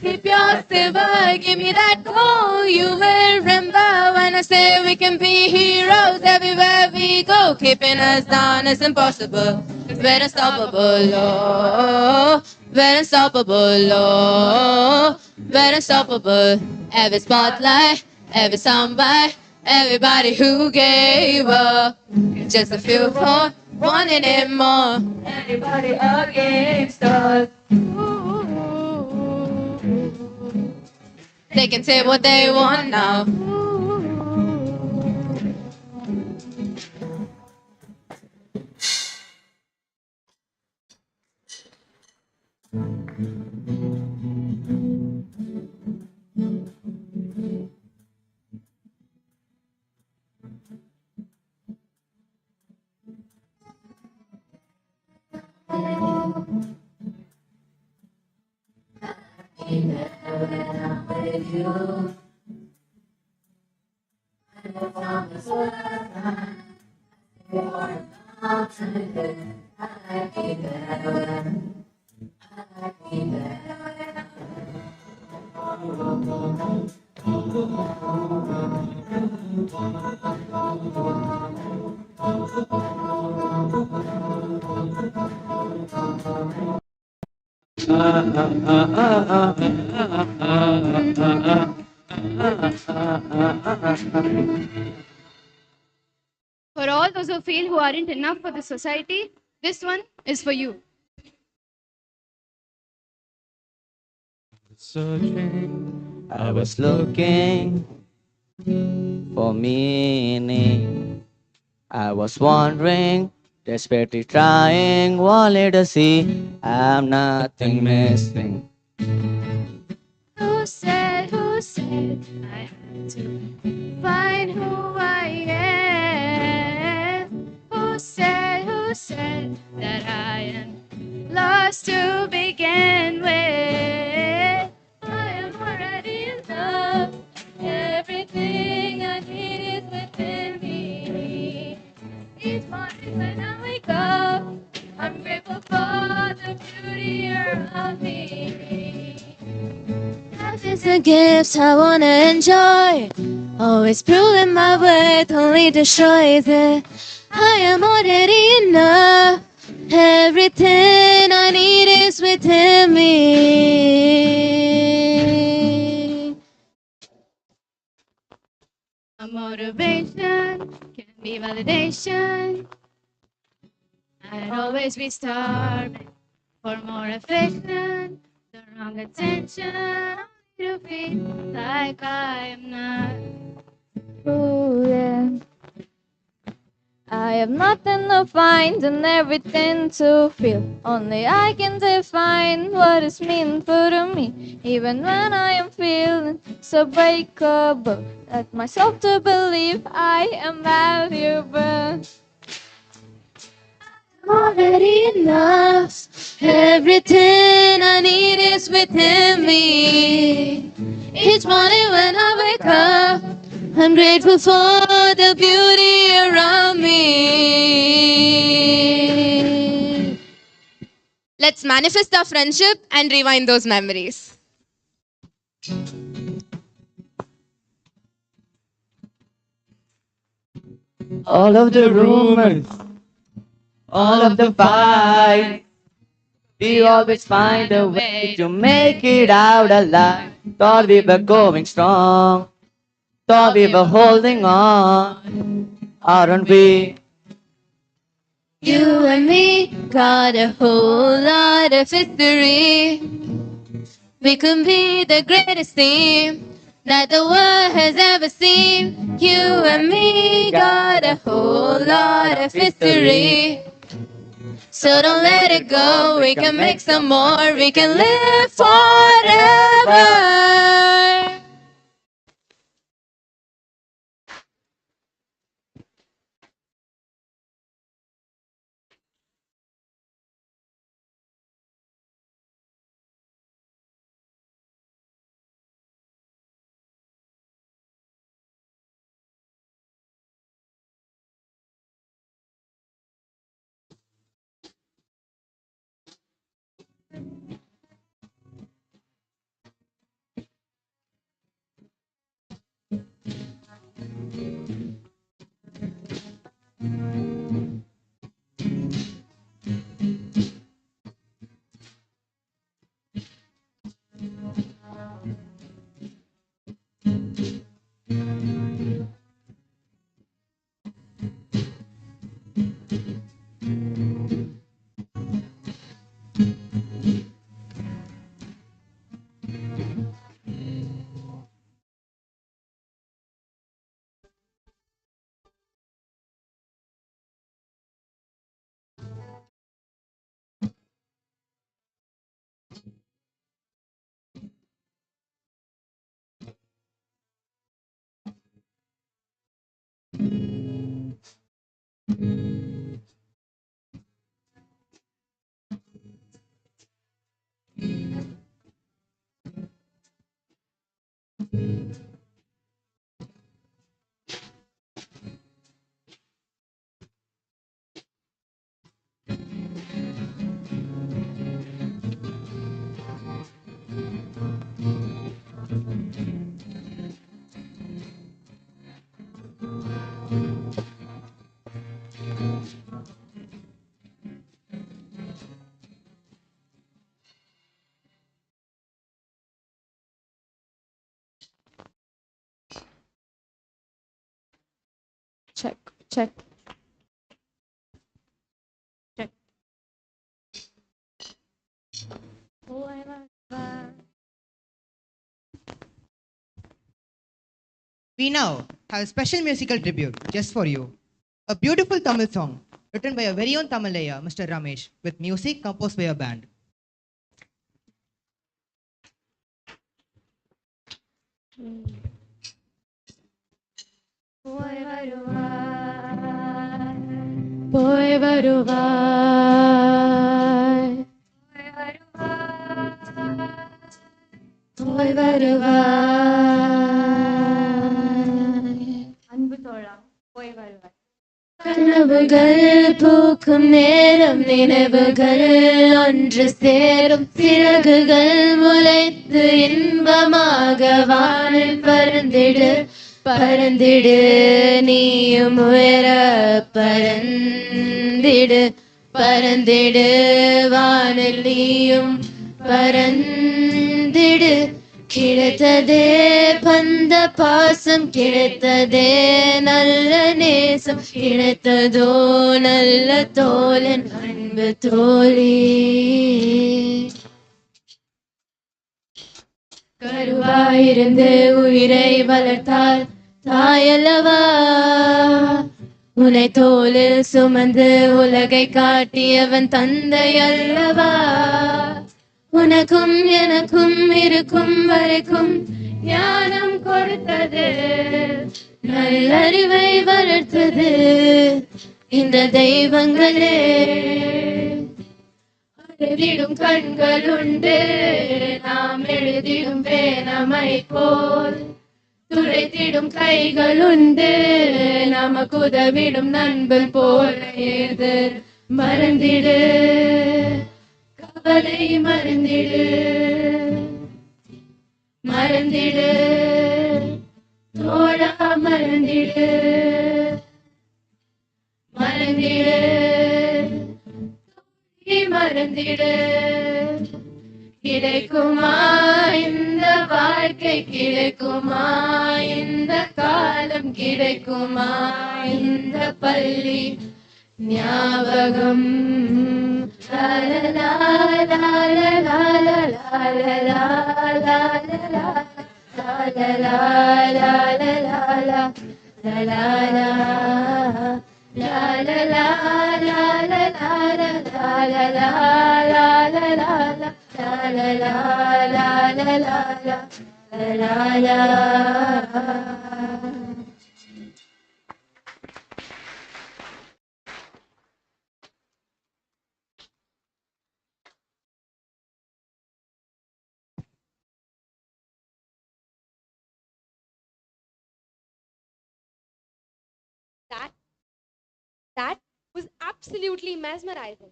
Speaker 20: Keep your silver, give me that gold. You will remember when I say we can be heroes everywhere we go. Keeping us down is impossible. We're unstoppable, oh. We're unstoppable, oh. We're unstoppable. Every spotlight, every soundbite, everybody who gave up. Just a few for wanting it more. Anybody against us. They can say what they want now.
Speaker 21: For all those who feel who aren't enough for the society, this one is for you.
Speaker 8: Searching, I was looking for meaning. I was wondering, desperately trying, only to see I'm nothing missing.
Speaker 21: Who said I had to find who I am? Who said that I am lost to begin with? I am already in love. Everything I need is within me. Each morning when I wake up, I'm grateful for the beauty around me. Life is a gift I wanna enjoy.
Speaker 20: Always proving my worth, only destroys it. I am already enough. Everything I need is within me. A motivation can be validation. I'd always be starving for more affection, the wrong attention, to feel like I am not. Ooh, yeah. I have nothing to find and everything to feel. Only I can define what is meaningful to me. Even when I am feeling so breakable, let myself to believe I am valuable. Already enough. Everything I need is within me. Each morning when I wake up, I'm grateful for the beauty around me. Let's manifest our friendship and rewind those memories.
Speaker 4: All of the rumors, all of the fight, we always find a way to make it out alive. Thought we were going strong, thought we were holding on, aren't we?
Speaker 20: You and me got a whole lot of history. We could be the greatest team that the world has ever seen. You and me got a whole lot of history. So don't let it go, we can make some more, we can live forever. Check, check. Check.
Speaker 1: We now have a special musical tribute just for you. A beautiful Tamil song written by our very own Tamilaya, Mr. Ramesh, with music composed by a band.
Speaker 20: Boy varuvai, boy varuvai.
Speaker 13: அன்பு தோழா போய் வருவாய்.
Speaker 20: கனவுகள் பூக்கும் நேரம் நினைவுகள் ஒன்று சேரும் சிறகுகள் முளைத்து இன்பமாக வானில் பறந்திடு பறந்திடு நீயும் உயர பறந்திடு பறந்திடு வானில் நீயும் பறந்திடு கிடைத்ததே பந்த பாசம் கிடைத்ததே நல்ல நேசம் கிடைத்ததோ நல்ல தோழன் அன்பு தோழி கருவாயிருந்து உயிரை வளர்த்தால் தாயல்லவா உன்னை தோளில் சுமந்து உலகை காட்டியவன் தந்தை அல்லவா உனக்கும் எனக்கும் இருக்கும் வரைக்கும் ஞானம் கொடுத்தது நல்லறிவை வளர்த்தது இந்த தெய்வங்களே எழுதிடும் கண்கள் உண்டு நாம் எழுதிடும் பேனமை போல் துடைத்திடும் கைகள் உண்டு நமக்கு உதவிடும் நண்பன் போல ஏது மறந்திடு கவலை மறந்திடு மறந்திடு தோழா மறந்திடு மறந்திடு மறந்திடு கிடைக்குமா இந்த வாழ்க்கை கிடைக்குமா இந்த காலம் கிடைக்குமா இந்த பள்ளி ஞாபகம் லாலலா, லாலலா, லாலலா, லாலலா, லாலலா, லாலலா, லாலலா,
Speaker 2: That was absolutely mesmerizing.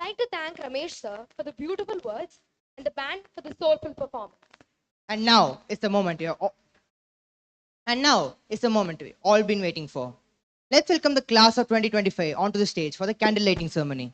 Speaker 2: I'd like to thank Ramesh sir for the beautiful words and the band for the soulful performance.
Speaker 1: And now is the moment we've all been waiting for. Let's welcome the class of 2025 onto the stage for the candle lighting ceremony.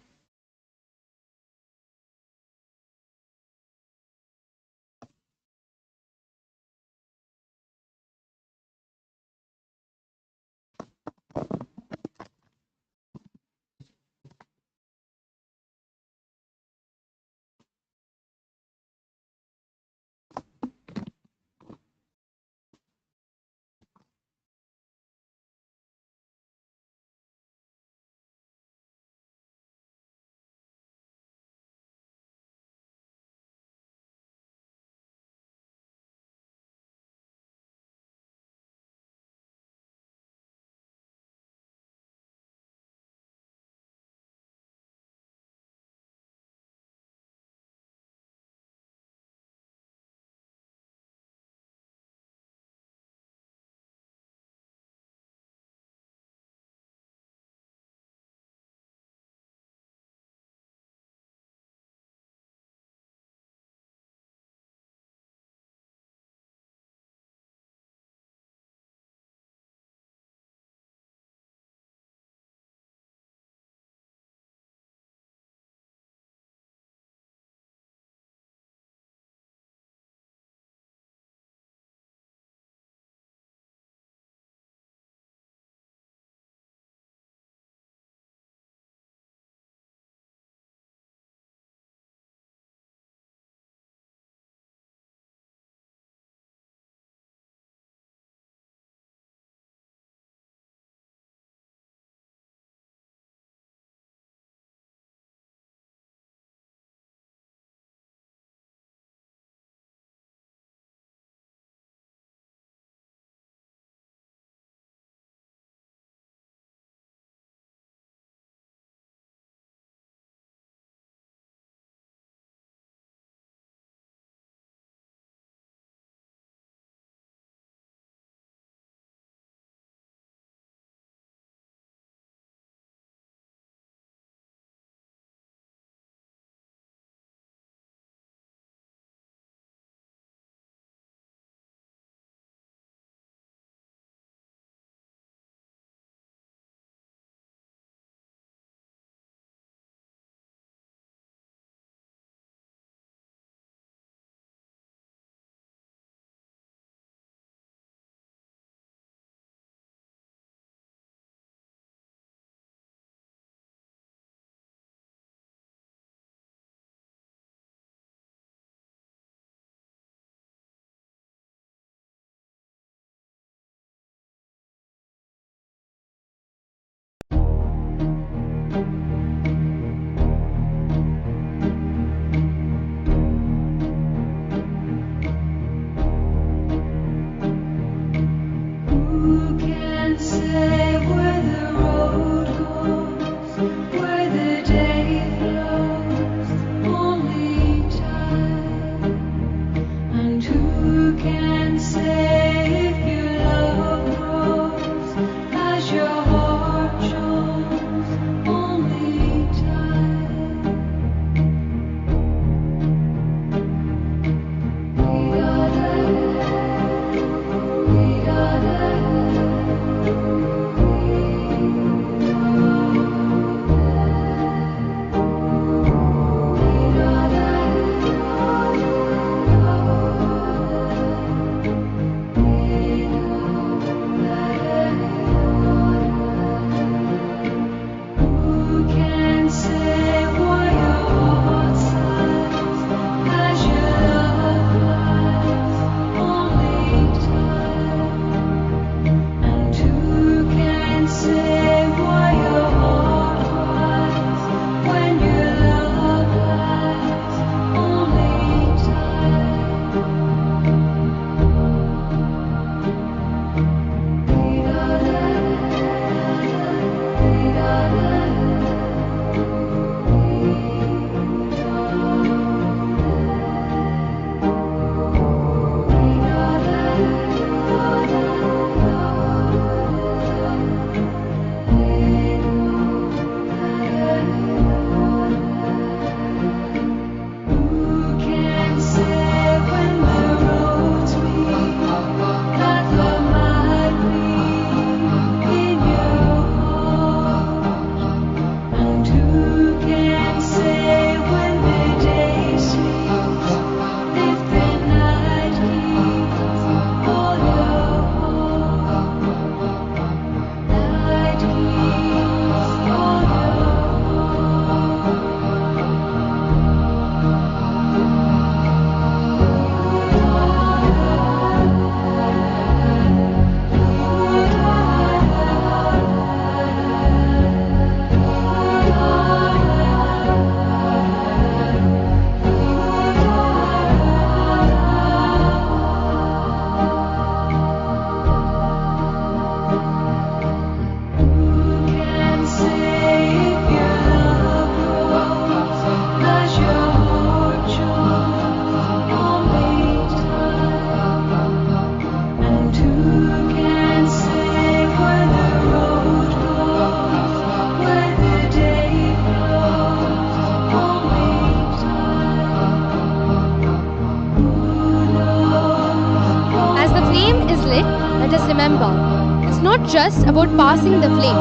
Speaker 2: not just about passing the flame,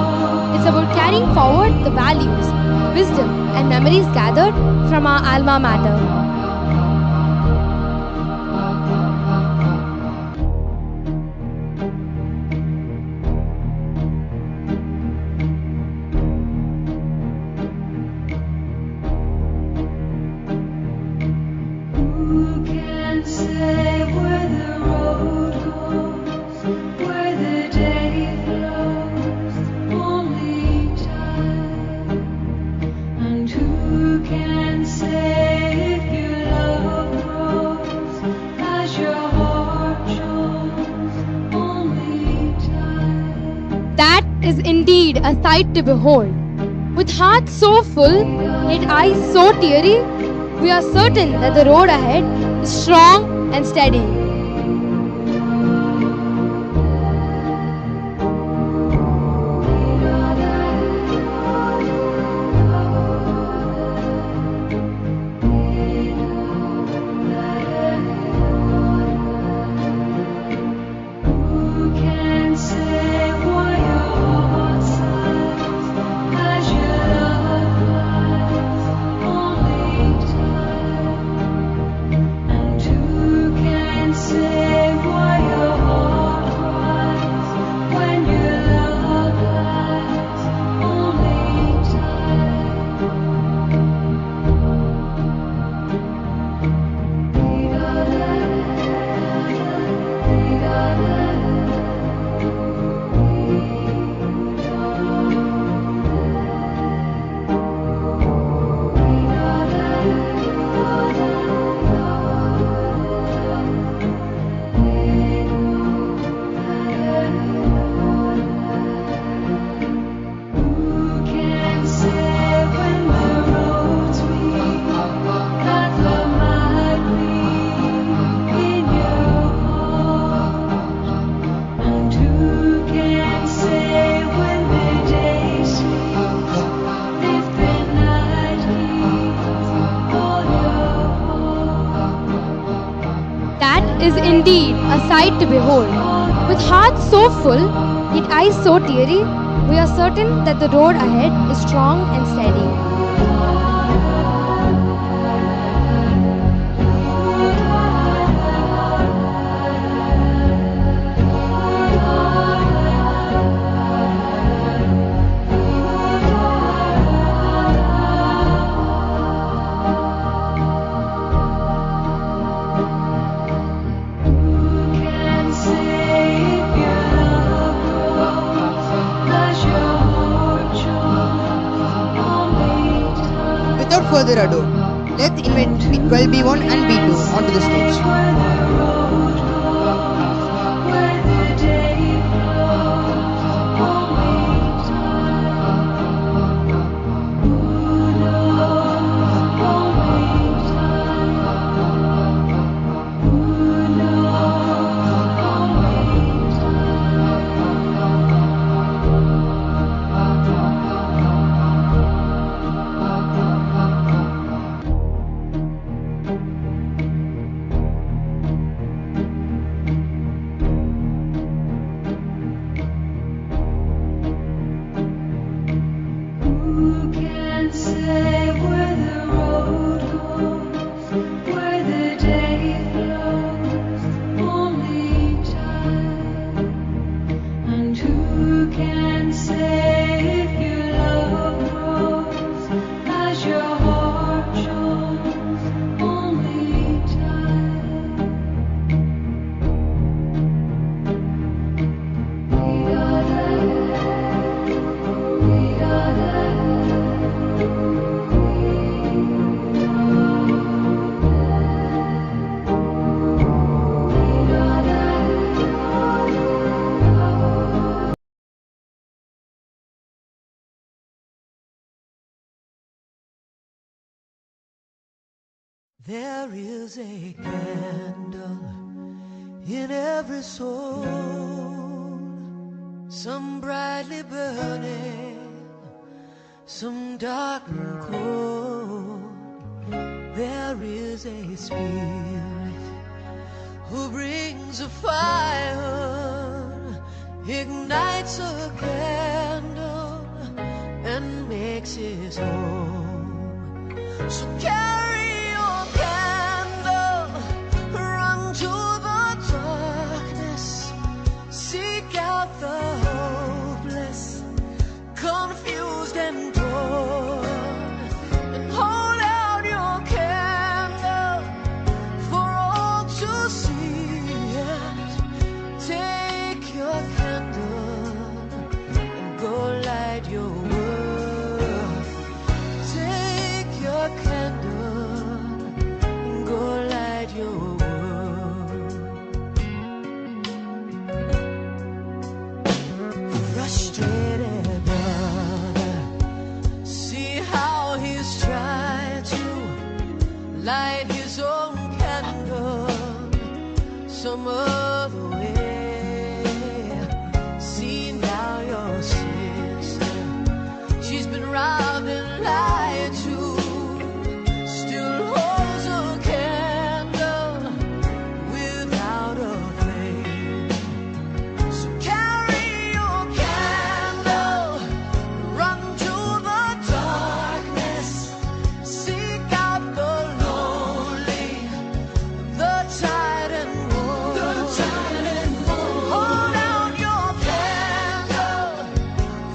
Speaker 2: it's about carrying forward the values, wisdom, and memories gathered from our alma mater.
Speaker 20: Who can say where the road goes, where the day flows? Only time. And who can say if your love grows as your heart shows? Only time.
Speaker 2: That is indeed a sight to behold. With hearts so full, yet eyes so teary, we are certain that the road ahead is strong and steady.
Speaker 20: Who can say why your heart sighs as your love flies? Only time. And who can say why your heart cries when your love lies? Only Who can say when the roads meet that love might be in your heart? And who can say when the day sleeps if the night keeps all your
Speaker 2: That is indeed a sight to behold. With hearts so full, yet eyes so teary, we are certain that the road ahead is strong and steady.
Speaker 20: can say if your love grows as your heart shows? Only time.
Speaker 1: Without further ado, let's invite 12B1 and B2 onto the stage.
Speaker 20: Where the day flows, only time. Who knows? Only time. Who knows? Only Who can say where the road goes, where the day flows? Only time. And who can say if your love grows as your heart shows? Only
Speaker 5: There is a candle in every soul, some brightly burning, some dark and cold. There is a spirit who brings a fire ignites a candle and makes his home. So carry your candle, run to the darkness, seek out the hopeless, confused and torn, and hold out your candle for all to see. Take your candle and go light your world. Take your candle and go light your world. Frustrated brother, see how he's trying to light his own candle some other way. See now your sister, she's been robbed and lied to, still holds a candle without a flame. So carry your candle, run to the darkness, seek out the lonely, the tired and worn. Hold out your candle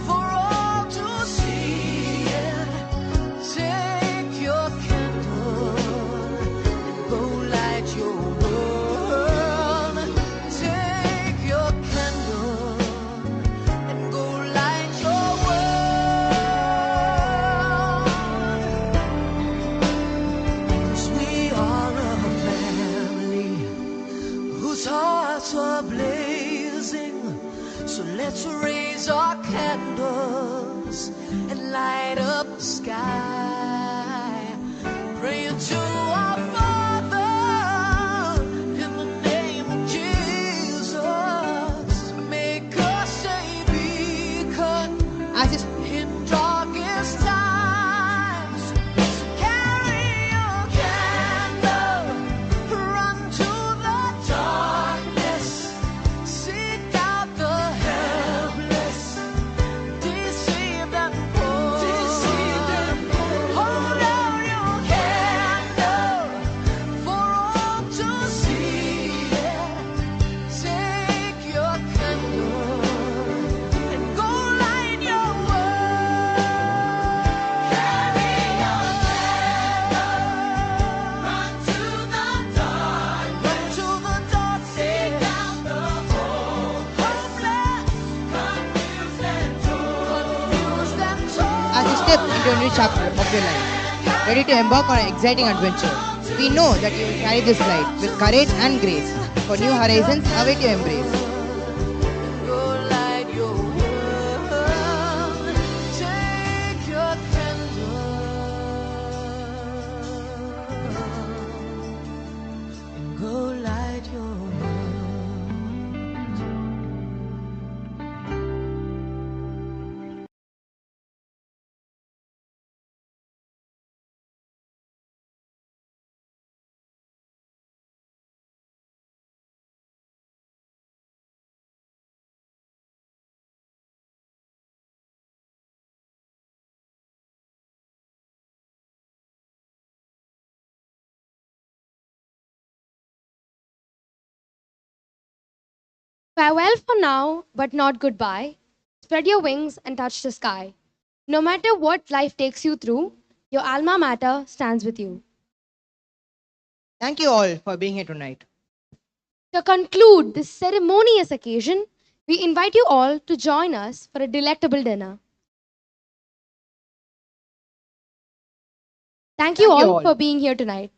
Speaker 5: for all to see. Take your candle and go light your world. Take your candle and go light your world. 'Cause we are a family whose hearts are blazing. So let's raise our candles and light up the sky, praying to our Father in the name of Jesus. Make us a beacon in darkest times. So carry your candle, run to the darkness, seek out the helpless, deceived and poor. Hold out your candle for all to see. Take your candle and go light your world. Carry your candle, run to the dark, seek out the hopeless, confused and torn.
Speaker 1: As you step into a new chapter of your life, ready to embark on an exciting adventure, we know that you will carry this light with courage and grace, for new horizons await your embrace.
Speaker 5: Go light your world. Take your candle and go light your
Speaker 2: Farewell for now, but not goodbye. Spread your wings and touch the sky. No matter what life takes you through, your alma mater stands with you.
Speaker 1: Thank you all for being here tonight.
Speaker 2: To conclude this ceremonious occasion, we invite you all to join us for a delectable dinner. Thank you all for being here tonight.